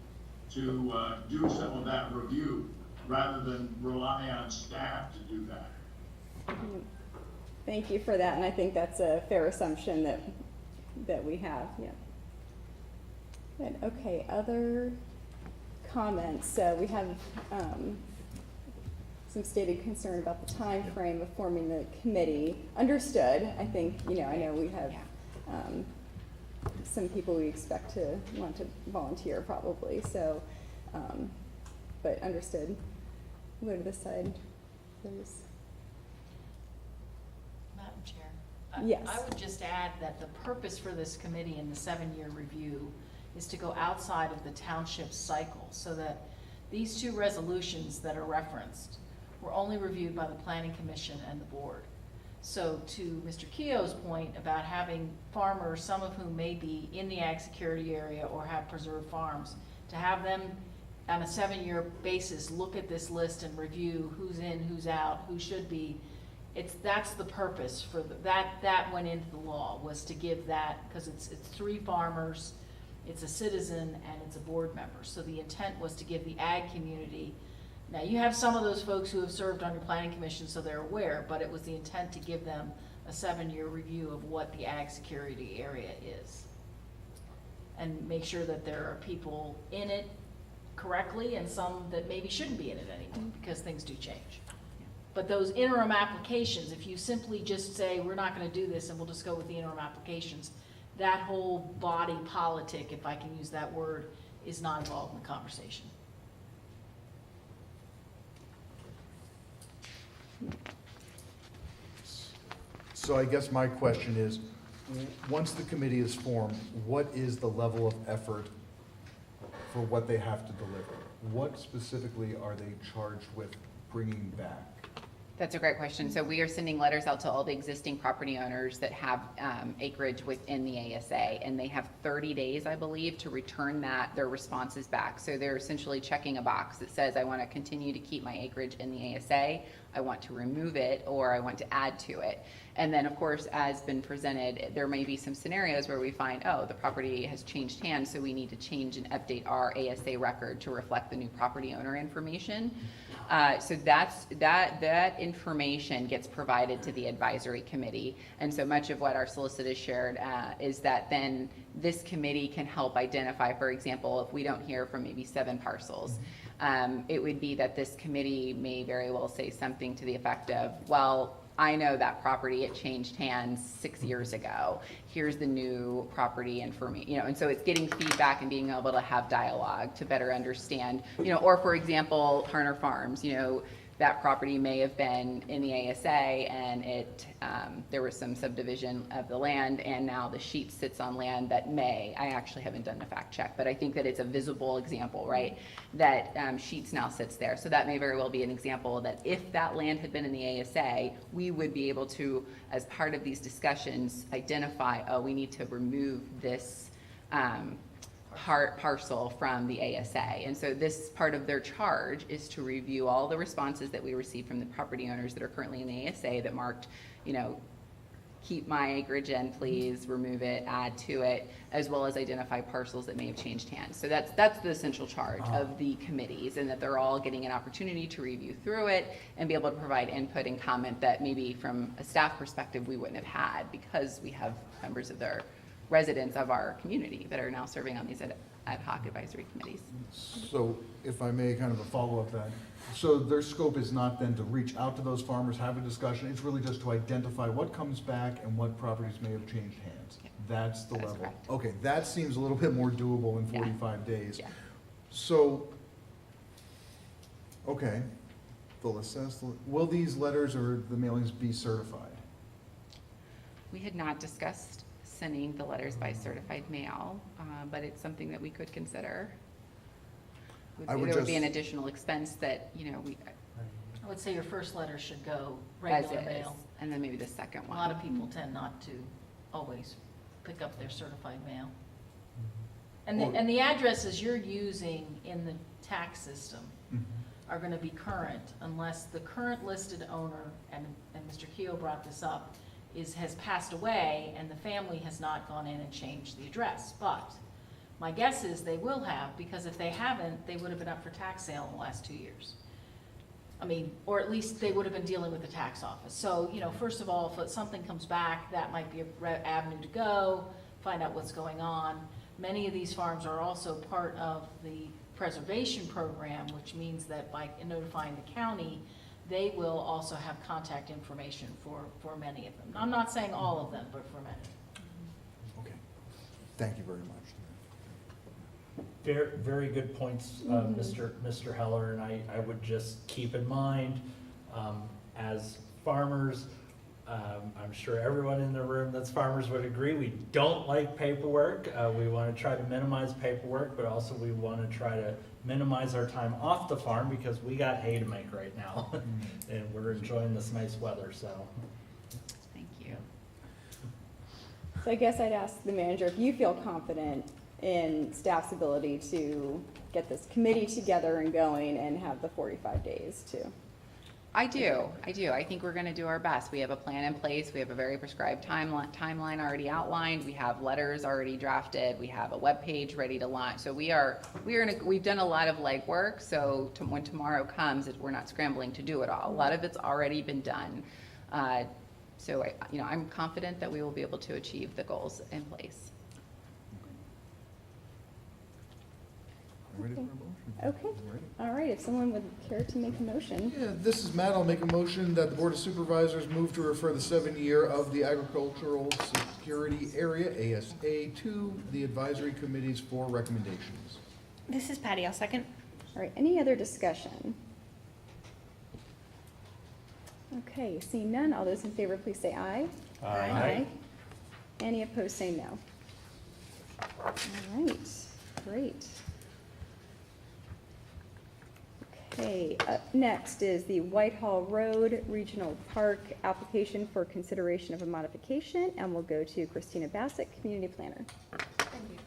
Speaker 18: to do some of that review rather than rely on staff to do that.
Speaker 2: Thank you for that, and I think that's a fair assumption that we have, yeah. Good, okay, other comments? So we have some stated concern about the time frame of forming the committee. Understood, I think, I know we have some people we expect to want to volunteer probably, so, but understood. We'll go to this side, please.
Speaker 17: Madam Chair?
Speaker 2: Yes.
Speaker 17: I would just add that the purpose for this committee in the 7-year review is to go outside of the township cycle, so that these 2 resolutions that are referenced were only reviewed by the Planning Commission and the board. So to Mr. Keogh's point about having farmers, some of whom may be in the ag security area or have preserved farms, to have them on a 7-year basis look at this list and review who's in, who's out, who should be, that's the purpose for that went into the law, was to give that, because it's 3 farmers, it's a citizen, and it's a board member. So the intent was to give the ag community. Now, you have some of those folks who have served on your planning commission, so they're aware, but it was the intent to give them a 7-year review of what the ag security area is. And make sure that there are people in it correctly and some that maybe shouldn't be in it anymore, because things do change. But those interim applications, if you simply just say, we're not gonna do this and we'll just go with the interim applications, that whole body politic, if I can use that word, is not involved in the conversation.
Speaker 6: So I guess my question is, once the committee is formed, what is the level of effort for what they have to deliver? What specifically are they charged with bringing back?
Speaker 4: That's a great question. So we are sending letters out to all the existing property owners that have acreage within the ASA, and they have 30 days, I believe, to return their responses back. So they're essentially checking a box that says, I want to continue to keep my acreage in the ASA, I want to remove it, or I want to add to it. And then, of course, as been presented, there may be some scenarios where we find, oh, the property has changed hands, so we need to change and update our ASA record to reflect the new property owner information. So that information gets provided to the advisory committee. And so much of what our solicitor shared is that then this committee can help identify, for example, if we don't hear from maybe 7 parcels, it would be that this committee may very well say something to the effect of, well, I know that property, it changed hands 6 years ago. Here's the new property information, and so it's getting feedback and being able to have dialogue to better understand, or for example, Harner Farms, that property may have been in the ASA and there was some subdivision of the land, and now the sheet sits on land that I actually haven't done a fact check, but I think that it's a visible example, right? That sheets now sits there. So that may very well be an example that if that land had been in the ASA, we would be able to, as part of these discussions, identify, oh, we need to remove this parcel from the ASA. And so this part of their charge is to review all the responses that we receive from the property owners that are currently in the ASA that marked, you know, keep my acreage in, please, remove it, add to it, as well as identify parcels that may have changed hands. So that's the essential charge of the committees, and that they're all getting an opportunity to review through it and be able to provide input and comment that maybe from a staff perspective we wouldn't have had, because we have members of their residents of our community that are now serving on these ad hoc advisory committees.
Speaker 6: So if I may, kind of a follow-up then. So their scope is not then to reach out to those farmers, have a discussion, it's really just to identify what comes back and what properties may have changed hands.
Speaker 4: Yeah.
Speaker 6: That's the
Speaker 4: That is
Speaker 6: level.
Speaker 4: correct.
Speaker 6: Okay, that seems a little bit more doable in
Speaker 4: Yeah.
Speaker 6: 45 days.
Speaker 4: Yeah.
Speaker 6: So, okay, they'll assess, will these letters or the mailings be certified?
Speaker 4: We had not discussed sending the letters by certified mail, but it's something that we could consider. There would be an additional expense that, you know, we,
Speaker 17: I would say your first letter should go
Speaker 4: as
Speaker 17: regular
Speaker 4: is,
Speaker 17: mail.
Speaker 4: and then maybe the second
Speaker 17: A
Speaker 4: one.
Speaker 17: lot of people tend not to always pick up their certified mail. And the addresses you're using in the tax system are gonna be current unless the current listed owner, and Mr. Keough brought this up, has passed away and the family has not gone in and changed the address. But my guess is they will have, because if they haven't, they would have been up for tax sale in the last 2 years. I mean, or at least they would have been dealing with the tax office. So, you know, first of all, if something comes back, that might be a avenue to go, find out what's going on. Many of these farms are also part of the preservation program, which means that by notifying the county, they will also have contact information for many of them. I'm not saying all of them, but for many.
Speaker 6: Okay, thank you very much.
Speaker 5: Very, very good points, Mr. Heller, and I would just keep in mind, as farmers, I'm sure everyone in the room that's farmers would agree, we don't like paperwork. We want to try to minimize paperwork, but also we want to try to minimize our time off the farm, because we got hay to make right now, and we're enjoying this nice weather, so.
Speaker 4: Thank you.
Speaker 2: So I guess I'd ask the manager if you feel confident in staff's ability to get this committee together and going and have the 45 days to.
Speaker 4: I do. I think we're gonna do our best. We have a plan in place. We have a very prescribed timeline already outlined. We have letters already drafted. We have a webpage ready to launch. So we've done a lot of legwork, so when tomorrow comes, we're not scrambling to do it all. A lot of it's already been done. So I'm confident that we will be able to achieve the goals in place.
Speaker 6: Ready for a motion?
Speaker 2: Okay,
Speaker 6: Ready?
Speaker 2: all right, if someone would care to make a motion.
Speaker 6: Yeah, this is Matt. I'll make a motion that the Board of Supervisors move to refer the 7-year of the Agricultural Security Area, ASA, to the advisory committees for recommendations.
Speaker 10: This is Patty, I'll second.
Speaker 2: All right, any other discussion? Okay, seeing none, all those in favor, please say aye.
Speaker 5: Aye.
Speaker 2: Any opposed, say no. All right, great. Okay, up next is the Whitehall Road Regional Park application for consideration of a modification, and we'll go to Christina Bassett, Community Planner.
Speaker 19: Thank you.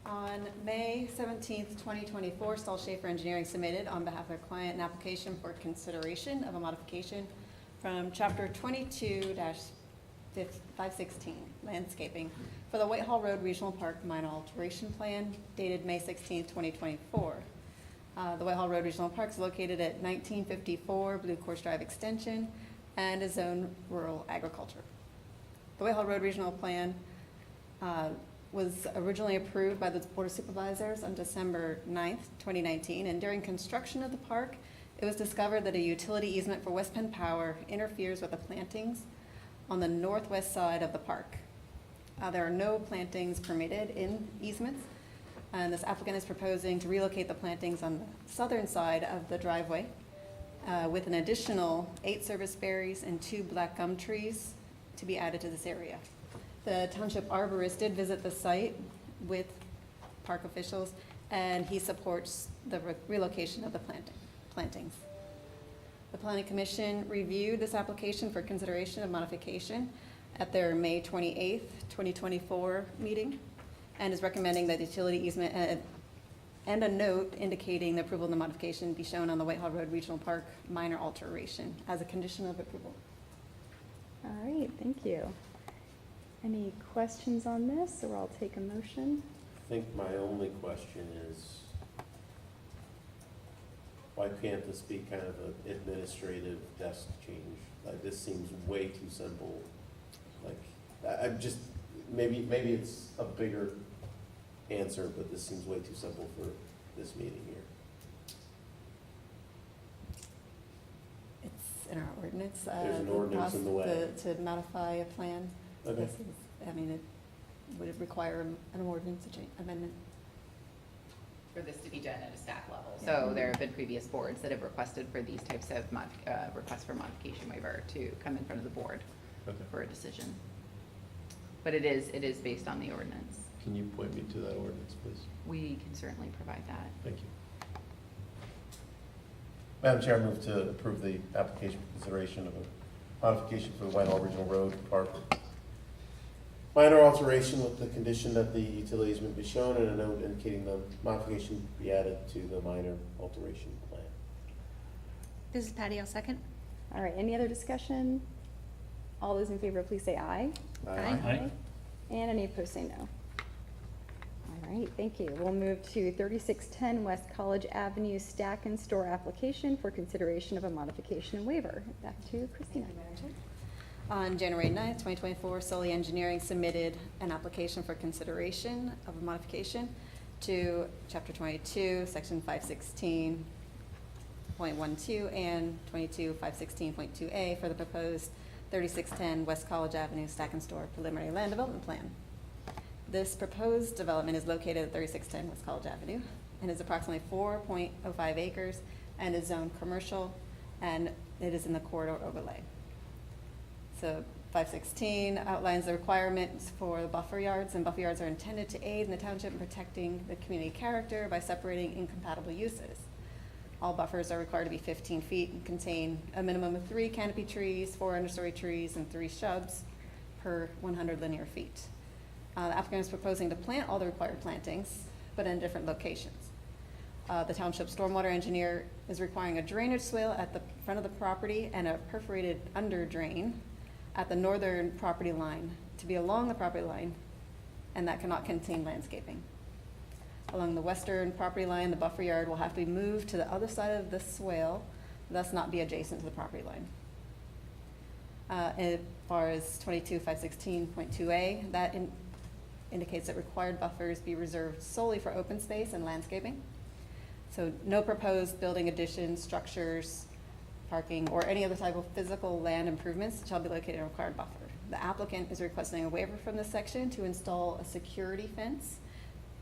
Speaker 19: On May 17th, 2024, Stahl Schaefer Engineering submitted on behalf of their client an application for consideration of a modification from Chapter 22-516, Landscaping, for the Whitehall Road Regional Park Minor Alteration Plan dated May 16th, 2024. The Whitehall Road Regional Park is located at 1954 Blue Course Drive Extension and is zoned rural agriculture. The Whitehall Road Regional Plan was originally approved by the Board of Supervisors on December 9th, 2019, and during construction of the park, it was discovered that a utility easement for West Penn Power interferes with the plantings on the northwest side of the park. There are no plantings permitted in easements, and this applicant is proposing to relocate the plantings on the southern side of the driveway with an additional 8 service berries and 2 black gum trees to be added to this area. The township arborist did visit the site with park officials, and he supports the relocation of the plantings. The Planning Commission reviewed this application for consideration of modification at their May 28th, 2024 meeting, and is recommending that the utility easement and a note indicating the approval of the modification be shown on the Whitehall Road Regional Park minor alteration as a condition of approval.
Speaker 2: All right, thank you. Any questions on this, or I'll take a motion?
Speaker 1: I think my only question is, why can't this be kind of an administrative desk change? Like, this seems way too simple. Like, I'm just, maybe it's a bigger answer, but this seems way too simple for this meeting here.
Speaker 19: It's in our ordinance.
Speaker 1: There's an ordinance in the way.
Speaker 19: To modify a plan.
Speaker 1: Okay.
Speaker 19: This is, I mean, it would require an ordinance amendment.
Speaker 4: For this to be done at a staff level. So there have been previous boards that have requested for these types of requests for modification waiver to come in front of the board for a decision. But it is based on the ordinance.
Speaker 1: Can you point me to that ordinance, please?
Speaker 4: We can certainly provide that.
Speaker 1: Thank you. Madam Chair, I move to approve the application for consideration of a modification for the Whitehall Regional Road Park. Minor alteration with the condition that the utility easement be shown and a note indicating the modification be added to the minor alteration plan.
Speaker 10: This is Patty, I'll second.
Speaker 2: All right, any other discussion? All those in favor, please say aye.
Speaker 5: Aye.
Speaker 2: And any opposed, say no. All right, thank you. We'll move to 3610 West College Avenue Stack and Store application for consideration of a modification and waiver. Back to Christina.
Speaker 19: On January 9th, 2024, Sully Engineering submitted an application for consideration of a modification to Chapter 22, Section 516.12 and 516.2A for the proposed 3610 West College Avenue Stack and Store preliminary land development plan. This proposed development is located at 3610 West College Avenue and is approximately 4.05 acres and is zoned commercial, and it is in the corridor overlay. So 516 outlines the requirements for the buffer yards, and buffer yards are intended to aid in the township in protecting the community character by separating incompatible uses. All buffers are required to be 15 feet and contain a minimum of 3 canopy trees, 4 understory trees, and 3 shrubs per 100 linear feet. The applicant is proposing to plant all the required plantings, but in different locations. The township stormwater engineer is requiring a drainage swale at the front of the property and a perforated under drain at the northern property line to be along the property line, and that cannot contain landscaping. Along the western property line, the buffer yard will have to be moved to the other side of the swale, thus not be adjacent to the property line. As far as 22.516.2A, that indicates that required buffers be reserved solely for open space and landscaping. So no proposed building additions, structures, parking, or any other type of physical land improvements shall be located in a required buffer. The applicant is requesting a waiver from this section to install a security fence,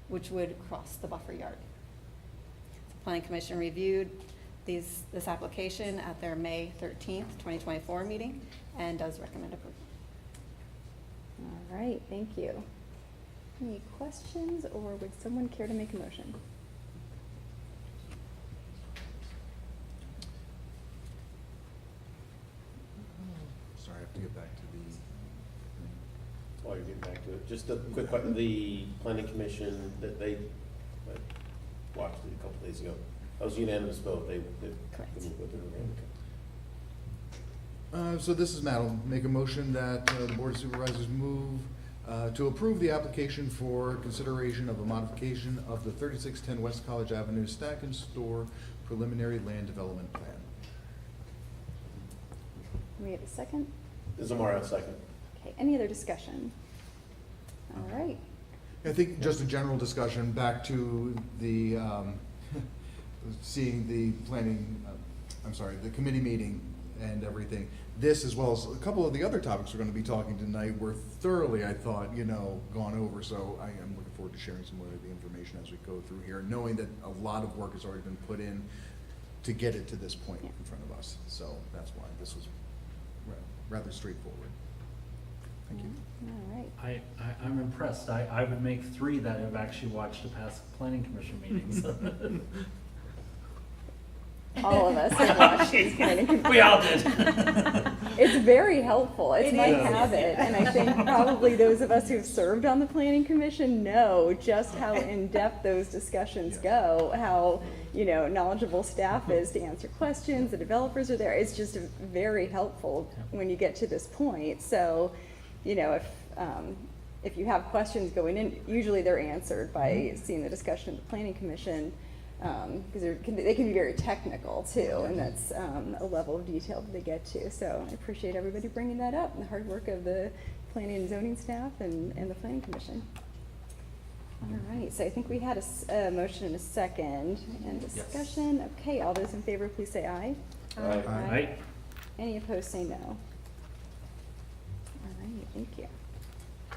Speaker 19: which would cross the buffer yard. The Planning Commission reviewed this application at their May 13th, 2024 meeting and does recommend approval.
Speaker 2: All right, thank you. Any questions, or would someone care to make a motion?
Speaker 6: Sorry, I have to get back to the.
Speaker 1: While you're getting back to it, just a quick question. The planning commission that they watched it a couple days ago, that was unanimous vote. They
Speaker 19: Correct.
Speaker 1: move with it.
Speaker 6: So this is Matt. I'll make a motion that the Board of Supervisors move to approve the application for consideration of a modification of the 3610 West College Avenue Stack and Store preliminary land development plan.
Speaker 2: Can we have a second?
Speaker 1: Zamora, second.
Speaker 2: Okay, any other discussion? All right.
Speaker 6: I think just a general discussion back to the, seeing the planning, the committee meeting and everything. This, as well as a couple of the other topics we're going to be talking tonight, were thoroughly, I thought, gone over. So I am looking forward to sharing some more of the information as we go through here, knowing that a lot of work has already been put in to get it to this point in front of us. So that's why this was rather straightforward. Thank you.
Speaker 2: All right.
Speaker 5: I'm impressed. I would make 3 that have actually watched the past planning commission meetings.
Speaker 2: all of us have watched these planning.
Speaker 5: We all did.
Speaker 2: It's very helpful. It's
Speaker 14: It
Speaker 2: my
Speaker 14: is.
Speaker 2: habit, and I think probably those of us who've served on the planning commission know just how in-depth those discussions go, how, knowledgeable staff is to answer questions, the developers are there. It's just very helpful when you get to this point. So, if you have questions going in, usually they're answered by seeing the discussion of the planning commission. Because they can be very technical too, and that's a level of detail that they get to. So I appreciate everybody bringing that up and the hard work of the planning and zoning staff and the planning commission. All right, so I think we had a motion and a second and discussion. Yes. Okay, all those in favor, please say aye.
Speaker 1: Aye.
Speaker 5: Aye.
Speaker 2: Any opposed, say no. All right, thank you.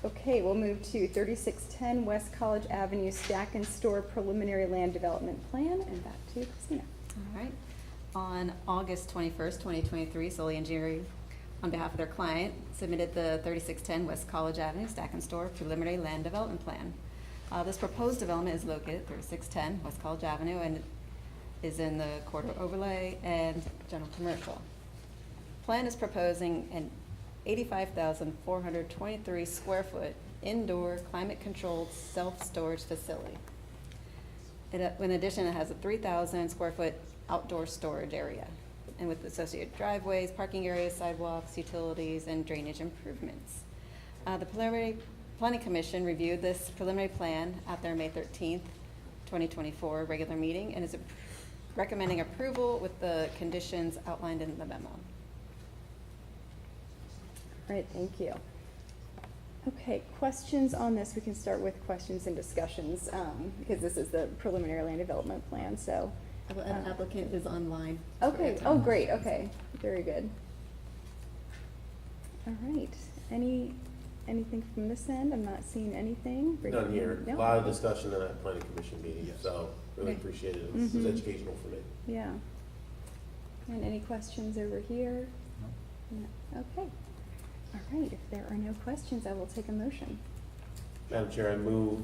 Speaker 2: Okay, we'll move to 3610 West College Avenue Stack and Store Preliminary Land Development Plan, and back to Christina.
Speaker 19: All right. On August 21st, 2023, Solely Engineering, on behalf of their client, submitted the 3610 West College Avenue Stack and Store Preliminary Land Development Plan. This proposed development is located at 3610 West College Avenue and is in the corridor overlay and general commercial. Plan is proposing an 85,423 square foot indoor climate-controlled self-storage facility. In addition, it has a 3,000 square foot outdoor storage area, and with associated driveways, parking areas, sidewalks, utilities, and drainage improvements. The preliminary Planning Commission reviewed this preliminary plan at their May 13th, 2024 regular meeting and is recommending approval with the conditions outlined in the memo.
Speaker 2: All right, thank you. Okay, questions on this? We can start with questions and discussions because this is the preliminary land development plan. So,
Speaker 19: An applicant is online.
Speaker 2: okay. Oh, great. Okay, very good. All right. Anything from this end? I'm not seeing anything.
Speaker 1: None here.
Speaker 2: No?
Speaker 1: A lot of discussion in that planning commission meeting, so really
Speaker 2: Okay.
Speaker 1: appreciate it. It was educational for me.
Speaker 2: Yeah. And any questions over here? No. Okay. All right. If there are no questions, I will take a motion.
Speaker 1: Madam Chair, I move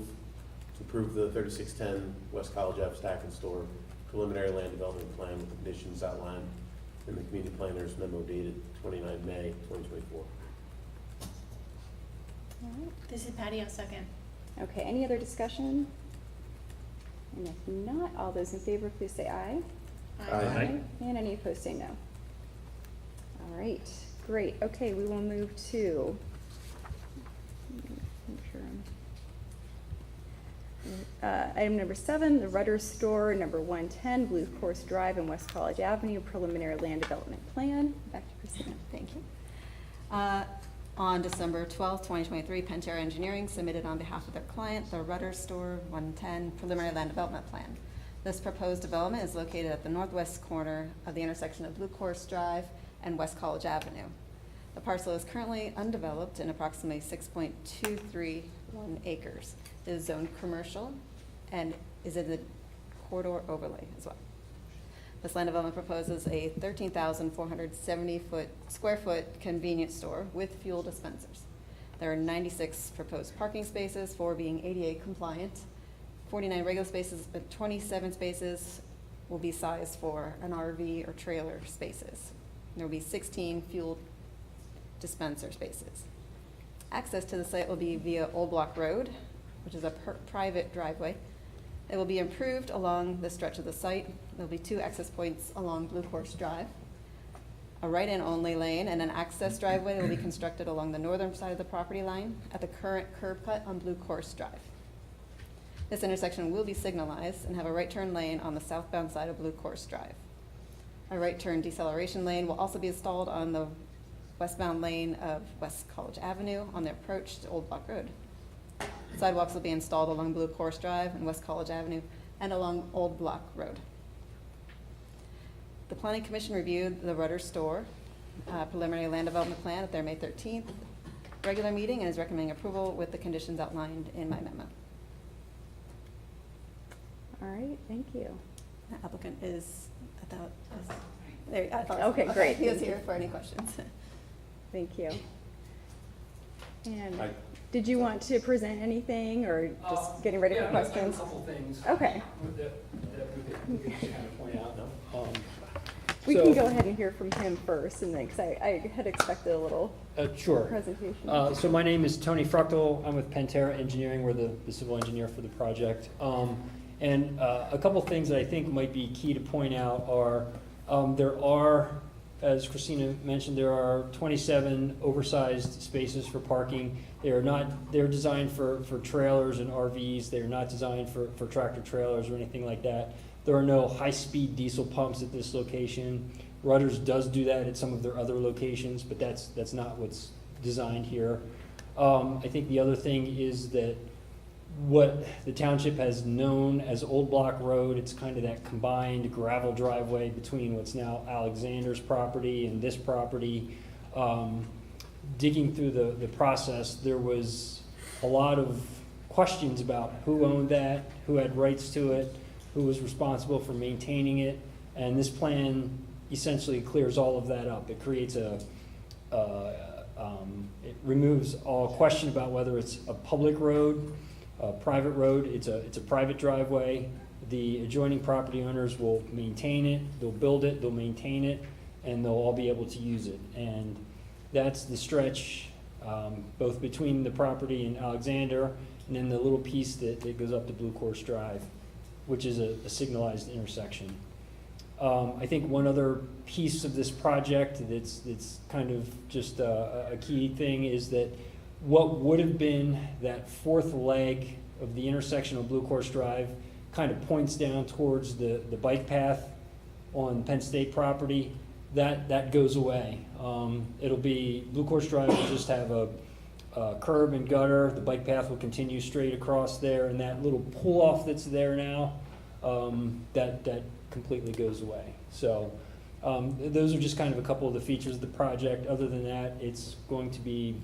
Speaker 1: to approve the 3610 West College Ave Stack and Store preliminary land development plan with the conditions outlined in the community planner's memo dated 29 May 2024.
Speaker 2: All right.
Speaker 3: This is Patty, I'll second.
Speaker 2: Okay, any other discussion? And if not, all those in favor, please say aye.
Speaker 1: Aye.
Speaker 2: And any opposed, say no. All right, great. Okay, we will move to, make sure item number 7, the Rudder Store, number 110, Blue Course Drive and West College Avenue, preliminary land development plan. Back to Christina.
Speaker 19: Thank you. On December 12th, 2023, Pantera Engineering submitted on behalf of their client the Rudder Store 110 Preliminary Land Development Plan. This proposed development is located at the northwest corner of the intersection of Blue Course Drive and West College Avenue. The parcel is currently undeveloped in approximately 6.231 acres. It is zoned commercial and is in the corridor overlay as well. This land development proposes a 13,470 square foot convenience store with fuel dispensers. There are 96 proposed parking spaces, 4 being ADA compliant, 49 regular spaces, but 27 spaces will be sized for an RV or trailer spaces. There will be 16 fuel dispenser spaces. Access to the site will be via Old Block Road, which is a private driveway. It will be improved along the stretch of the site. There'll be 2 access points along Blue Course Drive, a right-in only lane, and an access driveway that will be constructed along the northern side of the property line at the current curb cut on Blue Course Drive. This intersection will be signalized and have a right turn lane on the southbound side of Blue Course Drive. A right turn deceleration lane will also be installed on the westbound lane of West College Avenue on the approach to Old Block Road. Sidewalks will be installed along Blue Course Drive and West College Avenue and along Old Block Road. The Planning Commission reviewed the Rudder Store preliminary land development plan at their May 13th regular meeting and is recommending approval with the conditions outlined in my memo.
Speaker 2: All right, thank you.
Speaker 19: The applicant is, there,
Speaker 2: Okay, great.
Speaker 19: He is here for any questions.
Speaker 2: Thank you. And
Speaker 1: Aye.
Speaker 2: did you want to present anything or just getting ready for questions?
Speaker 20: A couple things.
Speaker 2: Okay.
Speaker 20: That we could kind of point out.
Speaker 2: We
Speaker 20: So-
Speaker 2: can go ahead and hear from him first, and then, because I had expected a little
Speaker 20: Sure.
Speaker 2: presentation.
Speaker 20: So my name is Tony Fruchtel. I'm with Pantera Engineering. We're the civil engineer for the project. And a couple things that I think might be key to point out are there are, as Christina mentioned, there are 27 oversized spaces for parking. They're designed for trailers and RVs. They're not designed for tractor trailers or anything like that. There are no high-speed diesel pumps at this location. Rudders does do that at some of their other locations, but that's not what's designed here. I think the other thing is that what the township has known as Old Block Road, it's kind of that combined gravel driveway between what's now Alexander's property and this property. Digging through the process, there was a lot of questions about who owned that, who had rights to it, who was responsible for maintaining it, and this plan essentially clears all of that up. It creates it removes all question about whether it's a public road, a private road. It's a private driveway. The adjoining property owners will maintain it, they'll build it, they'll maintain it, and they'll all be able to use it. And that's the stretch both between the property and Alexander, and then the little piece that goes up to Blue Course Drive, which is a signalized intersection. I think one other piece of this project that's kind of just a key thing is that what would have been that fourth leg of the intersection of Blue Course Drive kind of points down towards the bike path on Penn State property. That goes away. It'll be, Blue Course Drive will just have a curb and gutter. The bike path will continue straight across there, and that little pull-off that's there now, that completely goes away. So those are just kind of a couple of the features of the project. Other than that, it's going to be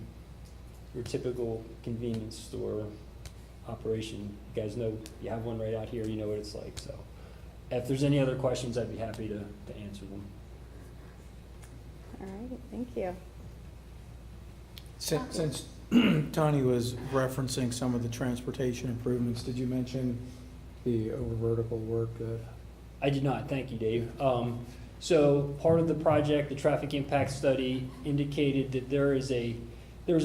Speaker 20: your typical convenience store operation. You guys know, you have one right out here, you know what it's like. So if there's any other questions, I'd be happy to answer them.
Speaker 2: All right, thank you.
Speaker 11: Since Tony was referencing some of the transportation improvements, did you mention the over vertical work that?
Speaker 20: I did not, thank you, Dave. So part of the project, the traffic impact study indicated that there was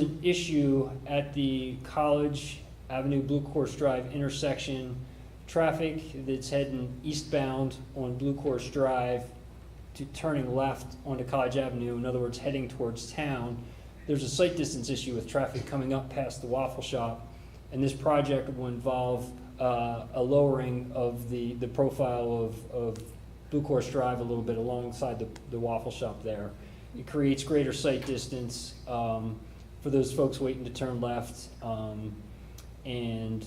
Speaker 20: an issue at the College Avenue Blue Course Drive intersection. Traffic that's heading eastbound on Blue Course Drive to turning left onto College Avenue, in other words, heading towards town. There's a sight distance issue with traffic coming up past the waffle shop, and this project will involve a lowering of the profile of Blue Course Drive a little bit alongside the waffle shop there. It creates greater sight distance for those folks waiting to turn left, and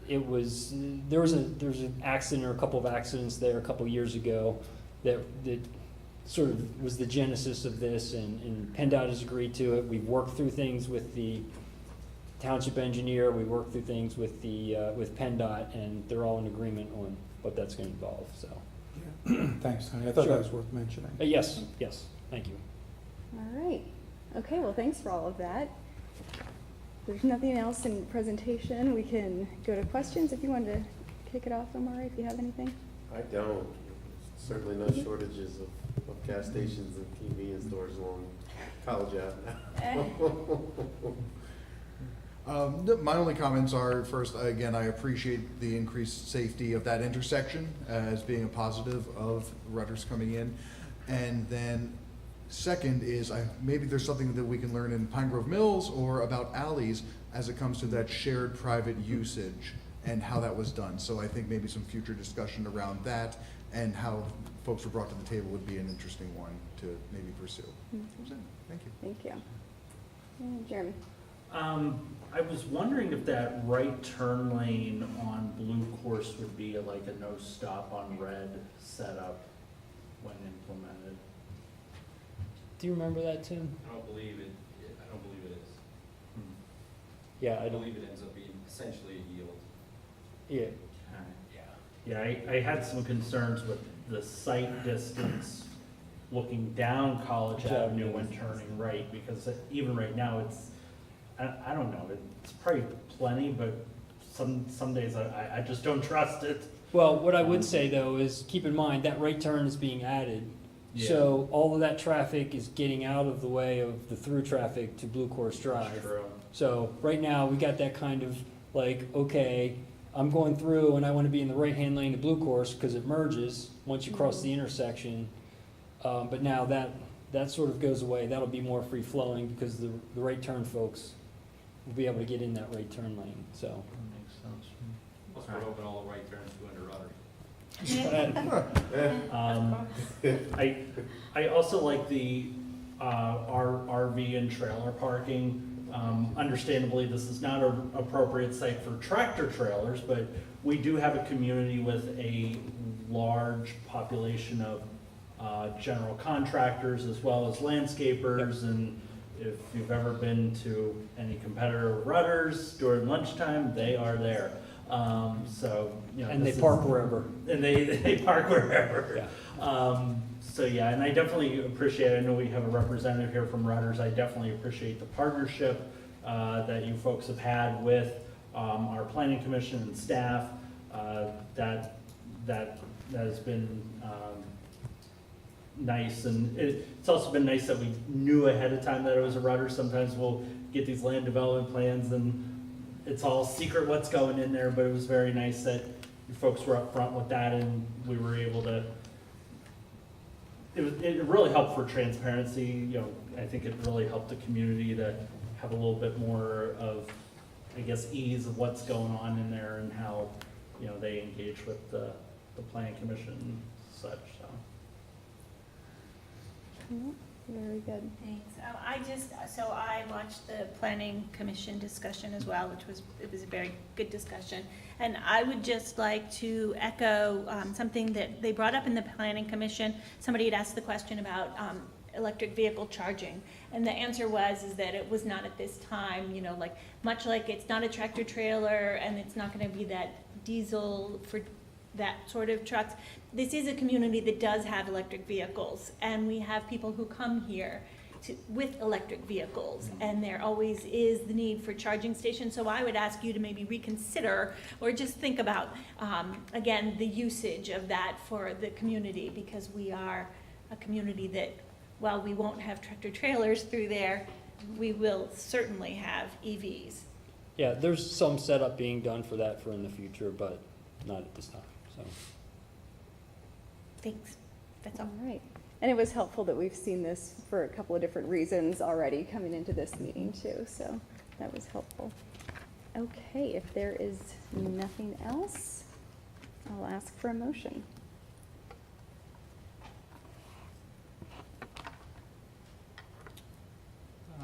Speaker 20: there was an accident or a couple of accidents there a couple of years ago that sort of was the genesis of this, and PennDOT has agreed to it. We've worked through things with the township engineer, we worked through things with PennDOT, and they're all in agreement on what that's going to involve. So,
Speaker 11: Thanks, Tony. I thought
Speaker 20: Sure.
Speaker 11: that was worth mentioning.
Speaker 20: Yes, thank you.
Speaker 2: All right. Okay, well, thanks for all of that. If there's nothing else in presentation, we can go to questions. If you wanted to kick it off, Omari, if you have anything.
Speaker 1: I don't. Certainly no shortages of gas stations and convenience stores along College Avenue.
Speaker 6: My only comments are, first, again, I appreciate the increased safety of that intersection as being a positive of rudders coming in. And then second is, maybe there's something that we can learn in Pine Grove Mills or about alleys as it comes to that shared private usage and how that was done. So I think maybe some future discussion around that and how folks were brought to the table would be an interesting one to maybe pursue. Thank you.
Speaker 2: Thank you. Jeremy.
Speaker 5: I was wondering if that right turn lane on Blue Course would be like a no stop on red setup when implemented.
Speaker 20: Do you remember that, Tim?
Speaker 21: I don't believe it is.
Speaker 20: Yeah,
Speaker 21: I believe it ends up being essentially a yield.
Speaker 20: Yeah.
Speaker 5: Yeah, I had some concerns with the sight distance looking down College Avenue when turning right, because even right now it's, I don't know, it's probably plenty, but some days I just don't trust it.
Speaker 20: Well, what I would say though is keep in mind that right turn is being added
Speaker 5: Yeah.
Speaker 20: So all of that traffic is getting out of the way of the through traffic to Blue Course Drive.
Speaker 5: True.
Speaker 20: So right now, we got that kind of like, okay, I'm going through and I want to be in the right-hand lane of Blue Course because it merges once you cross the intersection. But now that sort of goes away. That'll be more free-flowing because the right turn folks will be able to get in that right turn lane, so.
Speaker 5: Makes sense.
Speaker 21: Plus, we're open all the right turns to under Rutgers.
Speaker 5: I also like the RV and trailer parking. Understandably, this is not an appropriate site for tractor trailers, but we do have a community with a large population of general contractors as well as landscapers. And if you've ever been to any competitor Rudders during lunchtime, they are there. So, you know.
Speaker 20: And they park wherever.
Speaker 5: And they park wherever.
Speaker 20: Yeah.
Speaker 5: So yeah, and I definitely appreciate, I know we have a representative here from Rudders, I definitely appreciate the partnership that you folks have had with our planning commission and staff. That has been nice, and it's also been nice that we knew ahead of time that it was a Rudders. Sometimes we'll get these land development plans and it's all secret what's going in there, but it was very nice that you folks were upfront with that and we were able to. It really helped for transparency. You know, I think it really helped the community to have a little bit more of, I guess, ease of what's going on in there and how, you know, they engage with the planning commission and such, so.
Speaker 2: Very good.
Speaker 10: Thanks. I watched the planning commission discussion as well, it was a very good discussion. And I would just like to echo something that they brought up in the planning commission. Somebody had asked the question about electric vehicle charging. And the answer is that it was not at this time, you know, like, much like it's not a tractor trailer and it's not gonna be that diesel for that sort of trucks. This is a community that does have electric vehicles, and we have people who come here with electric vehicles, and there always is the need for charging stations. So I would ask you to maybe reconsider or just think about, again, the usage of that for the community, because we are a community that, while we won't have tractor trailers through there, we will certainly have EVs.
Speaker 20: Yeah, there's some setup being done for that for in the future, but not at this time, so.
Speaker 10: Thanks. That's all.
Speaker 2: All right. And it was helpful that we've seen this for a couple of different reasons already coming into this meeting too, so that was helpful. Okay, if there is nothing else, I'll ask for a motion.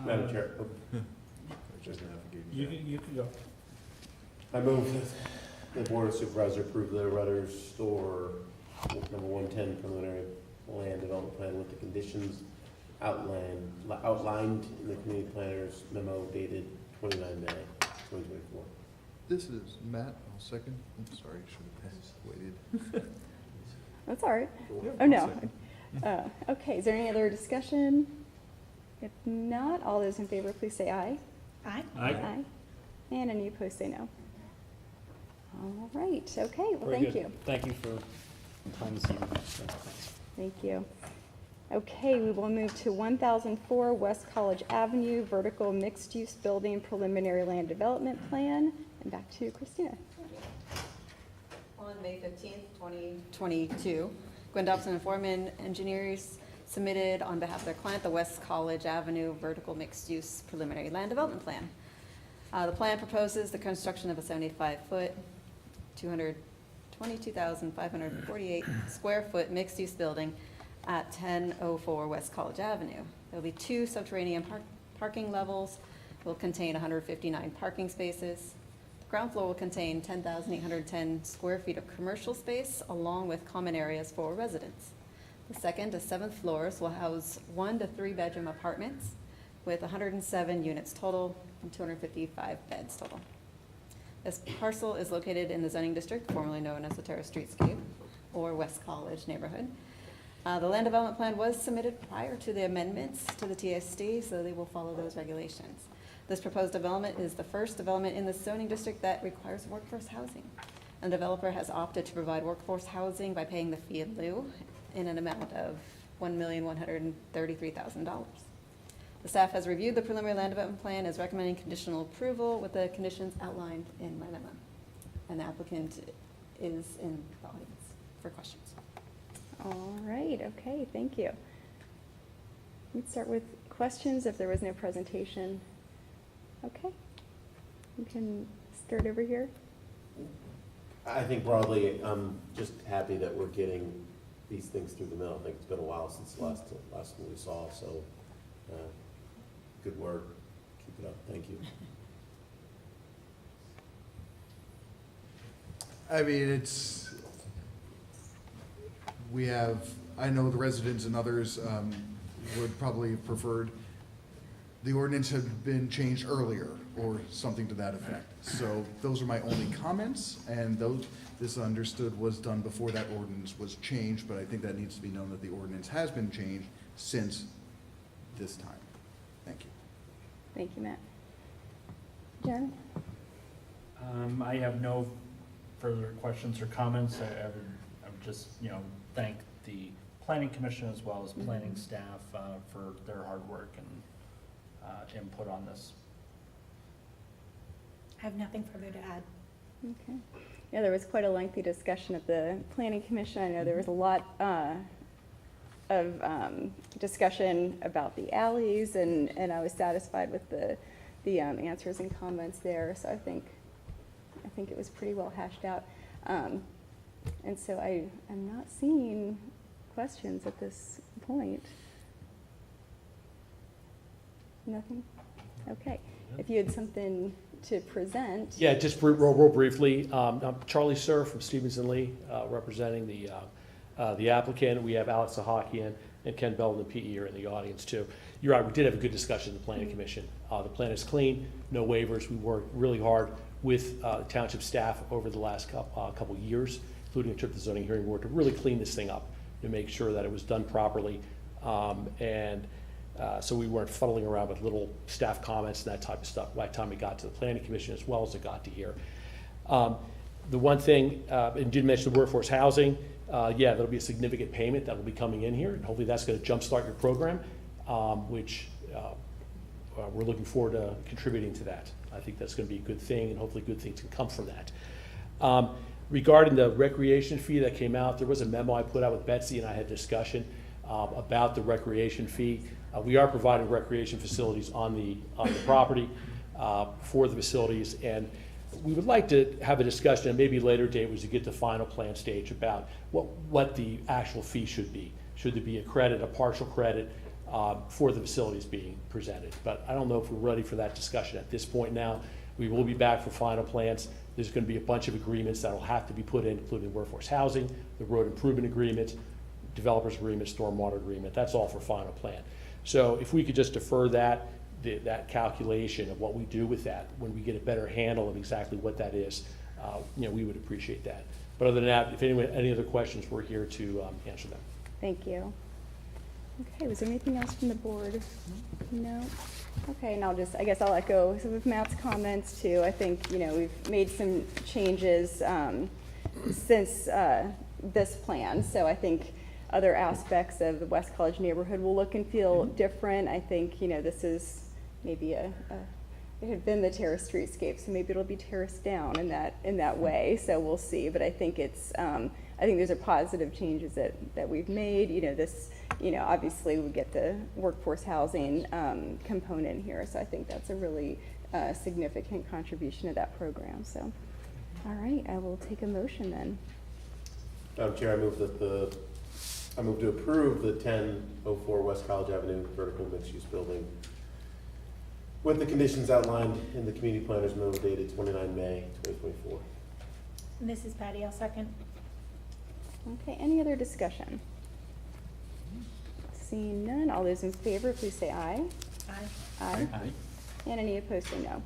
Speaker 1: Madam Chair.
Speaker 5: You can go.
Speaker 1: I move that the Board of Supervisors approve the Rudders Store number 110 preliminary land development plan with the conditions outlined in the community planner's memo dated 29 May 2024.
Speaker 6: This is Matt, I'll second. I'm sorry, should have waited.
Speaker 2: That's all right. Oh, no. Okay, is there any other discussion? If not, all those in favor, please say aye.
Speaker 10: Aye.
Speaker 2: Aye. And any opposed, say no. All right, okay, well,
Speaker 20: Very
Speaker 2: thank
Speaker 20: good.
Speaker 2: you.
Speaker 20: Thank you for the time this evening. So, thanks.
Speaker 2: Thank you. Okay, we will move to 1004 West College Avenue, vertical mixed-use building preliminary land development plan. And back to Christina.
Speaker 19: On May 15th, 2022, Gwen Dobson and Foreman Engineers submitted on behalf of their client the West College Avenue vertical mixed-use preliminary land development plan. The plan proposes the construction of a 75-foot, 222,548 square foot mixed-use building at 1004 West College Avenue. There will be 2 subterranean parking levels. It will contain 159 parking spaces. The ground floor will contain 10,810 square feet of commercial space, along with common areas for residents. The 2nd to 7th floors will house 1 to 3 bedroom apartments with 107 units total and 255 beds total. This parcel is located in the zoning district formerly known as the Terrace Streetscape or West College neighborhood. The land development plan was submitted prior to the amendments to the TSD, so they will follow those regulations. This proposed development is the first development in the zoning district that requires workforce housing. And the developer has opted to provide workforce housing by paying the fee in lieu in an amount of $1,133,000. The staff has reviewed the preliminary land development plan, is recommending conditional approval with the conditions outlined in my memo. And the applicant is in the audience for questions.
Speaker 2: All right, okay, thank you. Let's start with questions if there was no presentation. Okay, you can start over here.
Speaker 1: I think broadly, I'm just happy that we're getting these things through the mill. I think it's been a while since the last one we saw, so good work. Keep it up. Thank you.
Speaker 6: I mean, I know the residents and others would probably have preferred the ordinance had been changed earlier or something to that effect. So those are my only comments, and this understood was done before that ordinance was changed, but I think that needs to be known that the ordinance has been changed since this time. Thank you.
Speaker 2: Thank you, Matt. Jen?
Speaker 5: I have no further questions or comments. I would just, thank the planning commission as well as planning staff for their hard work and input on this.
Speaker 10: I have nothing further to add.
Speaker 2: Okay. Yeah, there was quite a lengthy discussion at the planning commission. I know there was a lot of discussion about the alleys, and I was satisfied with the answers and comments there. So I think it was pretty well hashed out. And so I'm not seeing questions at this point. Nothing? Okay. If you had something to present.
Speaker 8: Yeah, just real briefly. I'm Charlie Sir from Stevens and Lee, representing the applicant. We have Alex Sahakian and Ken Belton, the PE, are in the audience too. You're right, we did have a good discussion in the planning commission. The plan is clean, no waivers. We worked really hard with township staff over the last couple years, including a trip to the zoning hearing board, to really clean this thing up, to make sure that it was done properly. So we weren't fuddling around with little staff comments and that type of stuff by the time we got to the planning commission as well as it got to here. The one thing, and did mention the workforce housing, yeah, there'll be a significant payment that will be coming in here, and hopefully that's going to jumpstart your program, which we're looking forward to contributing to that. I think that's going to be a good thing, and hopefully good things can come from that. Regarding the recreation fee that came out, there was a memo I put out with Betsy, and I had a discussion about the recreation fee. We are providing recreation facilities on the property for the facilities, and we would like to have a discussion, and maybe later date was to get to final plan stage about what the actual fee should be. Should there be a credit, a partial credit for the facilities being presented? But I don't know if we're ready for that discussion at this point now. We will be back for final plans. There's going to be a bunch of agreements that will have to be put in, including workforce housing, the road improvement agreement, developers agreement, stormwater agreement. That's all for final plan. So if we could just defer that calculation of what we do with that when we get a better handle of exactly what that is, we would appreciate that. But other than that, if anyone any other questions, we're here to answer them.
Speaker 2: Thank you. Okay, was there anything else from the board? No? Okay, and I guess I'll echo some of Matt's comments too. I think, we've made some changes since this plan. So I think other aspects of the West College neighborhood will look and feel different. I think, this is maybe it had been the terrace streetscape, so maybe it'll be terraced down in that way. So we'll see. But I think I think those are positive changes that we've made. Obviously we get the workforce housing component here. So I think that's a really significant contribution to that program. So, all right, I will take a motion then.
Speaker 1: Madam Chair, I move to approve the 1004 West College Avenue vertical mixed-use building with the conditions outlined in the community planner's memo dated 29 May 2024.
Speaker 10: This is Patty, I'll second.
Speaker 2: Okay, any other discussion? Seeing none, all those in favor, please say aye.
Speaker 10: Aye.
Speaker 2: Aye. Aye. And any opposed, say no.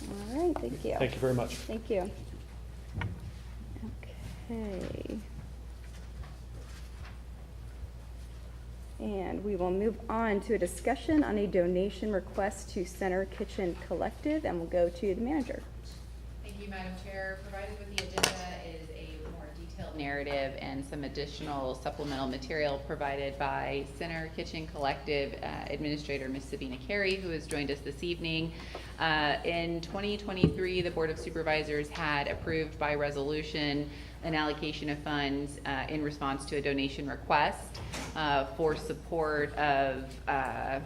Speaker 2: All right, thank you.
Speaker 8: Thank you very much.
Speaker 2: Thank you. Okay. And we will move on to a discussion on a donation request to Center Kitchen Collective, and we'll go to the manager.
Speaker 4: Thank you, Madam Chair. Provided with the agenda is a more detailed detailed narrative and some additional supplemental material provided by Center Kitchen Collective Administrator Ms. Sabina Carey, who has joined us this evening. In 2023, the Board of Supervisors had approved by resolution an allocation of funds in response to a donation request for support of a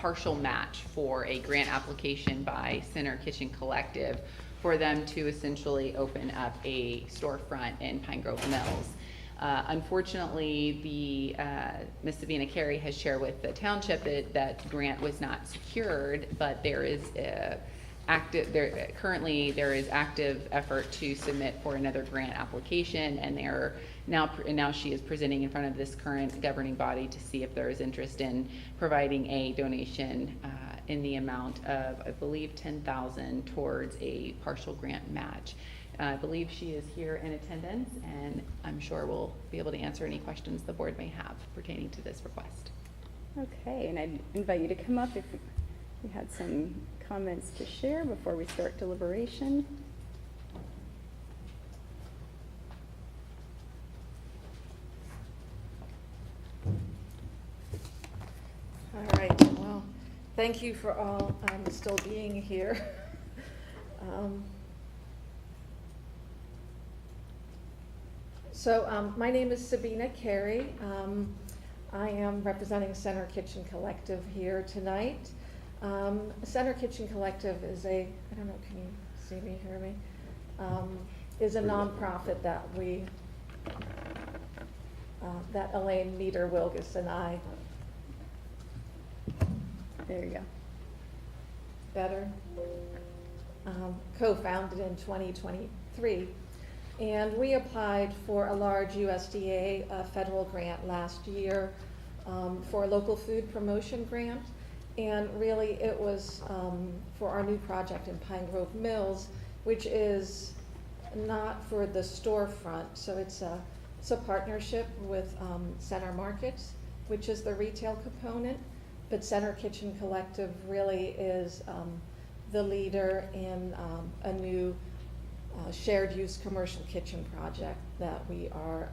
Speaker 4: partial match for a grant application by Center Kitchen Collective for them to essentially open up a storefront in Pine Grove Mills. Unfortunately, Ms. Sabina Carey has shared with the township that grant was not secured, but there is currently there is active effort to submit for another grant application, and now she is presenting in front of this current governing body to see if there is interest in providing a donation in the amount of, I believe, $10,000 towards a partial grant match. I believe she is here in attendance, and I'm sure we'll be able to answer any questions the board may have pertaining to this request.
Speaker 2: Okay, and I'd invite you to come up if you had some comments to share before we start deliberation.
Speaker 14: All right, well, thank you for all still being here. My name is Sabina Carey. I am representing Center Kitchen Collective here tonight. Center Kitchen Collective is I don't know, can you see me, hear me? Is a nonprofit that that Elaine Meter-Wilgus and I,
Speaker 2: there you go.
Speaker 14: Better, co-founded in 2023. And we applied for a large USDA federal grant last year for a local food promotion grant. And really it was for our new project in Pine Grove Mills, which is not for the storefront. So it's a partnership with Center Markets, which is the retail component. But Center Kitchen Collective really is the leader in a new shared use commercial kitchen project that we are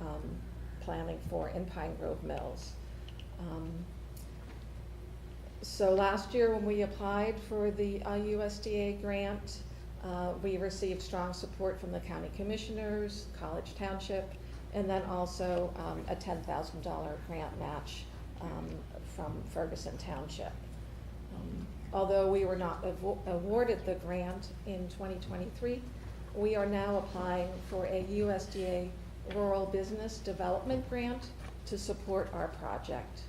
Speaker 14: planning for in Pine Grove Mills. So last year when we applied for the USDA grant, we received strong support from the county commissioners, College Township, and then also a $10,000 grant match from Ferguson Township. Although we were not awarded the grant in 2023, we are now applying for a USDA Rural Business Development Grant to support our project.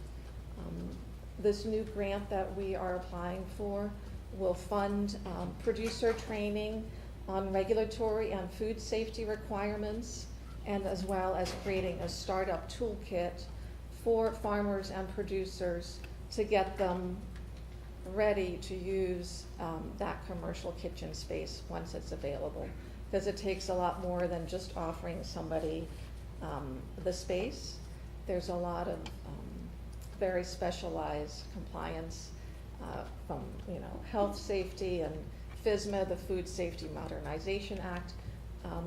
Speaker 14: This new grant that we are applying for will fund producer training on regulatory and food safety requirements, and as well as creating a startup toolkit for farmers and producers to get them ready to use that commercial kitchen space once it's available. Because it takes a lot more than just offering somebody the space. There's a lot of very specialized compliance from health safety and FSMA, the Food Safety Modernization Act.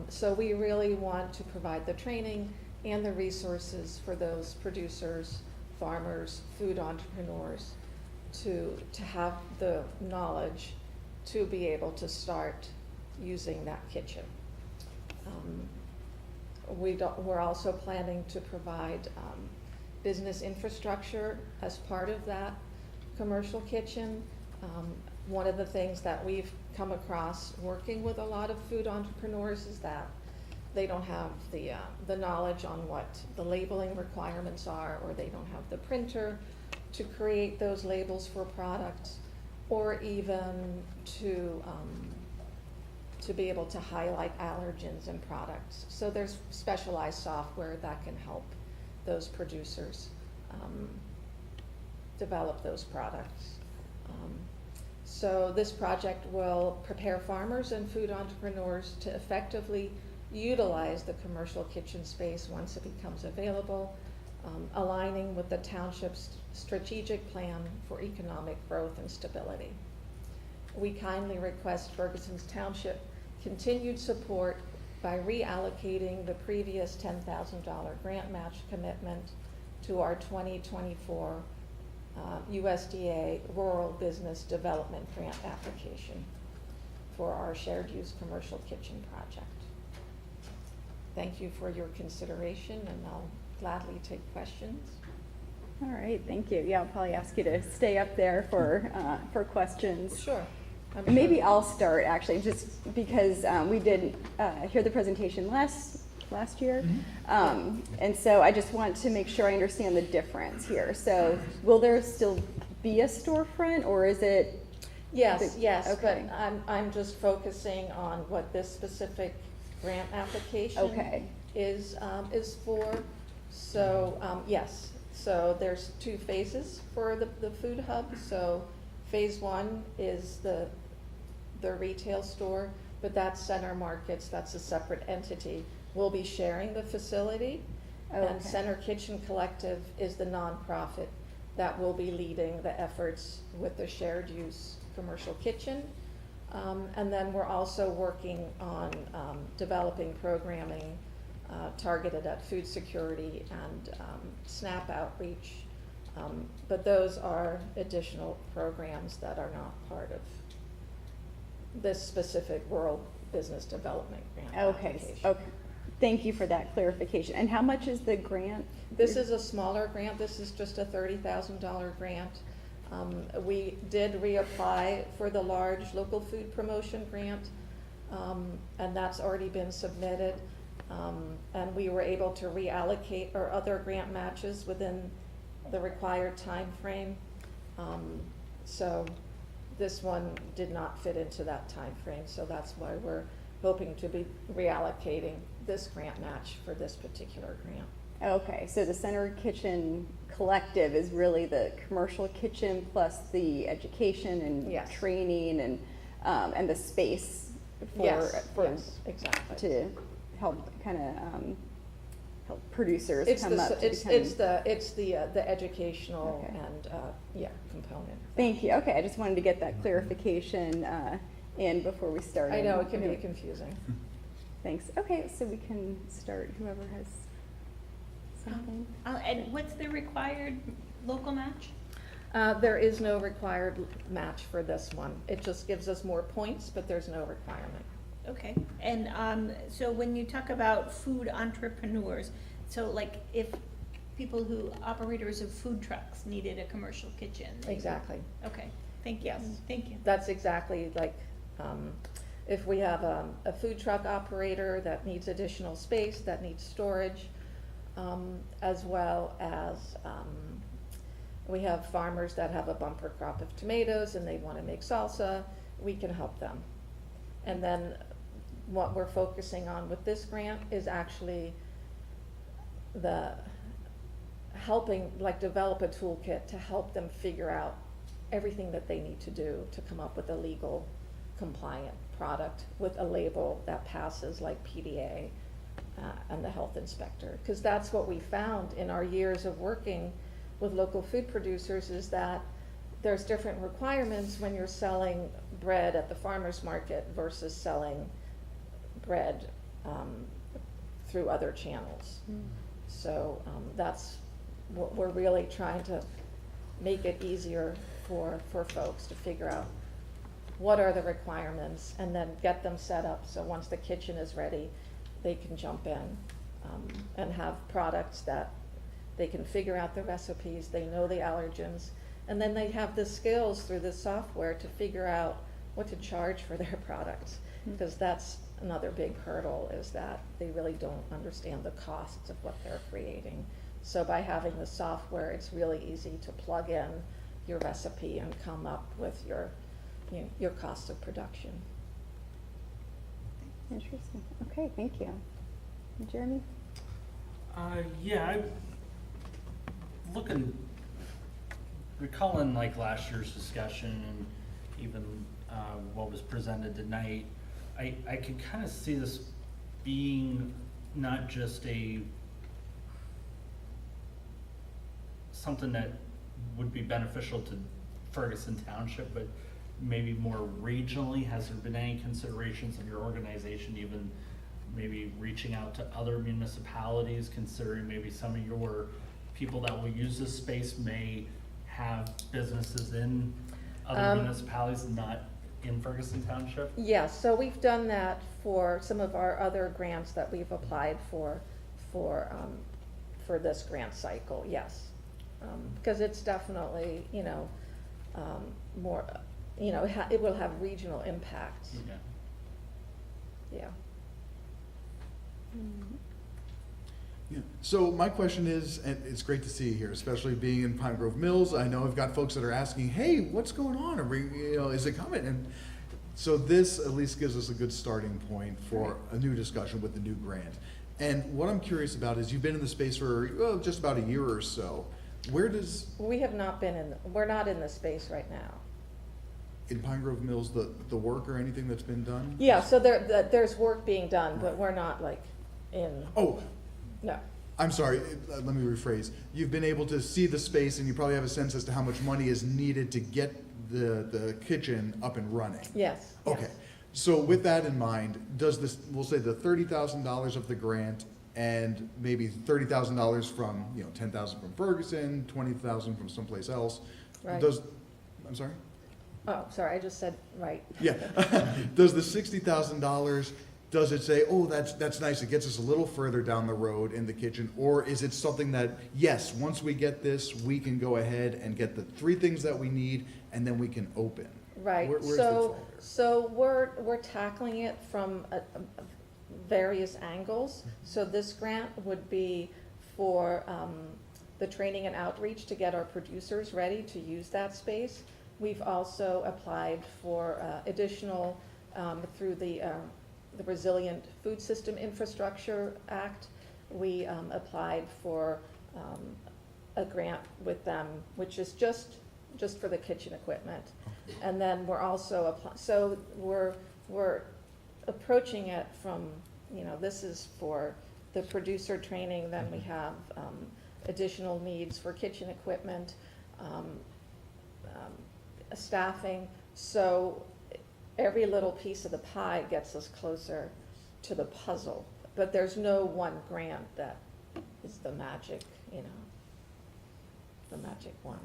Speaker 14: So we really want to provide the training and the resources for those producers, farmers, food entrepreneurs to have the knowledge to be able to start using that kitchen. We're also planning to provide business infrastructure as part of that commercial kitchen. One of the things that we've come across working with a lot of food entrepreneurs is that they don't have the knowledge on what the labeling requirements are, or they don't have the printer to create those labels for products, or even to be able to highlight allergens in products. So there's specialized software that can help those producers develop those products. So this project will prepare farmers and food entrepreneurs to effectively utilize the commercial kitchen space once it becomes available, aligning with the township's strategic plan for economic growth and stability. We kindly request Ferguson's Township continued support by reallocating the previous $10,000 grant match commitment to our 2024 USDA Rural Business Development Grant application for our shared use commercial kitchen project. Thank you for your consideration, and I'll gladly take questions.
Speaker 2: All right, thank you. Yeah, I'll probably ask you to stay up there for questions.
Speaker 14: Sure.
Speaker 2: And maybe I'll start actually, just because we did hear the presentation last year. And so I just want to make sure I understand the difference here. So will there still be a storefront, or is it?
Speaker 14: Yes, yes,
Speaker 2: Okay.
Speaker 14: but I'm just focusing on what this specific grant application
Speaker 2: Okay.
Speaker 14: is for. So, yes, so there's 2 phases for the food hub. So phase 1 is the retail store, but that's Center Markets, that's a separate entity. We'll be sharing the facility, and
Speaker 2: Okay.
Speaker 14: Center Kitchen Collective is the nonprofit that will be leading the efforts with the shared use commercial kitchen. And then we're also working on developing programming targeted at food security and SNAP outreach. But those are additional programs that are not part of this specific rural business development grant application.
Speaker 2: Okay. Thank you for that clarification. And how much is the grant?
Speaker 14: This is a smaller grant. This is just a $30,000 grant. We did reapply for the large local food promotion grant, and that's already been submitted. And we were able to reallocate our other grant matches within the required time frame. So this one did not fit into that time frame, so that's why we're hoping to be reallocating this grant match for this particular grant.
Speaker 2: Okay, so the Center Kitchen Collective is really the commercial kitchen plus the education and
Speaker 14: Yes.
Speaker 2: training and the space for,
Speaker 14: Yes, yes, exactly.
Speaker 2: to help kind of help producers
Speaker 14: It's
Speaker 2: come
Speaker 14: the,
Speaker 2: up to
Speaker 14: it's the educational
Speaker 2: Okay.
Speaker 14: and, component.
Speaker 2: Thank you. Okay, I just wanted to get that clarification in before we start.
Speaker 14: I know, it can be confusing.
Speaker 2: Thanks. Okay, so we can start, whoever has something.
Speaker 10: And what's the required local match?
Speaker 14: There is no required match for this one. It just gives us more points, but there's no requirement.
Speaker 10: Okay, and so when you talk about food entrepreneurs, so like if people operators of food trucks needed a commercial kitchen?
Speaker 14: Exactly.
Speaker 10: Okay, thank you.
Speaker 14: Yes.
Speaker 10: Thank you.
Speaker 14: That's exactly like, if we have a food truck operator that needs additional space, that needs storage, as well as we have farmers that have a bumper crop of tomatoes and they want to make salsa, we can help them. And then what we're focusing on with this grant is actually helping, like, develop a toolkit to help them figure out everything that they need to do to come up with a legal compliant product with a label that passes like PDA and the health inspector. Because that's what we found in our years of working with local food producers, is that there's different requirements when you're selling bread at the farmer's market versus selling bread through other channels. So that's what we're really trying to make it easier for folks to figure out what are the requirements and then get them set up so once the kitchen is ready, they can jump in and have products that they can figure out the recipes, they know the allergens, and then they have the skills through the software to figure out what to charge for their products. Because that's another big hurdle, is that they really don't understand the costs of what they're creating. So by having the software, it's really easy to plug in your recipe and come up with your cost of production.
Speaker 2: Interesting. Okay, thank you. Jeremy?
Speaker 5: Yeah, recalling like last year's discussion and even what was presented tonight, I could kind of see this being not just something that would be beneficial to Ferguson Township, but maybe more regionally. Has there been any considerations of your organization even maybe reaching out to other municipalities, considering maybe some of your people that will use this space may have businesses in other municipalities, not in Ferguson Township?
Speaker 9: Yes, so we've done that for some of our other grants that we've applied for this grant cycle, yes. Because it's definitely, more, it will have regional impacts.
Speaker 5: Okay.
Speaker 9: Yeah.
Speaker 6: Yeah. So my question is, and it's great to see you here, especially being in Pine Grove Mills. I know I've got folks that are asking, hey, what's going on? Is it coming? And so this at least gives us a good starting point for a new discussion with the new grant. And what I'm curious about is you've been in the space for just about a year or so. Where does...
Speaker 9: We have not been we're not in the space right now.
Speaker 6: In Pine Grove Mills, the work or anything that's been done?
Speaker 9: Yeah, so there's work being done, but we're not like in...
Speaker 6: Oh,
Speaker 9: no.
Speaker 6: I'm sorry, let me rephrase. You've been able to see the space and you probably have a sense as to how much money is needed to get the kitchen up and running.
Speaker 9: Yes.
Speaker 6: Okay,
Speaker 9: yes.
Speaker 6: So with that in mind, does this, we'll say the $30,000 of the grant and maybe $30,000 from, $10,000 from Ferguson, $20,000 from someplace else.
Speaker 9: Right.
Speaker 6: I'm sorry?
Speaker 9: Oh, sorry, I just said, right.
Speaker 6: Yeah. Does the $60,000, does it say, oh, that's nice, it gets us a little further down the road in the kitchen? Or is it something that, yes, once we get this, we can go ahead and get the 3 things that we need and then we can open?
Speaker 9: Right,
Speaker 6: Where's the fall there?
Speaker 9: so we're tackling it from various angles. So this grant would be for the training and outreach to get our producers ready to use that space. We've also applied for additional, through the Resilient Food System Infrastructure Act, we applied for a grant with them, which is just for the kitchen equipment. And then we're also so we're approaching it from, this is for the producer training, then we have additional needs for kitchen equipment, staffing. So every little piece of the pie gets us closer to the puzzle, but there's no one grant that is the magic, the magic one.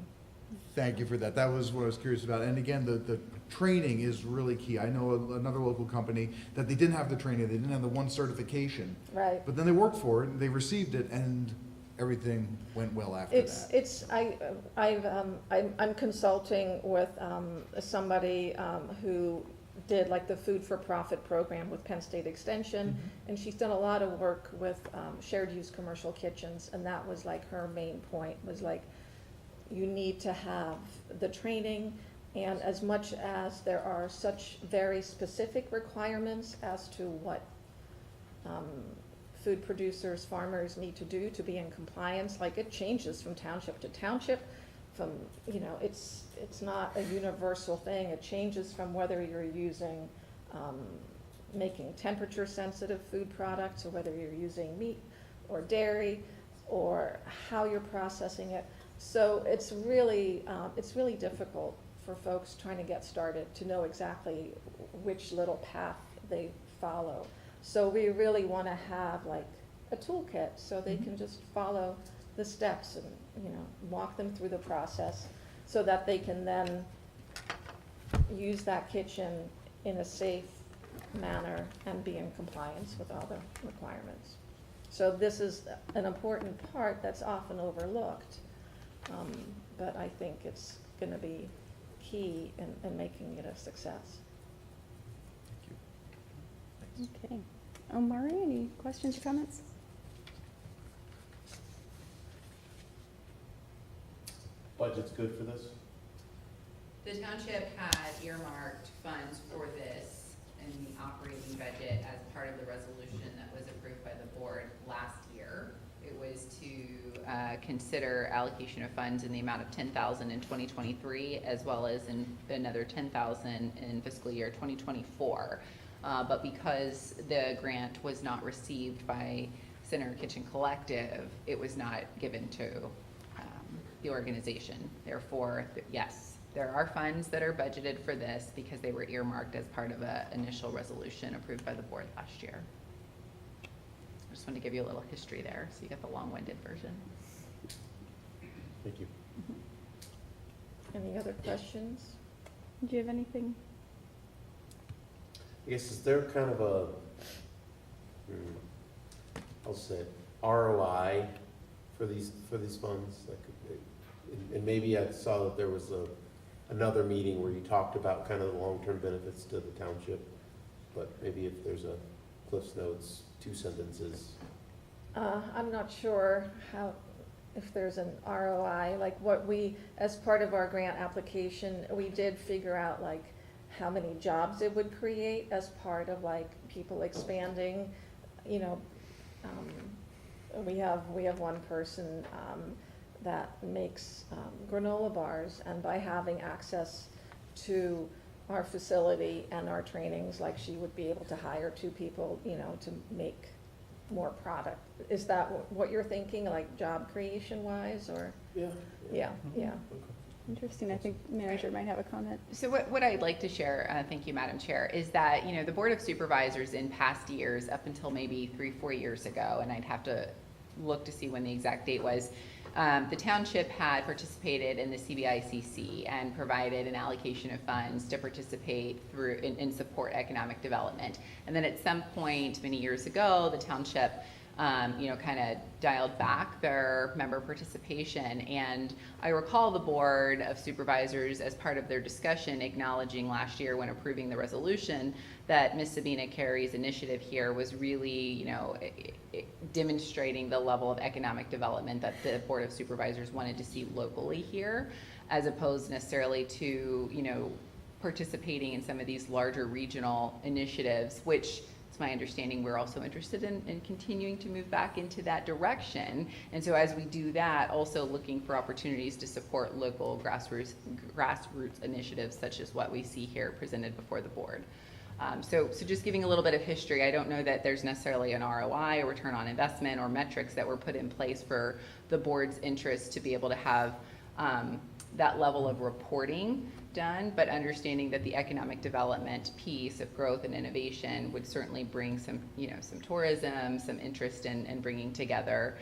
Speaker 6: Thank you for that. That was what I was curious about. And again, the training is really key. I know another local company that they didn't have the training, they didn't have the one certification.
Speaker 9: Right.
Speaker 6: But then they worked for it, they received it, and everything went well after that.
Speaker 9: I'm consulting with somebody who did like the Food for Profit program with Penn State Extension, and she's done a lot of work with shared use commercial kitchens, and that was like her main point, was like, you need to have the training, and as much as there are such very specific requirements as to what food producers, farmers need to do to be in compliance, like it changes from township to township, from, it's not a universal thing. It changes from whether you're using, making temperature sensitive food products, or whether you're using meat or dairy, or how you're processing it. So it's really difficult for folks trying to get started to know exactly which little path they follow. So we really want to have like a toolkit so they can just follow the steps and, walk them through the process so that they can then use that kitchen in a safe manner and be in compliance with all the requirements. So this is an important part that's often overlooked. But I think it's going to be key in making it a success.
Speaker 2: Okay. Omari, any questions or comments?
Speaker 1: Budget's good for this?
Speaker 4: The township had earmarked funds for this in the operating budget as part of the resolution that was approved by the board last year. It was to consider allocation of funds in the amount of $10,000 in 2023, as well as in another $10,000 in fiscal year 2024. But because the grant was not received by Center Kitchen Collective, it was not given to the organization. Therefore, yes, there are funds that are budgeted for this because they were earmarked as part of an initial resolution approved by the board last year. just want to give you a little history there, so you get the long-winded version.
Speaker 1: Thank you.
Speaker 9: Any other questions?
Speaker 2: Do you have anything?
Speaker 1: I guess, is there kind of a, I'll say, ROI for these funds? Like, and maybe I saw that there was another meeting where you talked about kind of the long-term benefits to the township, but maybe if there's a Cliff's Notes, 2 sentences.
Speaker 9: I'm not sure if there's an ROI, like what we, as part of our grant application, we did figure out like how many jobs it would create as part of like people expanding, you know. We have one person that makes granola bars, and by having access to our facility and our trainings, like she would be able to hire 2 people, you know, to make more product. Is that what you're thinking, like job creation wise, or? Yeah.
Speaker 2: Interesting. I think manager might have a comment.
Speaker 4: So what I'd like to share, thank you, Madam Chair, is that, you know, the Board of Supervisors in past years, up until maybe 3-4 years ago, and I'd have to look to see when the exact date was, the township had participated in the CBICC and provided an allocation of funds to participate through in support economic development. And then at some point many years ago, the township kind of dialed back their member participation. And I recall the Board of Supervisors, as part of their discussion, acknowledging last year when approving the resolution that Ms. Sabina Carey's initiative here was really, demonstrating the level of economic development that the Board of Supervisors wanted to see locally here, as opposed necessarily to, participating in some of these larger regional initiatives, which it's my understanding we're also interested in continuing to move back into that direction. And so as we do that, also looking for opportunities to support local grassroots initiatives such as what we see here presented before the board. So just giving a little bit of history, I don't know that there's necessarily an ROI or return on investment or metrics that were put in place for the board's interest to be able to have that level of reporting done, but understanding that the economic development piece of growth and innovation would certainly bring some, some tourism, some interest in bringing together,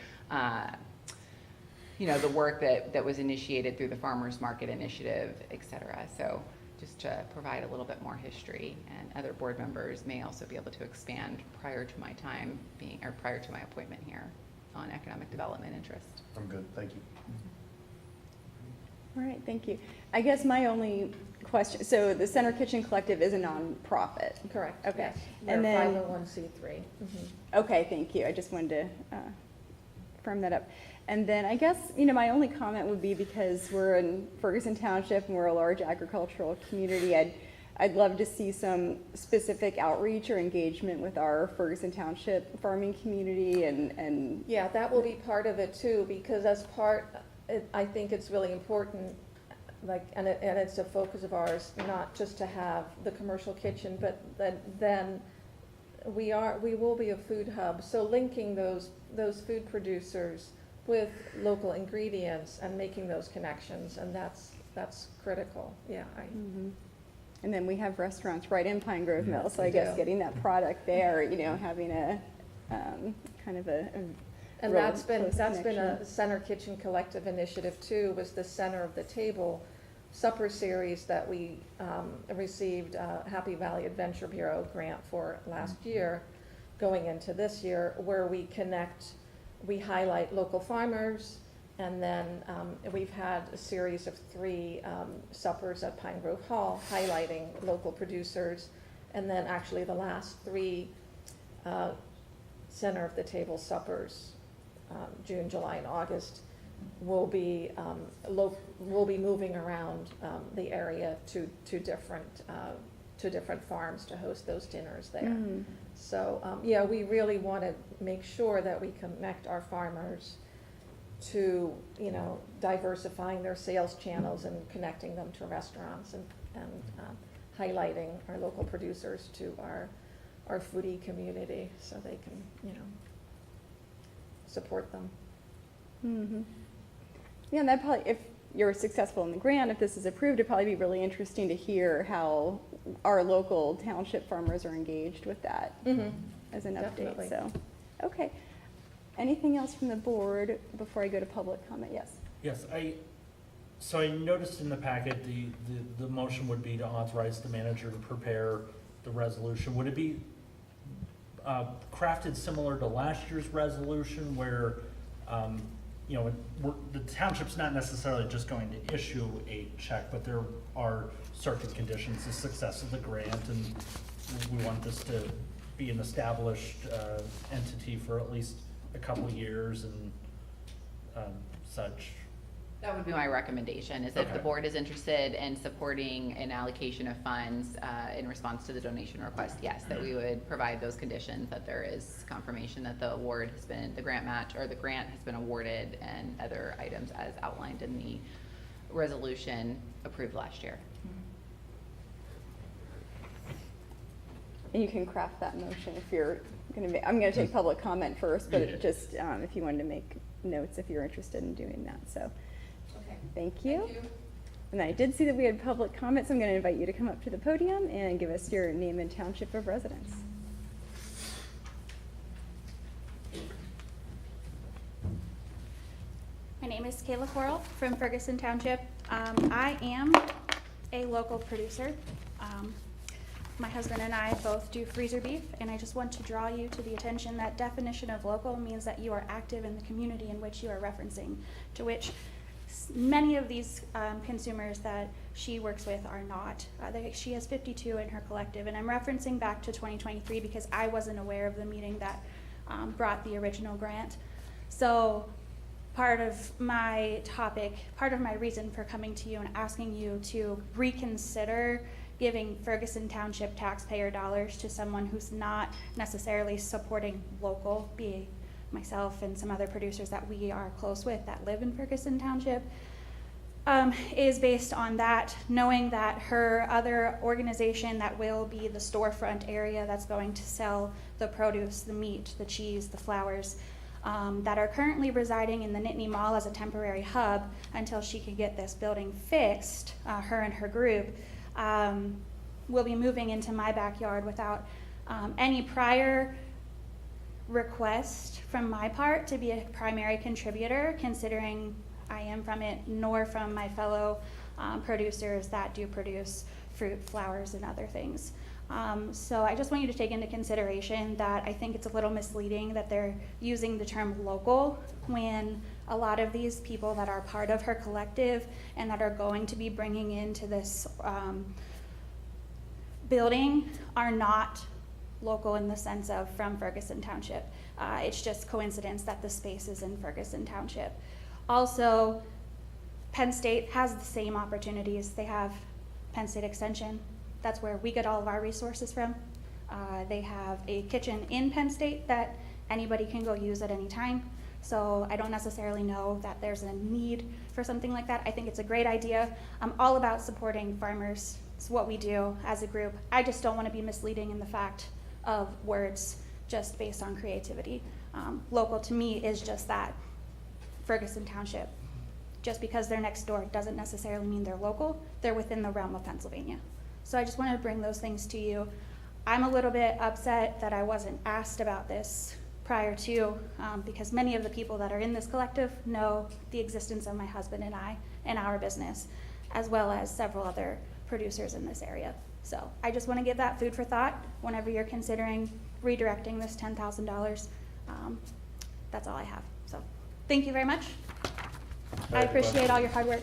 Speaker 4: the work that was initiated through the Farmers Market Initiative, et cetera. So just to provide a little bit more history, and other board members may also be able to expand prior to my appointment here on economic development interest.
Speaker 1: I'm good, thank you.
Speaker 2: All right, thank you. I guess my only question, so the Center Kitchen Collective is a nonprofit?
Speaker 9: Correct.
Speaker 2: Okay.
Speaker 9: Yes.
Speaker 2: And
Speaker 9: We're
Speaker 2: then
Speaker 9: 501c3.
Speaker 2: Okay, thank you. I just wanted to firm that up. And then I guess, my only comment would be, because we're in Ferguson Township and we're a large agricultural community, I'd love to see some specific outreach or engagement with our Ferguson Township farming community and
Speaker 9: Yeah, that will be part of it too, because I think it's really important, and it's a focus of ours, not just to have the commercial kitchen, but then we will be a food hub. So linking those food producers with local ingredients and making those connections, and that's critical. Yeah.
Speaker 2: And then we have restaurants right in Pine Grove Mill, so I
Speaker 9: We
Speaker 2: guess
Speaker 9: do.
Speaker 2: getting that product there, having a kind of a
Speaker 9: And
Speaker 2: real
Speaker 9: that's been
Speaker 2: close
Speaker 9: a
Speaker 2: connection.
Speaker 9: Center Kitchen Collective initiative too, was the Center of the Table supper series that we received Happy Valley Adventure Bureau grant for last year, going into this year, where we highlight local farmers, and then we've had a series of 3 suppers at Pine Grove Hall highlighting local producers, and then actually the last 3 Center of the Table suppers, June, July, and August, will be moving around the area to different farms to host those dinners there. So we really want to make sure that we connect our farmers to diversifying their sales channels and connecting them to restaurants, and highlighting our local producers to our foodie community, so they can support them.
Speaker 2: Yeah, and that probably, if you're successful in the grant, if this is approved, it'd probably be really interesting to hear how our local township farmers are engaged with that as an update.
Speaker 9: Definitely.
Speaker 2: So, okay. Anything else from the board before I go to public comment? Yes.
Speaker 5: Yes, so I noticed in the packet, the motion would be to authorize the manager to prepare the resolution. Would it be crafted similar to last year's resolution where, the township's not necessarily just going to issue a check, but there are certain conditions, the success of the grant, and we want this to be an established entity for at least a couple of years and such.
Speaker 4: That would be my recommendation, is if the
Speaker 5: Okay.
Speaker 4: board is interested in supporting an allocation of funds in response to the donation request, yes, that we would provide those conditions, that there is confirmation that the award has been, the grant match, or the grant has been awarded, and other items as outlined in the resolution approved last year.
Speaker 2: And you can craft that motion if you're going to I'm going to take public comment first, but
Speaker 5: Yeah.
Speaker 2: just if you wanted to make notes if you're interested in doing that. So
Speaker 3: Okay.
Speaker 2: thank you.
Speaker 3: Thank you.
Speaker 2: And I did see that we had public comments. I'm going to invite you to come up to the podium and give us your name and township of residence.
Speaker 13: My name is Kayla Coral from Ferguson Township. I am a local producer. My husband and I both do freezer beef, and I just want to draw you to the attention that definition of local means that you are active in the community in which you are referencing, to which many of these consumers that she works with are not. She has 52 in her collective, and I'm referencing back to 2023 because I wasn't aware of the meeting that brought the original grant. So part of my topic, part of my reason for coming to you and asking you to reconsider giving Ferguson Township taxpayer dollars to someone who's not necessarily supporting local, be myself and some other producers that we are close with that live in Ferguson Township, is based on that, knowing that her other organization that will be the storefront area that's going to sell the produce, the meat, the cheese, the flowers, that are currently residing in the Nittany Mall as a temporary hub until she could get this building fixed, her and her group, will be moving into my backyard without any prior request from my part to be a primary contributor, considering I am from it, nor from my fellow producers that do produce fruit, flowers, and other things. So I just want you to take into consideration that I think it's a little misleading that they're using the term local when a lot of these people that are part of her collective and that are going to be bringing into this building are not local in the sense of from Ferguson Township. It's just coincidence that the space is in Ferguson Township. Also, Penn State has the same opportunities. They have Penn State Extension. That's where we get all of our resources from. They have a kitchen in Penn State that anybody can go use at any time. So I don't necessarily know that there's a need for something like that. I think it's a great idea. I'm all about supporting farmers. It's what we do as a group. I just don't want to be misleading in the fact of words just based on creativity. Local to me is just that, Ferguson Township. Just because they're next door doesn't necessarily mean they're local. They're within the realm of Pennsylvania. So I just wanted to bring those things to you. I'm a little bit upset that I wasn't asked about this prior to, because many of the people that are in this collective know the existence of my husband and I and our business, as well as several other producers in this area. So I just want to give that food for thought whenever you're considering redirecting this $10,000. That's all I have. So thank you very much. I appreciate all your hard work.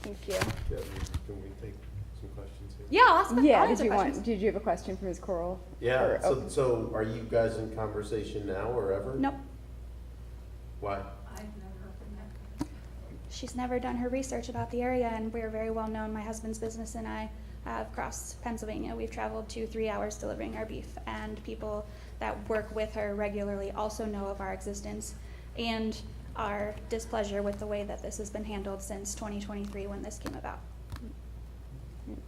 Speaker 2: Thank you.
Speaker 1: Can we take some questions here?
Speaker 13: Yeah, I'll ask
Speaker 2: Yeah,
Speaker 13: I'll answer questions.
Speaker 2: did you have a question for Ms. Coral?
Speaker 1: Yeah,
Speaker 2: Or- oh,
Speaker 1: so are you guys in conversation now or ever?
Speaker 13: Nope.
Speaker 1: Why?
Speaker 13: She's never done her research about the area, and we're very well known. My husband's business and I have crossed Pennsylvania. We've traveled 2-3 hours delivering our beef, and people that work with her regularly also know of our existence and our displeasure with the way that this has been handled since 2023 when this came about.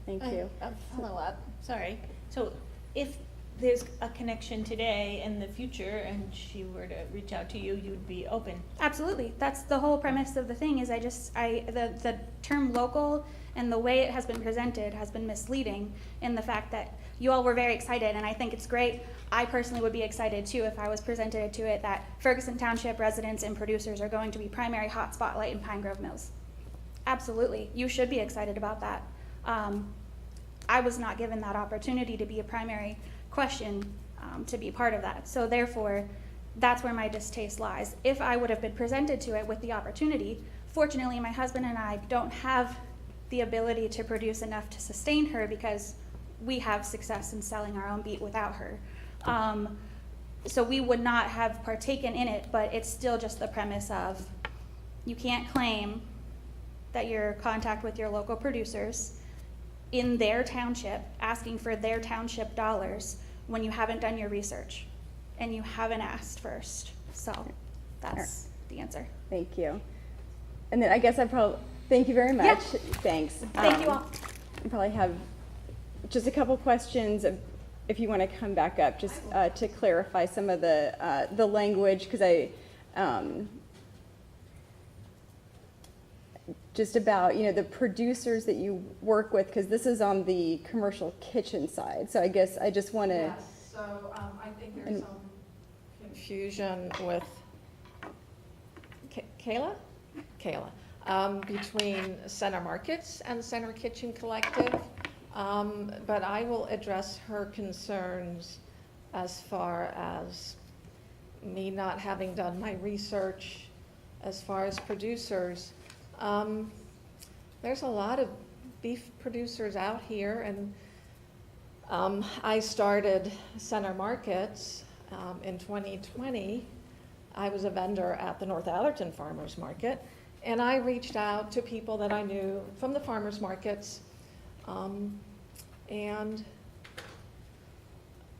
Speaker 2: Thank you.
Speaker 10: A follow-up, sorry. So if there's a connection today in the future and she were to reach out to you, you'd be open?
Speaker 13: Absolutely. That's the whole premise of the thing is the term local and the way it has been presented has been misleading in the fact that you all were very excited, and I think it's great I personally would be excited too if I was presented to it that Ferguson Township residents and producers are going to be primary hot spotlight in Pine Grove Mills. Absolutely, you should be excited about that. I was not given that opportunity to be a primary question to be part of that. So therefore, that's where my distaste lies. If I would have been presented to it with the opportunity, fortunately my husband and I don't have the ability to produce enough to sustain her because we have success in selling our own beet without her. So we would not have partaken in it, but it's still just the premise of you can't claim that you're in contact with your local producers in their township, asking for their township dollars when you haven't done your research and you haven't asked first. So that's the answer.
Speaker 2: Thank you. And then I guess thank you very much.
Speaker 13: Yeah.
Speaker 2: Thanks.
Speaker 13: Thank you all.
Speaker 2: I probably have just a couple questions if you want to come back up, just to clarify some of the language, because just about, the producers that you work with, because this is on the commercial kitchen side. So I guess I just want to.
Speaker 9: Yes, so I think there's some confusion with Kayla, between Center Markets and Center Kitchen Collective. But I will address her concerns as far as me not having done my research as far as producers. There's a lot of beef producers out here, and I started Center Markets in 2020. I was a vendor at the North Allerton Farmers Market, and I reached out to people that I knew from the farmers markets, and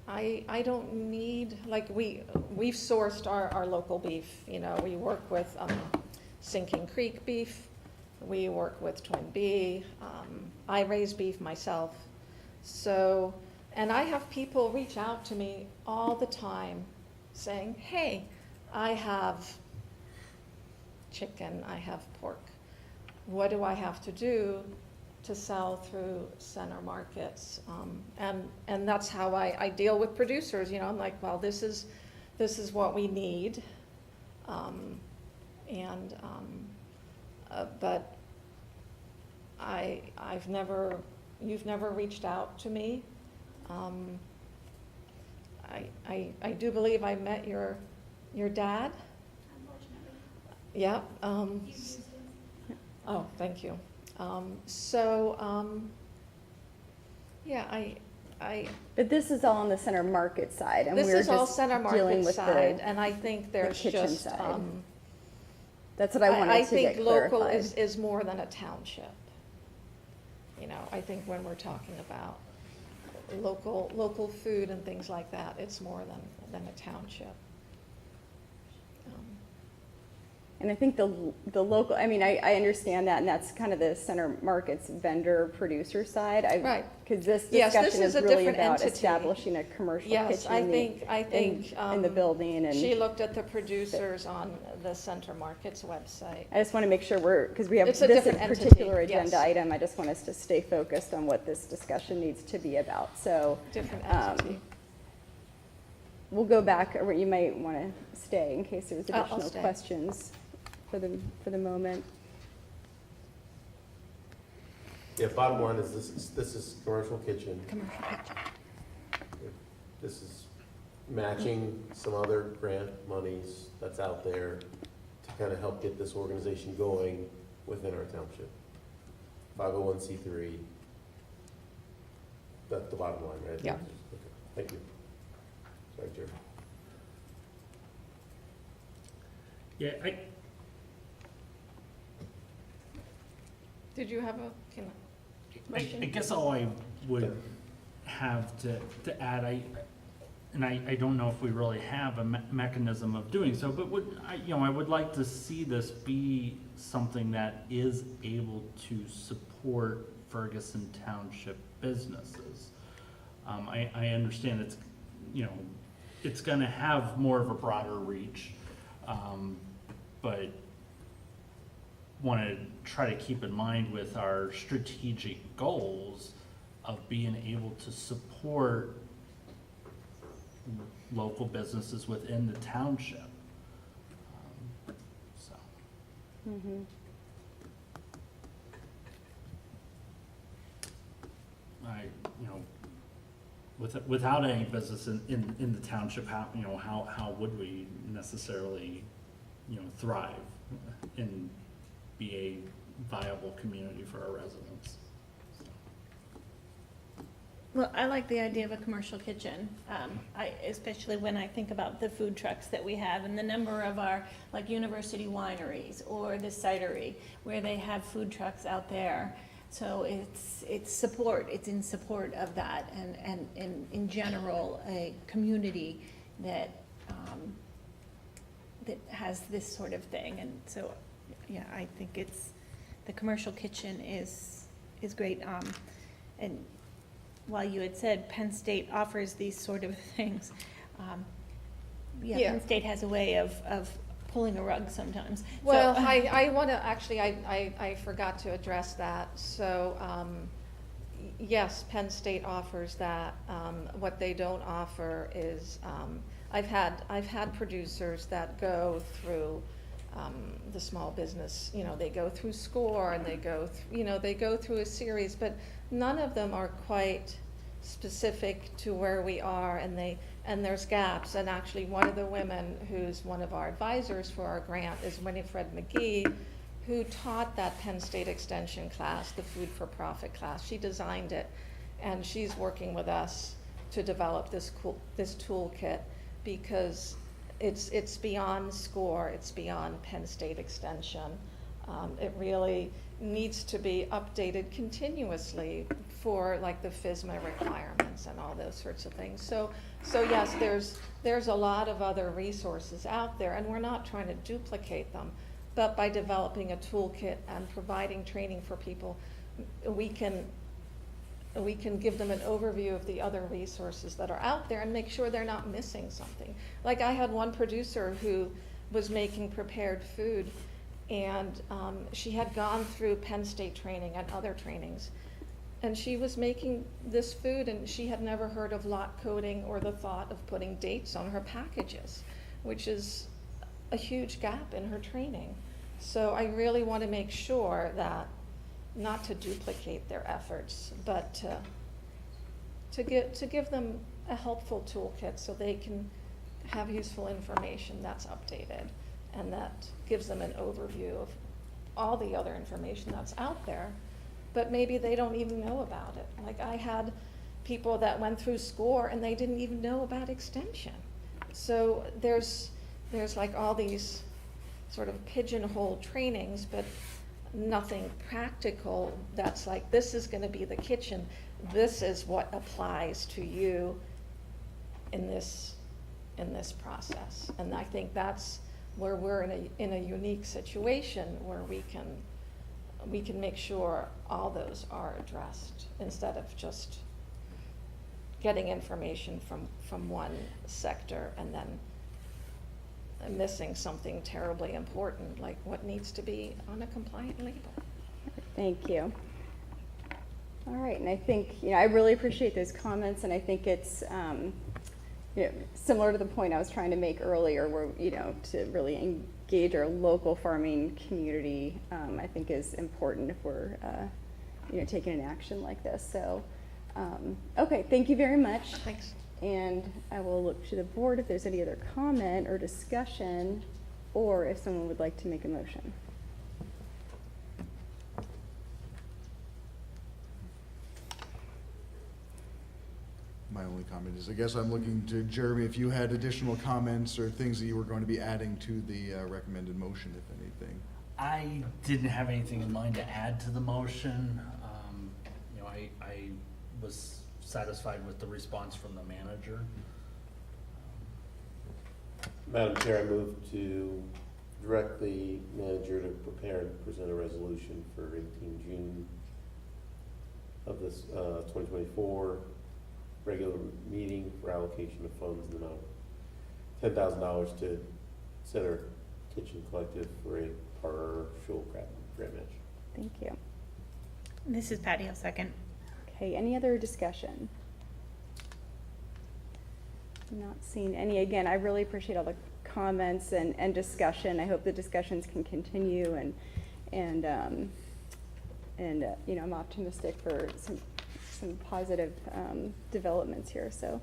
Speaker 9: I don't need, like, we've sourced our local beef. We work with Sinking Creek beef, we work with Twin Bee, I raise beef myself. So, and I have people reach out to me all the time saying, hey, I have chicken, I have pork. What do I have to do to sell through Center Markets? And that's how I deal with producers. I'm like, well, this is what we need. But you've never reached out to me. I do believe I met your dad. Yeah. Oh, thank you. Yeah,
Speaker 2: But this is all on the Center Market side, and
Speaker 9: this
Speaker 2: we're
Speaker 9: is all
Speaker 2: just
Speaker 9: Center
Speaker 2: dealing
Speaker 9: Market
Speaker 2: with
Speaker 9: side, and I think there's
Speaker 2: kitchen
Speaker 9: just.
Speaker 2: side. That's what I wanted
Speaker 9: I
Speaker 2: to
Speaker 9: think
Speaker 2: get
Speaker 9: local
Speaker 2: clarified.
Speaker 9: is more than a township. I think when we're talking about local food and things like that, it's more than a township.
Speaker 2: And I think the local, I understand that, and that's kind of the Center Market's vendor producer side.
Speaker 9: Right.
Speaker 2: Because this
Speaker 9: Yes, this
Speaker 2: discussion
Speaker 9: is
Speaker 2: is
Speaker 9: a
Speaker 2: really
Speaker 9: different
Speaker 2: about
Speaker 9: entity.
Speaker 2: establishing a commercial
Speaker 9: Yes,
Speaker 2: kitchen
Speaker 9: I think
Speaker 2: in the building. And
Speaker 9: she looked at the producers on the Center Market's website.
Speaker 2: I just want to make sure because we have
Speaker 9: It's a
Speaker 2: this
Speaker 9: different entity,
Speaker 2: particular
Speaker 9: yes.
Speaker 2: agenda item, I just want us to stay focused on what this discussion needs to be about. So
Speaker 9: Different entity.
Speaker 2: we'll go back, or you might want to stay in case there's
Speaker 9: I'll
Speaker 2: additional
Speaker 9: stay.
Speaker 2: questions for the moment.
Speaker 1: Yeah, bottom line is this is commercial kitchen.
Speaker 2: Commercial kitchen.
Speaker 1: This is matching some other grant monies that's out there to kind of help get this organization going within our township. 501c3. That's the bottom line, right?
Speaker 9: Yeah.
Speaker 1: Okay, thank you. Sorry, Jerry.
Speaker 5: Yeah,
Speaker 9: Did you have a question?
Speaker 5: I guess all I would have to add, I don't know if we really have a mechanism of doing so, but I would like to see this be something that is able to support Ferguson Township businesses. I understand it's going to have more of a broader reach, but want to try to keep in mind with our strategic goals of being able to support local businesses within the township. So.
Speaker 2: Mm-hmm.
Speaker 5: Without any business in the township, how would we necessarily, thrive and be a viable community for our residents?
Speaker 10: Well, I like the idea of a commercial kitchen, especially when I think about the food trucks that we have and the number of our, like, university wineries or the cidery, where they have food trucks out there. So it's in support of that, and in general, a community that that has this sort of thing. And so, yeah, I think the commercial kitchen is great. And while you had said Penn State offers these sort of things, Penn State has a way of pulling a rug sometimes.
Speaker 9: Well,
Speaker 10: So,
Speaker 9: I want to, actually, I forgot to address that. So, yes, Penn State offers that. What they don't offer is, I've had producers that go through the small business, they go through SCORE and they go through a series, but none of them are quite specific to where we are, and there's gaps. And actually, one of the women who's one of our advisors for our grant is Winifred McGee, who taught that Penn State Extension class, the Food for Profit class. She designed it, and she's working with us to develop this toolkit, because it's beyond SCORE, it's beyond Penn State Extension. It really needs to be updated continuously for, like, the FSMA requirements and all those sorts of things. So yes, there's a lot of other resources out there, and we're not trying to duplicate them, but by developing a toolkit and providing training for people, we can give them an overview of the other resources that are out there and make sure they're not missing something. Like, I had one producer who was making prepared food, and she had gone through Penn State training and other trainings, and she was making this food, and she had never heard of lot coding or the thought of putting dates on her packages, which is a huge gap in her training. So I really want to make sure that, not to duplicate their efforts, but to give them a helpful toolkit so they can have useful information that's updated, and that gives them an overview of all the other information that's out there, but maybe they don't even know about it. Like, I had people that went through SCORE and they didn't even know about extension. So there's like all these sort of pigeonhole trainings, but nothing practical that's like, this is going to be the kitchen, this is what applies to you in this process. And I think that's where we're in a unique situation, where we can make sure all those are addressed, instead of just getting information from one sector and then missing something terribly important, like what needs to be on a compliant label.
Speaker 2: Thank you. All right, and I think, I really appreciate those comments, and I think it's, similar to the point I was trying to make earlier, where, to really engage our local farming community, I think is important if we're, taking an action like this. So, okay, thank you very much.
Speaker 9: Thanks.
Speaker 2: And I will look to the board if there's any other comment or discussion, or if someone would like to make a motion.
Speaker 6: My only comment is, I guess I'm looking to Jeremy, if you had additional comments or things that you were going to be adding to the recommended motion, if anything.
Speaker 5: I didn't have anything in mind to add to the motion. I was satisfied with the response from the manager.
Speaker 1: Madam Chair, I move to direct the manager to prepare and present a resolution for 18 June of this 2024 regular meeting for allocation of funds in the amount of $10,000 to Center Kitchen Collective for a partial grant match.
Speaker 2: Thank you.
Speaker 10: This is Patty, I'll second.
Speaker 2: Okay, any other discussion? Not seeing any. Again, I really appreciate all the comments and discussion. I hope the discussions can continue, and you know, I'm optimistic for some positive developments here. So,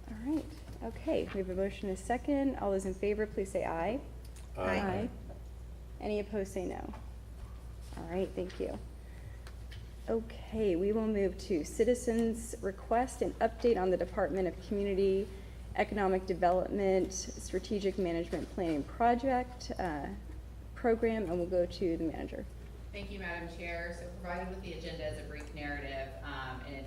Speaker 2: all right, okay. We have a motion and a second. All those in favor, please say aye.
Speaker 1: Aye.
Speaker 2: Any opposed, say no. All right, thank you. Okay, we will move to citizens' request and update on the Department of Community Economic Development Strategic Management Planning Project program, and we'll go to the manager.
Speaker 4: Thank you, Madam Chair. So provided with the agenda as a brief narrative, and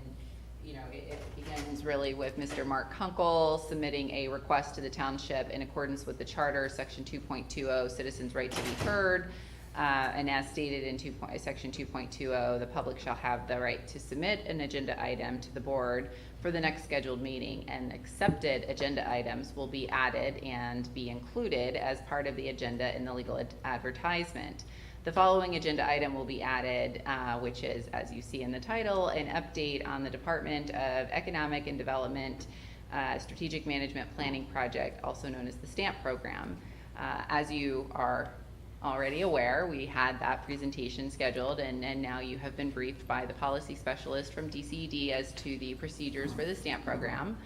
Speaker 4: you know, it begins really with Mr. Mark Kunkel submitting a request to the township in accordance with the charter, section 2.20, citizens' right to be heard. And as stated in section 2.20, the public shall have the right to submit an agenda item to the board for the next scheduled meeting, and accepted agenda items will be added and be included as part of the agenda in the legal advertisement. The following agenda item will be added, which is, as you see in the title, an update on the Department of Economic and Development Strategic Management Planning Project, also known as the STAMP program. As you are already aware, we had that presentation scheduled, and now you have been briefed by the policy specialist from DCED as to the procedures for the STAMP program.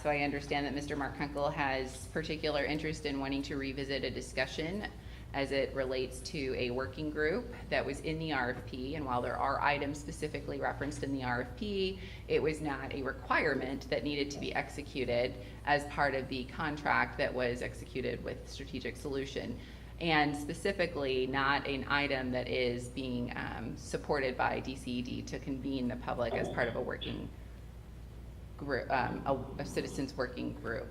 Speaker 4: So I understand that Mr. Mark Kunkel has particular interest in wanting to revisit a discussion as it relates to a working group that was in the RFP, and while there are items specifically referenced in the RFP, it was not a requirement that needed to be executed as part of the contract that was executed with Strategic Solution, and specifically not an item that is being supported by DCED to convene the public as part of a working group, a citizens working group.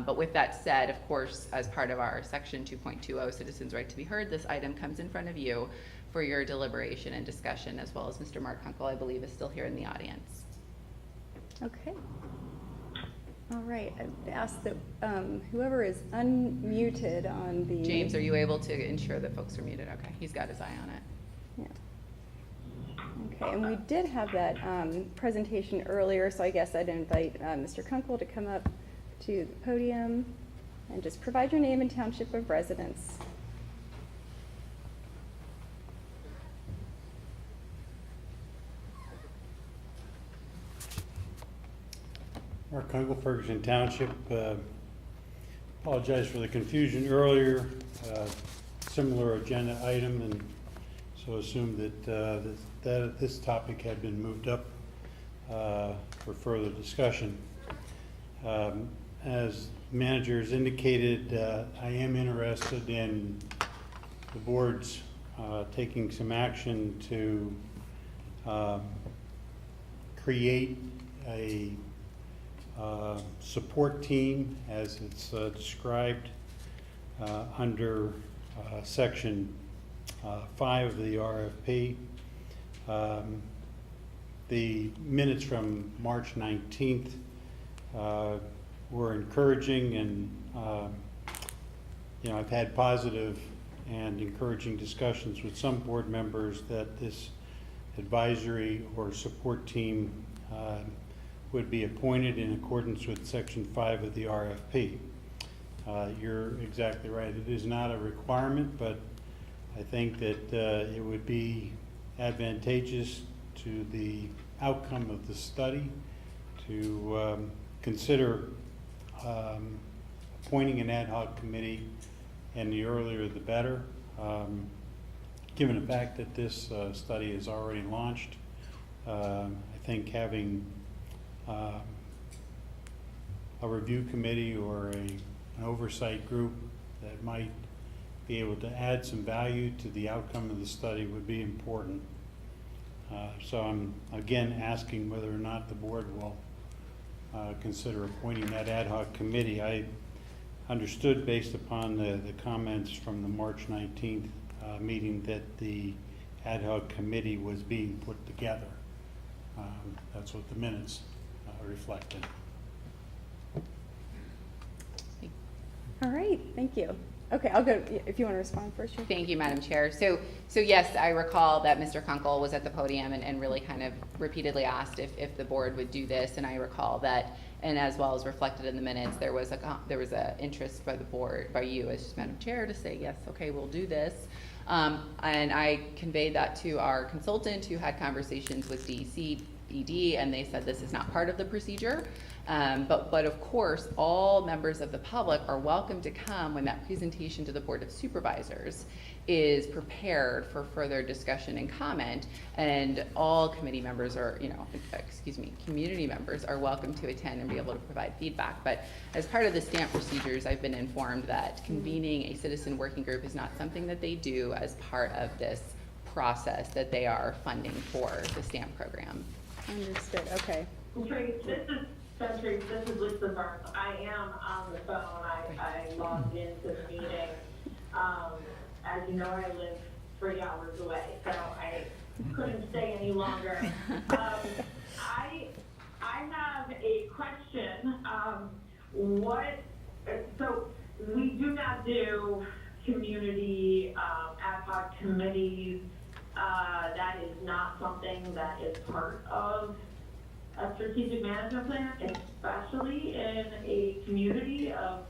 Speaker 4: But with that said, of course, as part of our section 2.20 citizens right to be heard, this item comes in front of you for your deliberation and discussion, as well as Mr. Mark Kunkel, I believe, is still here in the audience.
Speaker 2: Okay. All right, I'd ask that whoever is unmuted on the...
Speaker 4: James, are you able to ensure that folks are muted? Okay, he's got his eye on it.
Speaker 2: Yeah. Okay, and we did have that presentation earlier, so I guess I'd invite Mr. Kunkel to come up to the podium and just provide your name and township of residence.
Speaker 15: Mark Kunkel, Ferguson Township. Apologize for the confusion earlier. Similar agenda item, and so assumed that this topic had been moved up for further discussion. As managers indicated, I am interested in the board's taking some action to create a support team, as it's described under section 5 of the RFP. The minutes from March 19th were encouraging, and I've had positive and encouraging discussions with some board members that this advisory or support team would be appointed in accordance with section 5 of the RFP. You're exactly right. It is not a requirement, but I think that it would be advantageous to the outcome of the study to consider appointing an ad hoc committee, and the earlier the better. Given the fact that this study is already launched, I think having a review committee or an oversight group that might be able to add some value to the outcome of the study would be important. So I'm again asking whether or not the board will consider appointing that ad hoc committee. I understood, based upon the comments from the March 19th meeting, that the ad hoc committee was being put together. That's what the minutes reflected.
Speaker 2: All right, thank you. Okay, I'll go, if you want to respond first.
Speaker 4: Thank you, Madam Chair. So yes, I recall that Mr. Kunkel was at the podium and really kind of repeatedly asked if the board would do this, and I recall that And as well as reflected in the minutes, there was a interest by the board, by you as Madam Chair, to say, yes, okay, we'll do this. And I conveyed that to our consultant who had conversations with DCED, and they said this is not part of the procedure. But of course, all members of the public are welcome to come when that presentation to the Board of Supervisors is prepared for further discussion and comment, and all committee members or, community members are welcome to attend and be able to provide feedback. But as part of the stamp procedures, I've been informed that convening a citizen working group is not something that they do as part of this process that they are funding for the stamp program.
Speaker 2: Understood, okay.
Speaker 12: This is Lisa Burns. I am on the phone. I logged into the meeting. As you know, I live 3 hours away, so I couldn't stay any longer. I have a question. So we do not do community ad hoc committees. That is not something that is part of a strategic management plan, especially in a community of